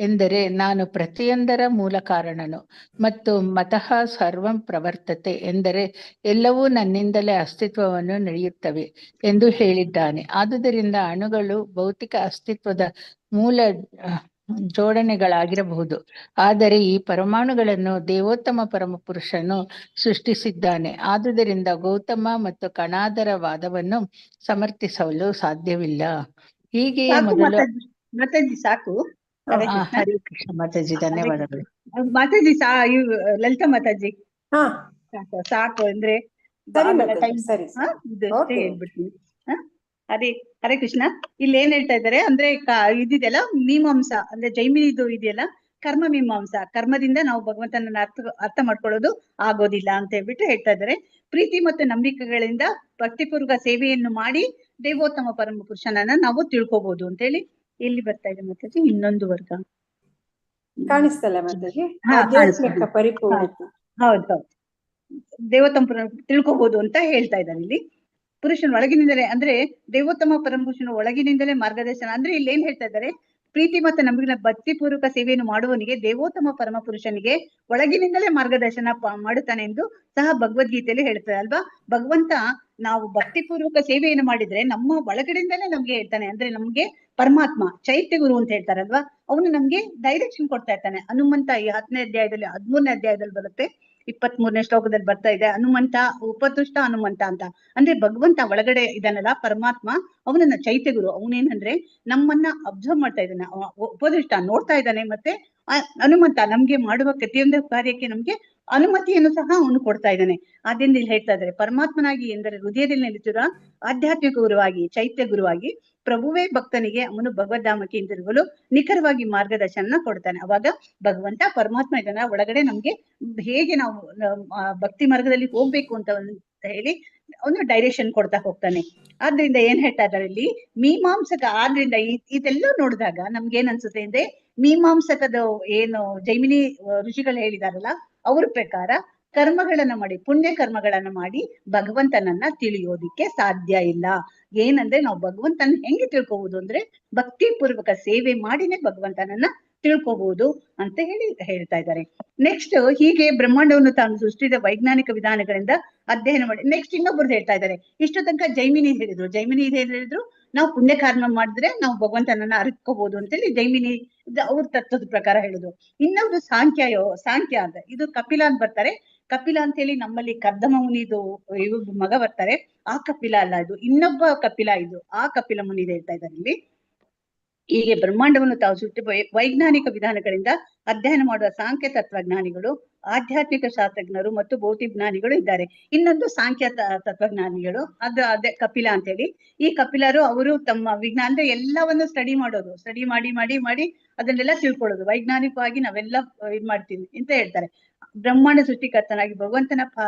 ಎಂದರೆ ನಾನು ಪ್ರತಿಯೊಂದರ ಮೂಲ ಕಾರಣನು, ಮತ್ತು ಮತಃ ಸರ್ವಂ ಪ್ರವರ್ತತೆ ಎಂದರೆ ಎಲ್ಲವೂ ನನ್ನಿಂದಲೇ ಅಸ್ತಿತ್ವವನ್ನು ನಡೆಯುತ್ತವೆ ಎಂದು ಹೇಳಿದ್ದಾನೆ. ಆದುದರಿಂದ ಅಣುಗಳು ಭೌತಿಕ ಅಸ್ತಿತ್ವದ ಮೂಲ ಜೋಡಣೆಗಳಾಗಿರಬಹುದು. ಆದರೆ ಈ ಪರಮಾಣುಗಳನ್ನು ದೇವೋತ್ತಮ ಪರಮಪುರುಷನು ಸೃಷ್ಟಿಸಿದ್ದಾನೆ. ಆದುದರಿಂದ ಗೌತಮ ಮತ್ತು ಕಣಾದರ ವಾದವನ್ನು ಸಮರ್ಥಿಸಲು ಸಾಧ್ಯವಿಲ್ಲ. ಹೀಗೆಯೇ ಸಾಕು ಮೊದಲು ಮಾತಾಜಿ ಸಾಕು. ಹರೇ ಕೃಷ್ಣ. ಹರೇ ಕೃಷ್ಣ ಮಾತಾಜಿ, ಧನ್ಯವಾದಗಳು. ಮಾತಾಜಿ ಲಲಿತಾ ಮಾತಾಜಿ ಹಾ ಸಾಕು ಅಂದ್ರೆ ಸರಿ ಆಮೇಲೆ ಮಾತಾಜಿ, time- ಸರಿ ಹಾ, ಸರಿ. ಇದು Okay. ಹೇಳ್ಬಿಡ್ತೀನಿ. ಹರೇ ಹರೇ ಕೃಷ್ಣ. ಇಲ್ಲಿ ಏನ್ ಹೇಳ್ತಾ ಇದ್ದಾರೆ ಅಂದ್ರೆ ಇದಿದೆಯಲ್ಲ ಮೀಮಾಂಸ ಅಂದ್ರೆ ಜೈಮಿನಿದು ಇದೆಯಲ್ಲ ಕರ್ಮ ಮೀಮಾಂಸ, ಕರ್ಮದಿಂದ ನಾವು ಭಗವಂತನನ್ನ ಅರ್ಥ ಮಾಡ್ಕೊಳ್ಳೋದು ಆಗೋದಿಲ್ಲ ಅಂತ ಹೇಳ್ಬಿಟ್ಟು ಹೇಳ್ತಾ ಇದ್ದಾರೆ. ಪ್ರೀತಿ ಮತ್ತು ನಂಬಿಕೆಗಳಿಂದ ಭಕ್ತಿಪೂರ್ವಕ ಸೇವೆಯನ್ನು ಮಾಡಿ ದೇವೋತ್ತಮ ಪರಮ ಪುರುಷನನ್ನ ನಾವು ತಿಳ್ಕೊಬಹುದು ಅಂತ ಹೇಳಿ ಎಲ್ಲಿ ಬರ್ತಾ ಇದೆ ಮಾತಾಜಿ ಇನ್ನೊಂದು ವರ್ಗ ಕಾಣಿಸ್ತಲ್ಲ ಮಾತಾಜಿ? ಹಾ, ಆಧ್ಯಾತ್ಮಿಕ ಕಾಣಿಸ್ತದೆ. ಪರಿಪೂರ್ಣತೆ. ಹೌದು, ದೇವೋತ್ತಮ ತಿಳ್ಕೊಬಹುದು ಅಂತ ಹೇಳ್ತಾ ಇದ್ದಾರೆ ಇಲ್ಲಿ. ಪುರುಷನ ಒಳಗಿನಿಂದಲೇ ಅಂದ್ರೆ ದೇವೋತ್ತಮ ಪರಮಪುರುಷನ ಒಳಗಿನಿಂದಲೇ ಮಾರ್ಗದರ್ಶನ ಅಂದ್ರೆ ಇಲ್ಲಿ ಏನ್ ಹೇಳ್ತಾ ಇದ್ದಾರೆ, ಪ್ರೀತಿ ಮತ್ತು ನಂಬಿಕೆಯ ಭಕ್ತಿಪೂರ್ವಕ ಸೇವೆಯನ್ನು ಮಾಡುವವನಿಗೆ ದೇವೋತ್ತಮ ಪರಮ ಪುರುಷನಿಗೆ ಒಳಗಿನಿಂದಲೇ ಮಾರ್ಗದರ್ಶನ ಮಾಡುತ್ತಾನೆ ಎಂದು ಸಹ ಭಗವದ್ಗೀತೆಯಲ್ಲಿ ಹೇಳ್ತಾರೆ ಅಲ್ವಾ. ಭಗವಂತ ನಾವು ಭಕ್ತಿಪೂರ್ವಕ ಸೇವೆಯನ್ನು ಮಾಡಿದ್ರೆ ನಮ್ಮ ಒಳಗಡೆಯಿಂದಲೇ ನಮ್ಗೆ ಹೇಳ್ತಾನೆ. ಅಂದ್ರೆ ನಮ್ಗೆ ಪರಮಾತ್ಮ ಚೈತ್ಯ ಗುರು ಅಂತ ಹೇಳ್ತಾರಲ್ವಾ, ಅವನು ನಮ್ಗೆ ಡೈರೆಕ್ಷನ್ ಕೊಡ್ತಾ ಇರ್ತಾನೆ. ಹನುಮಂತ ಈ 10ನೇ ಅಧ್ಯಾಯದಲ್ಲಿ 13ನೇ ಅಧ್ಯಾಯದಲ್ಲಿ ಬರುತ್ತೆ, 23ನೇ ಶ್ಲೋಕದಲ್ಲಿ ಬರ್ತಾ ಇದೆ ಹನುಮಂತ ಉಪದೃಷ್ಟ ಹನುಮಂತ ಅಂತ. ಅಂದ್ರೆ ಭಗವಂತ ಒಳಗಡೆ ಇದಾನಲ್ಲ ಪರಮಾತ್ಮ, ಅವನನ್ನ ಚೈತ್ಯ ಗುರು. ಅವನೇನಂದ್ರೆ ನಮ್ಮನ್ನ ಅಬ್ಸರ್ವ್ ಮಾಡ್ತಾ ಇದ್ದಾನೆ, ಉಪದೃಷ್ಟ ನೋಡ್ತಾ ಇದ್ದಾನೆ. ಮತ್ತೆ ಹನುಮಂತ ನಮ್ಗೆ ಮಾಡುವ ಪ್ರತಿಯೊಂದು ಕಾರ್ಯಕ್ಕೆ ನಮ್ಗೆ ಅನುಮತಿಯನ್ನು ಸಹ ಅವನು ಕೊಡ್ತಾ ಇದ್ದಾನೆ. ಆದ್ದರಿಂದ ಇಲ್ಲಿ ಹೇಳ್ತಾ ಇದ್ದಾರೆ ಪರಮಾತ್ಮನಾಗಿ ಎಂದರೆ ಹೃದಯದಲ್ಲಿ ನೆಲೆಸಿರುವ ಆಧ್ಯಾತ್ಮಿಕ ಗುರುವಾಗಿ ಚೈತ್ಯ ಗುರುವಾಗಿ ಪ್ರಭುವೇ ಭಕ್ತನಿಗೆ ಅವನು ಭಗವದ್ಧಾಮಕ್ಕೆ ಹಿಂದಿರುಗಲು ನಿಖರವಾಗಿ ಮಾರ್ಗದರ್ಶನ ಕೊಡ್ತಾನೆ. ಅವಾಗ ಭಗವಂತ ಪರಮಾತ್ಮ ಇದನ್ನ ಒಳಗಡೆ ನಮ್ಗೆ ಹೇಗೆ ನಾವು ಭಕ್ತಿ ಮಾರ್ಗದಲ್ಲಿ ಹೋಗ್ಬೇಕು ಅಂತ ಹೇಳಿ ಅವನು ಡೈರೆಕ್ಷನ್ ಕೊಡ್ತಾ ಹೋಗ್ತಾನೆ. ಆದ್ರಿಂದ ಏನ್ ಹೇಳ್ತಾ ಇದ್ದಾರೆ ಇಲ್ಲಿ ಮೀಮಾಂಸಕ. ಆದ್ರಿಂದ ಇದೆಲ್ಲ ನೋಡಿದಾಗ ನಮ್ಗೆ ಏನ್ ಅನ್ಸುತ್ತೆ ಅಂದ್ರೆ ಮೀಮಾಂಸಕದ ಏನು ಜೈಮಿನಿ ಋಷಿಗಳು ಹೇಳಿದಾರಲ್ಲ ಅವ್ರ ಪ್ರಕಾರ ಕರ್ಮಗಳನ್ನ ಮಾಡಿ ಪುಣ್ಯ ಕರ್ಮಗಳನ್ನ ಮಾಡಿ ಭಗವಂತನನ್ನ ತಿಳಿಯೋದಿಕ್ಕೆ ಸಾಧ್ಯ ಇಲ್ಲ. ಏನಂದ್ರೆ ನಾವು ಭಗವಂತನ ಹೆಂಗೆ ತಿಳ್ಕೋಬಹುದು ಅಂದ್ರೆ ಭಕ್ತಿ ಪೂರ್ವಕ ಸೇವೆ ಮಾಡಿನೇ ಭಗವಂತನನ್ನ ತಿಳ್ಕೋಬಹುದು ಅಂತ ಹೇಳಿ ಹೇಳ್ತಾ ಇದ್ದಾರೆ. ನೆಕ್ಸ್ಟ್ ಹೀಗೆ ಬ್ರಹ್ಮಾಂಡವನ್ನು ತಾನು ಸೃಷ್ಟಿಸಿದ ವೈಜ್ಞಾನಿಕ ವಿಧಾನಗಳಿಂದ ಅಧ್ಯಯನ ಮಾಡಿ ನೆಕ್ಸ್ಟ್ ಇನ್ನೊಬ್ರು ಹೇಳ್ತಾ ಇದ್ದಾರೆ. ಇಷ್ಟು ತನಕ ಜೈಮಿನಿ ಹೇಳಿದ್ರು ನಾವು ಪುಣ್ಯ ಕರ್ಮ ಮಾಡಿದ್ರೆ ನಾವು ಭಗವಂತನನ್ನ ಅರಿತ್ಕೋಬಹುದು ಅಂತೇಳಿ ಜೈಮಿನಿ ಅವ್ರ ತತ್ವದ ಪ್ರಕಾರ ಹೇಳುದು. ಇನ್ನೊಬ್ರು ಸಾಂಖ್ಯ ಅಂತ, ಇದು ಕಪಿಲ ಅಂತ ಬರ್ತಾರೆ. ಕಪಿಲ ಅಂತ ಹೇಳಿ ನಮ್ಮಲ್ಲಿ ಕರ್ದಮ ಮುನಿದು ಇವ್ರ ಮಗ ಬರ್ತಾರೆ, ಆ ಕಪಿಲ ಅಲ್ಲ, ಇದು ಇನ್ನೊಬ್ಬ ಕಪಿಲ. ಇದು ಆ ಕಪಿಲ ಮುನಿ ಹೇಳ್ತಾ ಇದ್ದಾರೆ ಇಲ್ಲಿ. ಹೀಗೆ ಬ್ರಹ್ಮಾಂಡವನ್ನು ತಾವು ಸೃಷ್ಟಿ ವೈಜ್ಞಾನಿಕ ವಿಧಾನಗಳಿಂದ ಅಧ್ಯಯನ ಮಾಡುವ ಸಾಂಖ್ಯ ತತ್ವಜ್ಞಾನಿಗಳು, ಆಧ್ಯಾತ್ಮಿಕ ಶಾಸ್ತ್ರಜ್ಞರು ಮತ್ತು ಭೌತಿಕ ಜ್ಞಾನಿಗಳು ಇದ್ದಾರೆ. ಇನ್ನೊಂದು ಸಾಂಖ್ಯ ತತ್ವಜ್ಞಾನಿಗಳು, ಅದೇ ಕಪಿಲ ಅಂತ ಹೇಳಿ. ಈ ಕಪಿಲರು ಅವರು ತಮ್ಮ ವಿಜ್ಞಾನ ಅಂದ್ರೆ ಎಲ್ಲವನ್ನು ಸ್ಟಡಿ ಮಾಡಿ ಅದನ್ನೆಲ್ಲ ತಿಳ್ಕೊಳ್ಳೋದು. ವೈಜ್ಞಾನಿಕವಾಗಿ ನಾವೆಲ್ಲ ಇದ್ ಮಾಡ್ತೀವಿ ಅಂತ ಹೇಳ್ತಾರೆ. ಬ್ರಹ್ಮಾಂಡ ಸೃಷ್ಟಿಕರ್ತನಾಗಿ ಭಗವಂತನ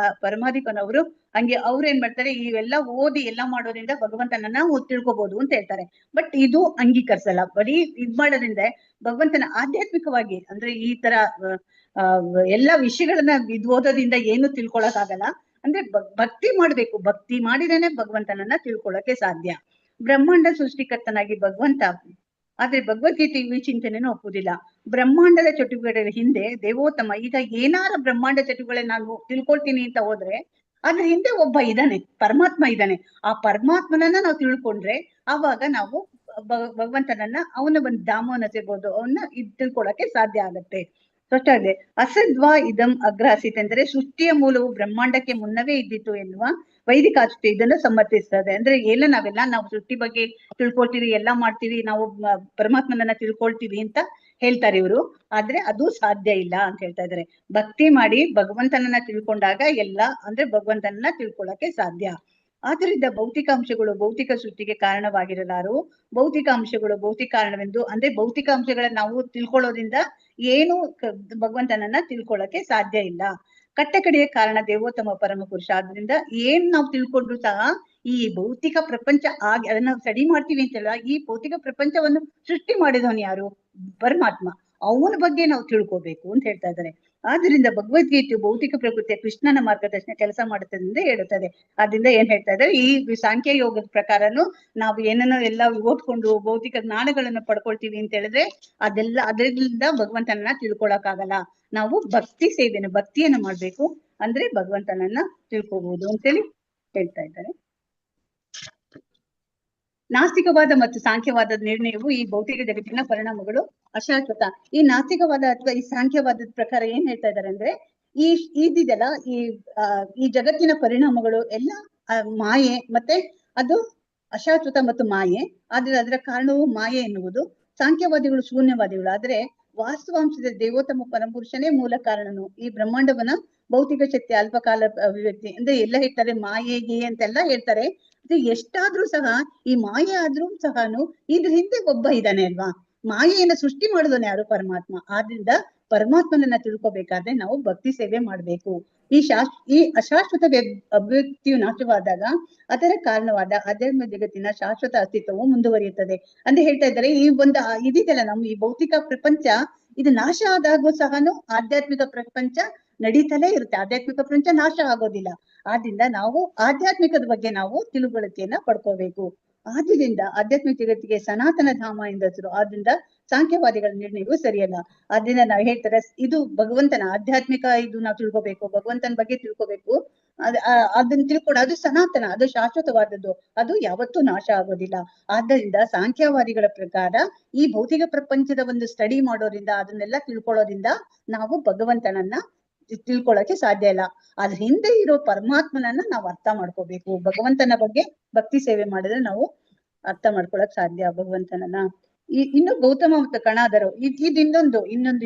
ಪರಮಾಧಿಕನವರು ಹಂಗೆ ಅವ್ರು ಏನ್ ಮಾಡ್ತಾರೆ, ಇವೆಲ್ಲ ಓದಿ ಎಲ್ಲ ಮಾಡೋದ್ರಿಂದ ಭಗವಂತನನ್ನ ತಿಳ್ಕೊಬಹುದು ಅಂತ ಹೇಳ್ತಾರೆ. ಬಟ್ ಇದು ಅಂಗೀಕರಿಸಲ್ಲ. ಬರೀ ಇದ್ ಮಾಡೋದ್ರಿಂದ ಭಗವಂತನ ಆಧ್ಯಾತ್ಮಿಕವಾಗಿ ಅಂದ್ರೆ ಈ ತರ ಎಲ್ಲಾ ವಿಷಯಗಳನ್ನ ಓದೋದ್ರಿಂದ ಏನು ತಿಳ್ಕೊಳಕ್ ಆಗಲ್ಲ. ಅಂದ್ರೆ ಭಕ್ತಿ ಮಾಡ್ಬೇಕು, ಭಕ್ತಿ ಮಾಡಿದೇನೆ ಭಗವಂತನನ್ನ ತಿಳ್ಕೊಳಕ್ಕೆ ಸಾಧ್ಯ. ಬ್ರಹ್ಮಾಂಡ ಸೃಷ್ಟಿಕರ್ತನಾಗಿ ಭಗವಂತ ಆದ್ರೆ ಭಗವದ್ಗೀತೆ ಈ ಚಿಂತನೆಯನ್ನು ಒಪ್ಪುದಿಲ್ಲ. ಬ್ರಹ್ಮಾಂಡದ ಚಟುವಟಿಕೆಗಳ ಹಿಂದೆ ದೇವೋತ್ತಮ, ಈಗ ಏನಾರ ಬ್ರಹ್ಮಾಂಡ ಚಟುವಟಿಕೆ ನಾನು ತಿಳ್ಕೊಳ್ತೀನಿ ಅಂತ ಹೋದ್ರೆ ಅದ್ರ ಹಿಂದೆ ಒಬ್ಬ ಇದ್ದಾನೆ, ಪರಮಾತ್ಮ ಇದ್ದಾನೆ. ಆ ಪರಮಾತ್ಮನನ್ನ ನಾವು ತಿಳ್ಕೊಂಡ್ರೆ ಆವಾಗ ನಾವು ಭಗವಂತನನ್ನ ಅವನ ಒಂದು ಧಾಮವನ್ನ ಸಿಗ್ಬೋದು, ಅವನ್ನ ತಿಳ್ಕೊಳಕ್ಕೆ ಸಾಧ್ಯ ಆಗತ್ತೆ. ಸ್ಪಷ್ಟವಾಗಿದೆ. ಅಸದ್ವಾ ಇದಂ ಅಗ್ರಾಸಿತ್ ಅಂದರೆ ಸೃಷ್ಟಿಯ ಮೂಲವು ಬ್ರಹ್ಮಾಂಡಕ್ಕೆ ಮುನ್ನವೇ ಇದ್ದಿತ್ತು ಎನ್ನುವ ವೈದಿಕ ಆಚರಣೆ ಇದನ್ನು ಸಮರ್ಥಿಸ್ತದೆ. ಅಂದ್ರೆ ನಾವೆಲ್ಲ ನಾವು ಸೃಷ್ಟಿ ಬಗ್ಗೆ ತಿಳ್ಕೊಳ್ತೀವಿ, ಎಲ್ಲಾ ಮಾಡ್ತೀವಿ, ನಾವು ಪರಮಾತ್ಮನನ್ನ ತಿಳ್ಕೊಳ್ತೀವಿ ಅಂತ ಹೇಳ್ತಾರೆ ಇವರು. ಆದ್ರೆ ಅದು ಸಾಧ್ಯ ಇಲ್ಲ ಅಂತ ಹೇಳ್ತಾ ಇದ್ದಾರೆ. ಭಕ್ತಿ ಮಾಡಿ ಭಗವಂತನನ್ನ ತಿಳ್ಕೊಂಡಾಗ ಎಲ್ಲ ಅಂದ್ರೆ ಭಗವಂತನನ್ನ ತಿಳ್ಕೊಳಕ್ಕೆ ಸಾಧ್ಯ. ಆದ್ದರಿಂದ ಭೌತಿಕ ಅಂಶಗಳು ಭೌತಿಕ ಸೃಷ್ಟಿಗೆ ಕಾರಣವಾಗಿರಲಾರು. ಭೌತಿಕ ಅಂಶಗಳು ಭೌತಿಕ ಕಾರಣವೆಂದು ಅಂದ್ರೆ ಭೌತಿಕ ಅಂಶಗಳನ್ನ ನಾವು ತಿಳ್ಕೊಳ್ಳೋದ್ರಿಂದ ಏನು ಭಗವಂತನನ್ನ ತಿಳ್ಕೊಳ್ಳಕ್ಕೆ ಸಾಧ್ಯ ಇಲ್ಲ. ಕಟ್ಟಕಡೆಯ ಕಾರಣ ದೇವೋತ್ತಮ ಪರಮ ಪುರುಷ. ಆದ್ರಿಂದ ಏನ್ ನಾವು ತಿಳ್ಕೊಂಡ್ರು ಸಹ ಈ ಭೌತಿಕ ಪ್ರಪಂಚ ಅದನ್ನ ಸ್ಟಡಿ ಮಾಡ್ತೀವಿ ಅಂತಲ್ಲ, ಈ ಭೌತಿಕ ಪ್ರಪಂಚವನ್ನು ಸೃಷ್ಟಿ ಮಾಡಿದವನು ಯಾರು? ಪರಮಾತ್ಮ. ಅವನ ಬಗ್ಗೆ ನಾವು ತಿಳ್ಕೋಬೇಕು ಅಂತ ಹೇಳ್ತಾ ಇದ್ದಾರೆ. ಆದ್ರಿಂದ ಭಗವದ್ಗೀತೆಯು ಭೌತಿಕ ಪ್ರಕೃತಿಯ ಕೃಷ್ಣನ ಮಾರ್ಗದರ್ಶನ ಕೆಲಸ ಮಾಡುತ್ತದೆ ಎಂದು ಹೇಳುತ್ತದೆ. ಆದ್ರಿಂದ ಏನ್ ಹೇಳ್ತಾ ಇದ್ದಾರೆ, ಈ ಸಾಂಖ್ಯ ಯೋಗದ ಪ್ರಕಾರನು ನಾವು ಏನನ್ನೋ ಎಲ್ಲ ಓದ್ಕೊಂಡು ಭೌತಿಕ ಜ್ಞಾನಗಳನ್ನು ಪಡ್ಕೊಳ್ತೀವಿ ಅಂತ ಹೇಳಿದ್ರೆ ಅದರಿಂದ ಭಗವಂತನನ್ನ ತಿಳ್ಕೊಳಕ್ ಆಗಲ್ಲ. ನಾವು ಭಕ್ತಿಯನ್ನ ಮಾಡ್ಬೇಕು, ಅಂದ್ರೆ ಭಗವಂತನನ್ನ ತಿಳ್ಕೋಬಹುದು ಅಂತೇಳಿ ಹೇಳ್ತಾ ಇದ್ದಾರೆ. ನಾಸ್ತಿಕವಾದ ಮತ್ತು ಸಾಂಖ್ಯವಾದದ ನಿರ್ಣಯವು ಈ ಭೌತಿಕ ಜಗತ್ತಿನ ಪರಿಣಾಮಗಳು ಅಶಾಶ್ವತ. ಈ ನಾಸ್ತಿಕವಾದ ಅಥವಾ ಈ ಸಾಂಖ್ಯವಾದದ ಪ್ರಕಾರ ಏನ್ ಹೇಳ್ತಾ ಇದ್ದಾರೆ ಅಂದ್ರೆ ಇದಿದೆಲ್ಲ ಈ ಜಗತ್ತಿನ ಪರಿಣಾಮಗಳು ಎಲ್ಲ ಮಾಯೆ, ಮತ್ತೆ ಅದು ಅಶಾಶ್ವತ ಮತ್ತು ಮಾಯೆ. ಆದ್ರೆ ಅದರ ಕಾರಣವು ಮಾಯೆ ಎನ್ನುವುದು. ಸಾಂಖ್ಯವಾದಿಗಳು ಶೂನ್ಯವಾದಿಗಳು. ಆದ್ರೆ ವಾಸ್ತವಾಂಶದ ದೇವೋತ್ತಮ ಪರಮಪುರುಷನೇ ಮೂಲ ಕಾರಣನು. ಈ ಬ್ರಹ್ಮಾಂಡವನ್ನ ಭೌತಿಕ ಶಕ್ತಿ ಅಲ್ಪಕಾಲ ಅಭಿವ್ಯಕ್ತಿ ಅಂದ್ರೆ ಎಲ್ಲ ಹೇಳ್ತಾರೆ, ಮಾಯೆಗೆ ಅಂತೆಲ್ಲ ಹೇಳ್ತಾರೆ. ಅದು ಎಷ್ಟಾದ್ರೂ ಸಹ ಈ ಮಾಯೆ ಆದ್ರೂ ಸಹನು ಇದ್ರ ಹಿಂದೆ ಒಬ್ಬ ಇದ್ದಾನೆ ಅಲ್ವಾ. ಮಾಯೆಯನ್ನ ಸೃಷ್ಟಿ ಮಾಡಿದವನು ಯಾರು? ಪರಮಾತ್ಮ. ಆದ್ರಿಂದ ಪರಮಾತ್ಮನನ್ನ ತಿಳ್ಕೊಬೇಕಾದ್ರೆ ನಾವು ಭಕ್ತಿ ಸೇವೆ ಮಾಡ್ಬೇಕು. ಈ ಅಶಾಶ್ವತ ಅಭಿವ್ಯಕ್ತಿಯು ನಾಶವಾದಾಗ ಅದರ ಕಾರಣವಾದ ಆಧ್ಯಾತ್ಮ ಜಗತ್ತಿನ ಶಾಶ್ವತ ಅಸ್ತಿತ್ವವು ಮುಂದುವರಿಯುತ್ತದೆ ಅಂತ ಹೇಳ್ತಾ ಇದ್ದಾರೆ. ಈ ಒಂದು ಇದಿದೆಲ್ಲ ನಮ್ಮ ಈ ಭೌತಿಕ ಪ್ರಪಂಚ ಇದು ನಾಶ ಆದಾಗೂ ಸಹನು ಆಧ್ಯಾತ್ಮಿಕ ಪ್ರಪಂಚ ನಡೀತಲೇ ಇರುತ್ತೆ. ಆಧ್ಯಾತ್ಮಿಕ ಪ್ರಪಂಚ ನಾಶ ಆಗೋದಿಲ್ಲ. ಆದ್ರಿಂದ ನಾವು ಆಧ್ಯಾತ್ಮಿಕದ ಬಗ್ಗೆ ನಾವು ತಿಳುವಳಿಕೆಯನ್ನ ಪಡ್ಕೋಬೇಕು. ಆದ್ರಿಂದ ಆಧ್ಯಾತ್ಮಿಕ ಜಗತ್ತಿಗೆ ಸನಾತನ ಧಾಮ ಎಂದ ಹೆಸರು. ಆದ್ರಿಂದ ಸಾಂಖ್ಯವಾದಿಗಳ ನಿರ್ಣಯವು ಸರಿಯಲ್ಲ. ಆದ್ರಿಂದ ನಾವು ಹೇಳ್ತಾರೆ ಇದು ಭಗವಂತನ ಆಧ್ಯಾತ್ಮಿಕ ಇದು ನಾವು ತಿಳ್ಕೊಬೇಕು, ಭಗವಂತನ ಬಗ್ಗೆ ತಿಳ್ಕೊಬೇಕು. ಅದನ್ನ ತಿಳ್ಕೊಂಡು ಅದು ಸನಾತನ, ಅದು ಶಾಶ್ವತವಾದದ್ದು, ಅದು ಯಾವತ್ತೂ ನಾಶ ಆಗೋದಿಲ್ಲ. ಆದ್ದರಿಂದ ಸಾಂಖ್ಯವಾದಿಗಳ ಪ್ರಕಾರ ಈ ಭೌತಿಕ ಪ್ರಪಂಚದ ಒಂದು ಸ್ಟಡಿ ಮಾಡೋದ್ರಿಂದ ಅದನ್ನೆಲ್ಲ ತಿಳ್ಕೊಳ್ಳೋದ್ರಿಂದ ನಾವು ಭಗವಂತನನ್ನ ತಿಳ್ಕೊಳಕ್ಕೆ ಸಾಧ್ಯ ಇಲ್ಲ. ಅದ್ರ ಹಿಂದೆ ಇರೋ ಪರಮಾತ್ಮನನ್ನ ನಾವು ಅರ್ಥ ಮಾಡ್ಕೋಬೇಕು. ಭಗವಂತನ ಬಗ್ಗೆ ಭಕ್ತಿ ಸೇವೆ ಮಾಡಿದ್ರೆ ನಾವು ಅರ್ಥ ಮಾಡ್ಕೊಳಕ್ ಸಾಧ್ಯ ಭಗವಂತನನ್ನ. ಇನ್ನು ಗೌತಮ ಮತ್ತು ಕಣಾದರು ಇನ್ನೊಂದು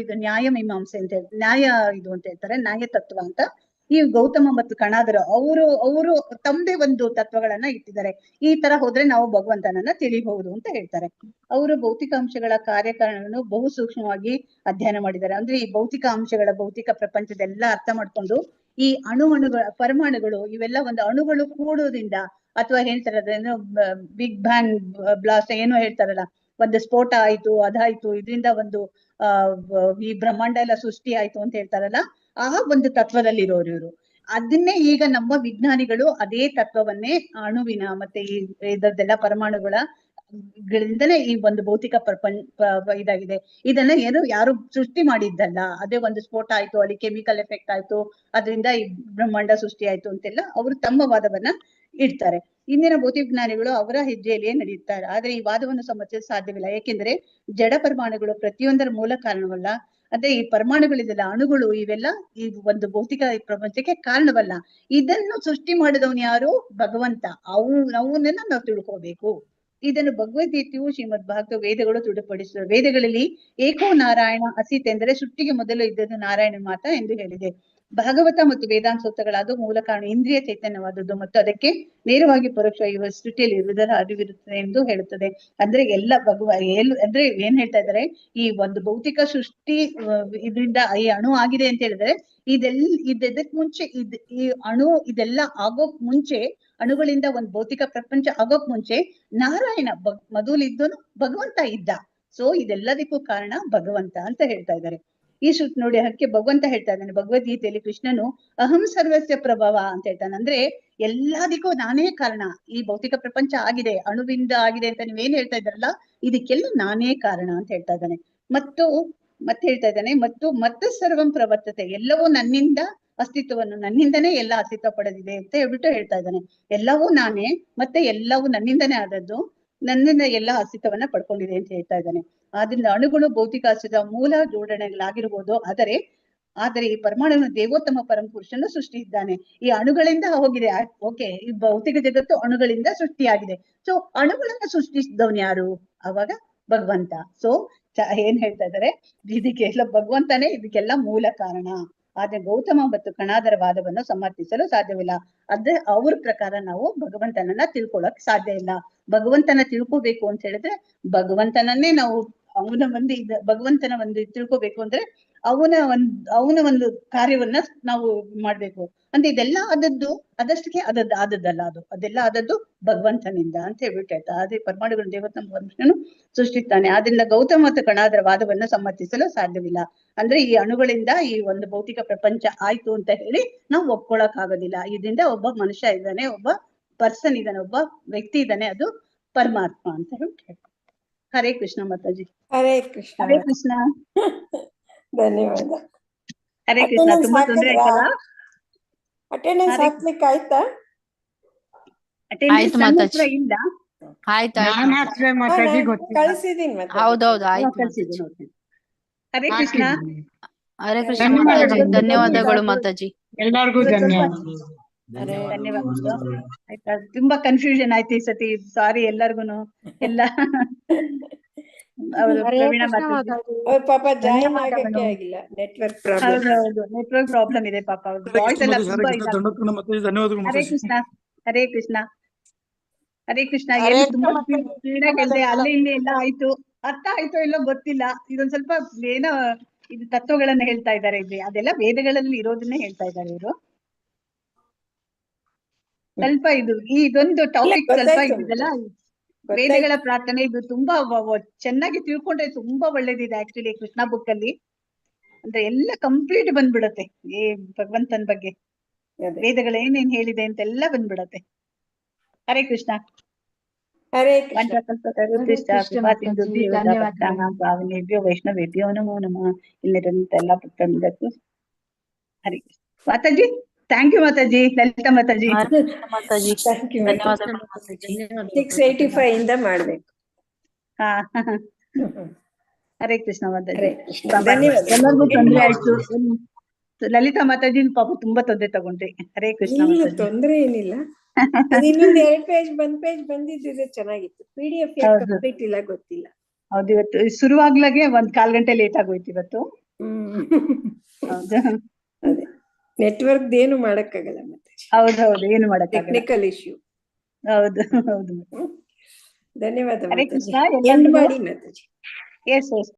ಇದು ನ್ಯಾಯ ಮೀಮಾಂಸೆ ಅಂತ ಹೇಳ್ತಾರೆ, ನ್ಯಾಯ ಇದು ಅಂತ ಹೇಳ್ತಾರೆ, ನ್ಯಾಯ ತತ್ವ ಅಂತ. ಈ ಗೌತಮ ಮತ್ತು ಕಣಾದರು ಅವರು ತಮ್ಮದೇ ಒಂದು ತತ್ವಗಳನ್ನ ಇಟ್ಟಿದ್ದಾರೆ. ಈ ತರ ಹೋದ್ರೆ ನಾವು ಭಗವಂತನನ್ನ ತಿಳಿಬಹುದು ಅಂತ ಹೇಳ್ತಾರೆ. ಅವರು ಭೌತಿಕ ಅಂಶಗಳ ಕಾರ್ಯಕಾರಣಗಳನ್ನು ಬಹು ಸೂಕ್ಷ್ಮವಾಗಿ ಅಧ್ಯಯನ ಮಾಡಿದ್ದಾರೆ. ಅಂದ್ರೆ ಈ ಭೌತಿಕ ಅಂಶಗಳ ಭೌತಿಕ ಪ್ರಪಂಚದೆಲ್ಲ ಅರ್ಥ ಮಾಡ್ಕೊಂಡು ಈ ಪರಮಾಣುಗಳು ಇವೆಲ್ಲ ಒಂದು ಅಣುಗಳು ಕೂಡೋದ್ರಿಂದ ಅಥವಾ ಹೇಳ್ತಾರೆ ಅದೇನೋ ಬಿಗ್ ಬ್ಯಾಂಗ್ ಬ್ಲಾಸ್ಟ್ ಏನೋ ಹೇಳ್ತಾರಲ್ಲ, ಒಂದು ಸ್ಫೋಟ ಆಯ್ತು, ಅದಾಯ್ತು, ಇದರಿಂದ ಒಂದು ಈ ಬ್ರಹ್ಮಾಂಡ ಎಲ್ಲ ಸೃಷ್ಟಿ ಆಯ್ತು ಅಂತ ಹೇಳ್ತಾರಲ್ಲ, ಆ ಒಂದು ತತ್ವದಲ್ಲಿ ಇರೋರು ಇವರು. ಅದನ್ನೇ ಈಗ ನಮ್ಮ ವಿಜ್ಞಾನಿಗಳು ಅದೇ ತತ್ವವನ್ನೇ ಅಣುವಿನ ಮತ್ತೆ ಈ ಇದರದೆಲ್ಲ ಪರಮಾಣುಗಳ ಗಳಿಂದಲೇ ಈ ಒಂದು ಭೌತಿಕ ಇದಾಗಿದೆ. ಇದನ್ನ ಯಾರು ಸೃಷ್ಟಿ ಮಾಡಿದ್ದಲ್ಲ. ಅದೇ ಒಂದು ಸ್ಫೋಟ ಆಯ್ತು, ಅಲ್ಲಿ ಕೆಮಿಕಲ್ ಎಫೆಕ್ಟ್ ಆಯ್ತು, ಅದರಿಂದ ಈ ಬ್ರಹ್ಮಾಂಡ ಸೃಷ್ಟಿ ಆಯ್ತು ಅಂತೆಲ್ಲ ಅವರು ತಮ್ಮ ವಾದವನ್ನ ಇಡ್ತಾರೆ. ಇಂದಿನ ಭೌತಿಕ ವಿಜ್ಞಾನಿಗಳು ಅವರ ಹೆಜ್ಜೆಯಲ್ಲಿಯೇ ನಡೆಯುತ್ತಾರೆ. ಆದ್ರೆ ಈ ವಾದವನ್ನು ಸಮರ್ಥಿಸಲು ಸಾಧ್ಯವಿಲ್ಲ. ಏಕೆಂದ್ರೆ ಜಡ ಪರಮಾಣುಗಳು ಪ್ರತಿಯೊಂದರ ಮೂಲ ಕಾರಣವಲ್ಲ. ಅದೇ ಈ ಪರಮಾಣುಗಳಿದೆಲ್ಲ ಅಣುಗಳು ಇವೆಲ್ಲ ಈ ಒಂದು ಭೌತಿಕ ಪ್ರಪಂಚಕ್ಕೆ ಕಾರಣವಲ್ಲ. ಇದನ್ನು ಸೃಷ್ಟಿ ಮಾಡಿದವನು ಯಾರು? ಭಗವಂತ. ಅವನನ್ನ ನಾವು ತಿಳ್ಕೋಬೇಕು. ಇದನ್ನು ಭಗವದ್ಗೀತೆಯು ಶ್ರೀಮದ್ ಭಾಗವತ ವೇದಗಳು ದೃಢಪಡಿಸಿವೆ. ವೇದಗಳಲ್ಲಿ ಏಕೋ ನಾರಾಯಣ ಅಸಿತ್ ಎಂದರೆ ಸೃಷ್ಟಿಗೆ ಮೊದಲು ಇದ್ದದ್ದು ನಾರಾಯಣ ಮಾತ ಎಂದು ಹೇಳಿದೆ. ಭಾಗವತ ಮತ್ತು ವೇದಾಂತ ಸೂತ್ರಗಳಾದ ಮೂಲ ಕಾರಣ ಇಂದ್ರಿಯ ಚೈತನ್ಯವಾದದ್ದು ಮತ್ತು ಅದಕ್ಕೆ ನೇರವಾಗಿ ಪರೋಕ್ಷ ಇರುವ ಸೃಷ್ಟಿಯಲ್ಲಿ ಇರುವುದರ ಅರಿವಿರುತ್ತದೆ ಎಂದು ಹೇಳುತ್ತದೆ. ಅಂದ್ರೆ ಎಲ್ಲ ಅಂದ್ರೆ ಏನ್ ಹೇಳ್ತಾ ಇದ್ದಾರೆ, ಈ ಒಂದು ಭೌತಿಕ ಸೃಷ್ಟಿ ಇದರಿಂದ ಈ ಅಣು ಆಗಿದೆ ಅಂತ ಹೇಳಿದ್ರೆ ಇದಕ್ಕೆ ಮುಂಚೆ ಈ ಅಣು ಇದೆಲ್ಲ ಆಗೋಕ್ ಮುಂಚೆ, ಅಣುಗಳಿಂದ ಒಂದು ಭೌತಿಕ ಪ್ರಪಂಚ ಆಗೋಕ್ ಮುಂಚೆ ನಾರಾಯಣ ಮೊದಲಿದ್ದನು ಭಗವಂತ ಇದ್ದ. ಸೊ ಇದೆಲ್ಲದಕ್ಕೂ ಕಾರಣ ಭಗವಂತ ಅಂತ ಹೇಳ್ತಾ ಇದ್ದಾರೆ. ಈ ಶ್ರುತಿ ನೋಡಿ ಅದಕ್ಕೆ ಭಗವಂತ ಹೇಳ್ತಾ ಇದ್ದಾನೆ ಭಗವದ್ಗೀತೆಯಲ್ಲಿ, ಕೃಷ್ಣನು ಅಹಂ ಸರ್ವಸ್ಯ ಪ್ರಭವ ಅಂತ ಹೇಳ್ತಾನೆ. ಅಂದ್ರೆ ಎಲ್ಲದಕ್ಕೂ ನಾನೇ ಕಾರಣ. ಈ ಭೌತಿಕ ಪ್ರಪಂಚ ಆಗಿದೆ, ಅಣುವಿಂದ ಆಗಿದೆ ಅಂತ ನೀವೇನ್ ಹೇಳ್ತಾ ಇದ್ದಾರಲ್ಲ, ಇದಕ್ಕೆಲ್ಲ ನಾನೇ ಕಾರಣ ಅಂತ ಹೇಳ್ತಾ ಇದ್ದಾನೆ. ಮತ್ತೆ ಹೇಳ್ತಾ ಇದ್ದಾನೆ ಮತ್ತು ಸರ್ವಂ ಪ್ರವರ್ತತೆ, ಎಲ್ಲವೂ ನನ್ನಿಂದ ಅಸ್ತಿತ್ವವನ್ನು, ನನ್ನಿಂದನೇ ಎಲ್ಲ ಅಸ್ತಿತ್ವ ಪಡೆದಿದೆ ಅಂತ ಹೇಳ್ಬಿಟ್ಟು ಹೇಳ್ತಾ ಇದ್ದಾನೆ. ಎಲ್ಲವೂ ನಾನೇ, ಮತ್ತೆ ಎಲ್ಲವೂ ನನ್ನಿಂದನೇ ಆದದ್ದು, ನನ್ನಿಂದ ಎಲ್ಲ ಅಸ್ತಿತ್ವವನ್ನ ಪಡ್ಕೊಂಡಿದೆ ಅಂತ ಹೇಳ್ತಾ ಇದ್ದಾನೆ. ಆದ್ರಿಂದ ಅಣುಗಳು ಭೌತಿಕ ಅಸ್ತಿತ್ವ ಮೂಲ ಜೋಡಣೆಗಳಾಗಿರ್ಬೋದು. ಆದರೆ ಈ ಪರಮಾಣು ದೇವೋತ್ತಮ ಪರಮಪುರುಷನು ಸೃಷ್ಟಿಸಿದ್ದಾನೆ. ಈ ಅಣುಗಳಿಂದ ಹೋಗಿದೆ. ಓಕೆ, ಈ ಭೌತಿಕ ಜಗತ್ತು ಅಣುಗಳಿಂದ ಸೃಷ್ಟಿಯಾಗಿದೆ. ಸೊ ಅಣುಗಳನ್ನ ಸೃಷ್ಟಿಸಿದವನು ಯಾರು? ಅವಾಗ ಭಗವಂತ. ಸೊ ಏನ್ ಹೇಳ್ತಾ ಇದ್ದಾರೆ, ಇದಕ್ಕೆಲ್ಲ ಭಗವಂತನೇ ಇದಕ್ಕೆಲ್ಲ ಮೂಲ ಕಾರಣ. ಆದ್ರೆ ಗೌತಮ ಮತ್ತು ಕಣಾದರ ವಾದವನ್ನು ಸಮರ್ಥಿಸಲು ಸಾಧ್ಯವಿಲ್ಲ. ಅದೇ ಅವ್ರ ಪ್ರಕಾರ ನಾವು ಭಗವಂತನನ್ನ ತಿಳ್ಕೊಳಕ್ ಸಾಧ್ಯ ಇಲ್ಲ. ಭಗವಂತನ ತಿಳ್ಕೋಬೇಕು ಅಂತ ಹೇಳಿದ್ರೆ ಭಗವಂತನನ್ನೇ ನಾವು ಭಗವಂತನ ಒಂದು ತಿಳ್ಕೋಬೇಕು ಅಂದ್ರೆ ಅವನ ಒಂದು ಕಾರ್ಯವನ್ನ ನಾವು ಮಾಡ್ಬೇಕು. ಅಂದ್ರೆ ಇದೆಲ್ಲ ಅದಷ್ಟಕ್ಕೆ ಆದದ್ದಲ್ಲ, ಅದೆಲ್ಲ ಆದದ್ದು ಭಗವಂತನಿಂದ ಅಂತ ಹೇಳ್ಬಿಟ್ಟು ಹೇಳ್ತಾ. ಅದೇ ಪರಮಾಣುಗಳು ದೇವೋತ್ತಮ ಪರಮೇಶ್ವರನು ಸೃಷ್ಟಿಸ್ತಾನೆ. ಆದ್ರಿಂದ ಗೌತಮ ಮತ್ತು ಕಣಾದರ ವಾದವನ್ನು ಸಮರ್ಥಿಸಲು ಸಾಧ್ಯವಿಲ್ಲ. ಅಂದ್ರೆ ಈ ಅಣುಗಳಿಂದ ಈ ಒಂದು ಭೌತಿಕ ಪ್ರಪಂಚ ಆಯ್ತು ಅಂತ ಹೇಳಿ ನಾವು ಒಪ್ಕೊಳಕ್ ಆಗೋದಿಲ್ಲ. ಇದರಿಂದ ಒಬ್ಬ ಮನುಷ್ಯ ಇದ್ದಾನೆ, ಒಬ್ಬ ಪರ್ಸನ್ ಇದ್ದಾನೆ, ಒಬ್ಬ ವ್ಯಕ್ತಿ ಇದ್ದಾನೆ, ಅದು ಪರಮಾತ್ಮ ಅಂತ ಹೇಳ್ತಾರೆ. ಹರೇ ಕೃಷ್ಣ ಮಾತಾಜಿ. ಹರೇ ಕೃಷ್ಣ. ಹರೇ ಕೃಷ್ಣ. ಧನ್ಯವಾದ. ಹರೇ ಕೃಷ್ಣ. ತುಂಬಾ ತೊಂದರೆ ಆಯ್ತಲ್ಲ? ಅಟೆಂಡೆನ್ಸ್ ಹಾಕ್ಲಿಕ್ಕೆ ಆಯ್ತಾ? ಆಯ್ತು ಮಾತಾಜಿ. ಇಲ್ಲ, ಆಯ್ತಾಯ್ತು ಜ್ಞಾನಾಶ್ರಯ ಹಾ, ಮಾತಾಜಿ ನಾನ್ ಗೊತ್ತಿಲ್ಲ. ಕಳ್ಸಿದೀನಿ ಮಾತಾಜಿ. ಹೌದೌದು ಆಯ್ತು ಕಳ್ಸಿದ್ದೀನಿ ಮಾತಾಜಿ. ನೋಡಿ. ಹರೇ ಕೃಷ್ಣ. ಹಾಕಿದ್ದೀನಿ. ಹರೇ ಕೃಷ್ಣ ಧನ್ಯವಾದಗಳು. ಮಾತಾಜಿ, ಧನ್ಯವಾದಗಳು ಮಾತಾಜಿ. ಎಲ್ಲರಿಗೂ ಇವತ್ತು ಸ್ವಲ್ಪ ಧನ್ಯವಾದ. ಧನ್ಯವಾದಗಳು. ಆಯ್ತಾ, ತುಂಬಾ ಕನ್ಫ್ಯೂಷನ್ ಆಯ್ತು ಈ ಸತಿ, ಸಾರಿ ಎಲ್ಲರಿಗೂನು. ಎಲ್ಲ ಅವರು ಪ್ರವೀಣ ಮಾತಾಜಿ. ಅವ್ರ ಪಾಪ ಜಾಯಿನ್ ಧನ್ಯವಾದಗಳು. ಆಗಕ್ಕೆ ಆಗಿಲ್ಲ, ನೆಟ್ವರ್ಕ್ ಪ್ರಾಬ್ಲಮ್. ಹೌದೌದು, ನೆಟ್ವರ್ಕ್ ಪ್ರಾಬ್ಲಮ್ ಇದೆ ಪಾಪ, ಅವ್ರ ಹರೇ ವಾಯ್ಸ್ ಕೃಷ್ಣ ಎಲ್ಲ ಮಾತಾಜಿ, ಹರೇ ತುಂಬಾ ಕೃಷ್ಣ, ಇದಾಗ್ತದೆ. ದಂಡೋತ್ಪನ್ನ ಮಾತಾಜಿ, ಧನ್ಯವಾದಗಳು ಹರೇ ಮಾತಾಜಿ. ಕೃಷ್ಣ, ಹರೇ ಕೃಷ್ಣ, ಹರೇ ಕೃಷ್ಣ. ಹರೇ ಏನು ತುಂಬಾ ಕೃಷ್ಣ ಮಾತಾಜಿ. ಸ್ಪೀಡ್ ಆಗಿ ಹೇಳಿದೆ, ಅಲ್ಲಿ ಇಲ್ಲಿ ಎಲ್ಲ ಆಯ್ತು, ಅರ್ಥ ಆಯ್ತೋ ಇಲ್ಲೋ ಗೊತ್ತಿಲ್ಲ. ಇದೊಂದ್ ಸ್ವಲ್ಪ ಏನೋ ಇದು ತತ್ವಗಳನ್ನ ಹೇಳ್ತಾ ಇದ್ದಾರೆ, ಇಲ್ಲಿ ಅದೆಲ್ಲ ವೇದಗಳಲ್ಲಿ ಇರೋದನ್ನೇ ಹೇಳ್ತಾ ಇದ್ದಾರೆ ಇವರು. ಸ್ವಲ್ಪ ಇದೊಂದು ಟಾಪಿಕ್ ಸ್ವಲ್ಪ ಗೊತ್ತಾಯ್ತು ಇದೆಲ್ಲ ಗೊತ್ತಾಯ್ತು. ವೇದಗಳ ಪ್ರಾರ್ಥನೆ, ಇದು ತುಂಬಾ ಚೆನ್ನಾಗಿ ತಿಳ್ಕೊಂಡ್ರೆ ತುಂಬಾ ಒಳ್ಳೇದಿದೆ ಆಕ್ಚುಲಿ ಕೃಷ್ಣ ಬುಕ್ ಅಲ್ಲಿ. ಅಂದ್ರೆ ಎಲ್ಲ ಕಂಪ್ಲೀಟ್ ಬಂದ್ಬಿಡತ್ತೆ ಈ ಭಗವಂತನ ಬಗ್ಗೆ, ಅದೇ. ವೇದಗಳು ಏನೇನ್ ಹೇಳಿದೆ ಅಂತೆಲ್ಲ ಬಂದ್ಬಿಡತ್ತೆ. ಹರೇ ಕೃಷ್ಣ. ಹರೇ ಕೃಷ್ಣ. ವಂಚಕಲ್ಪತರುಭ್ಯಶ್ಚ ಕೃಪಾ ಸಿಂಧುಭ್ಯೋ ಭಕ್ತಾನಾಂ ಪಾವನೇಭ್ಯೋ ವೈಷ್ಣವೇಭ್ಯೋ ನಮೋ ನಮಃ. ಇಲ್ಲಿರಂತ ಎಲ್ಲ ಭಕ್ತರಿಗೂ ಹರೇ ಕೃಷ್ಣ. ಮಾತಾಜಿ, ಥ್ಯಾಂಕ್ ಯು ಮಾತಾಜಿ. ಲಲಿತಾ ಮಾತಾಜಿ. ಹರೇ ಕೃಷ್ಣ ಮಾತಾಜಿ, ಥ್ಯಾಂಕ್ ಯು. ಧನ್ಯವಾದಗಳು ಮಾತಾಜಿ. 685 ಇಂದ ಮಾಡ್ಬೇಕು. ಹಾ ಹರೇ ಕೃಷ್ಣ ಮಾತಾಜಿ. ಹರೇ ಕೃಷ್ಣ. ಪಾಪ ಧನ್ಯವಾದ. ಎಲ್ಲರಿಗೂ ತೊಂದ್ರೆ ಆಯ್ತು. ಲಲಿತಾ ಮಾತಾಜಿ ಪಾಪ ತುಂಬಾ ತೊಂದ್ರೆ ತಗೊಂಡ್ರಿ. ಹರೇ ಕೃಷ್ಣ ಇಲ್ಲ, ಮಾತಾಜಿ. ತೊಂದ್ರೆ ಏನಿಲ್ಲ. ಅದು ಇನ್ನೊಂದ್ 2 ಪೇಜ್, 1 ಪೇಜ್ ಬಂದಿದ್ರೆ ಚೆನ್ನಾಗಿತ್ತು. PDF ಹೌದು. ಕಂಪ್ಲೀಟ್ ಇಲ್ಲ, ಗೊತ್ತಿಲ್ಲ. ಹೌದು, ಇವತ್ತು ಶುರುವಾಗ್ಲಾಗೆ 1/4 ಗಂಟೆ ಲೇಟ್ ಆಗೋಯ್ತು ಇವತ್ತು. ಹೌದು ಅದೇ, ನೆಟ್ವರ್ಕ್ ಏನು ಮಾಡಕ್ಕಾಗಲ್ಲ ಮತ್ತೆ. ಹೌದೌದು, ಏನು ಮಾಡಕ್ಕಾಗಲ್ಲ. Technical issue. ಹೌದು ಹೌದು. ಧನ್ಯವಾದ ಹರೇ ಮಾತಾಜಿ. ಕೃಷ್ಣ ಎಂಡ್ ಎಲ್ಲರಿಗೂ. ಮಾಡಿ ಮಾತಾಜಿ. S S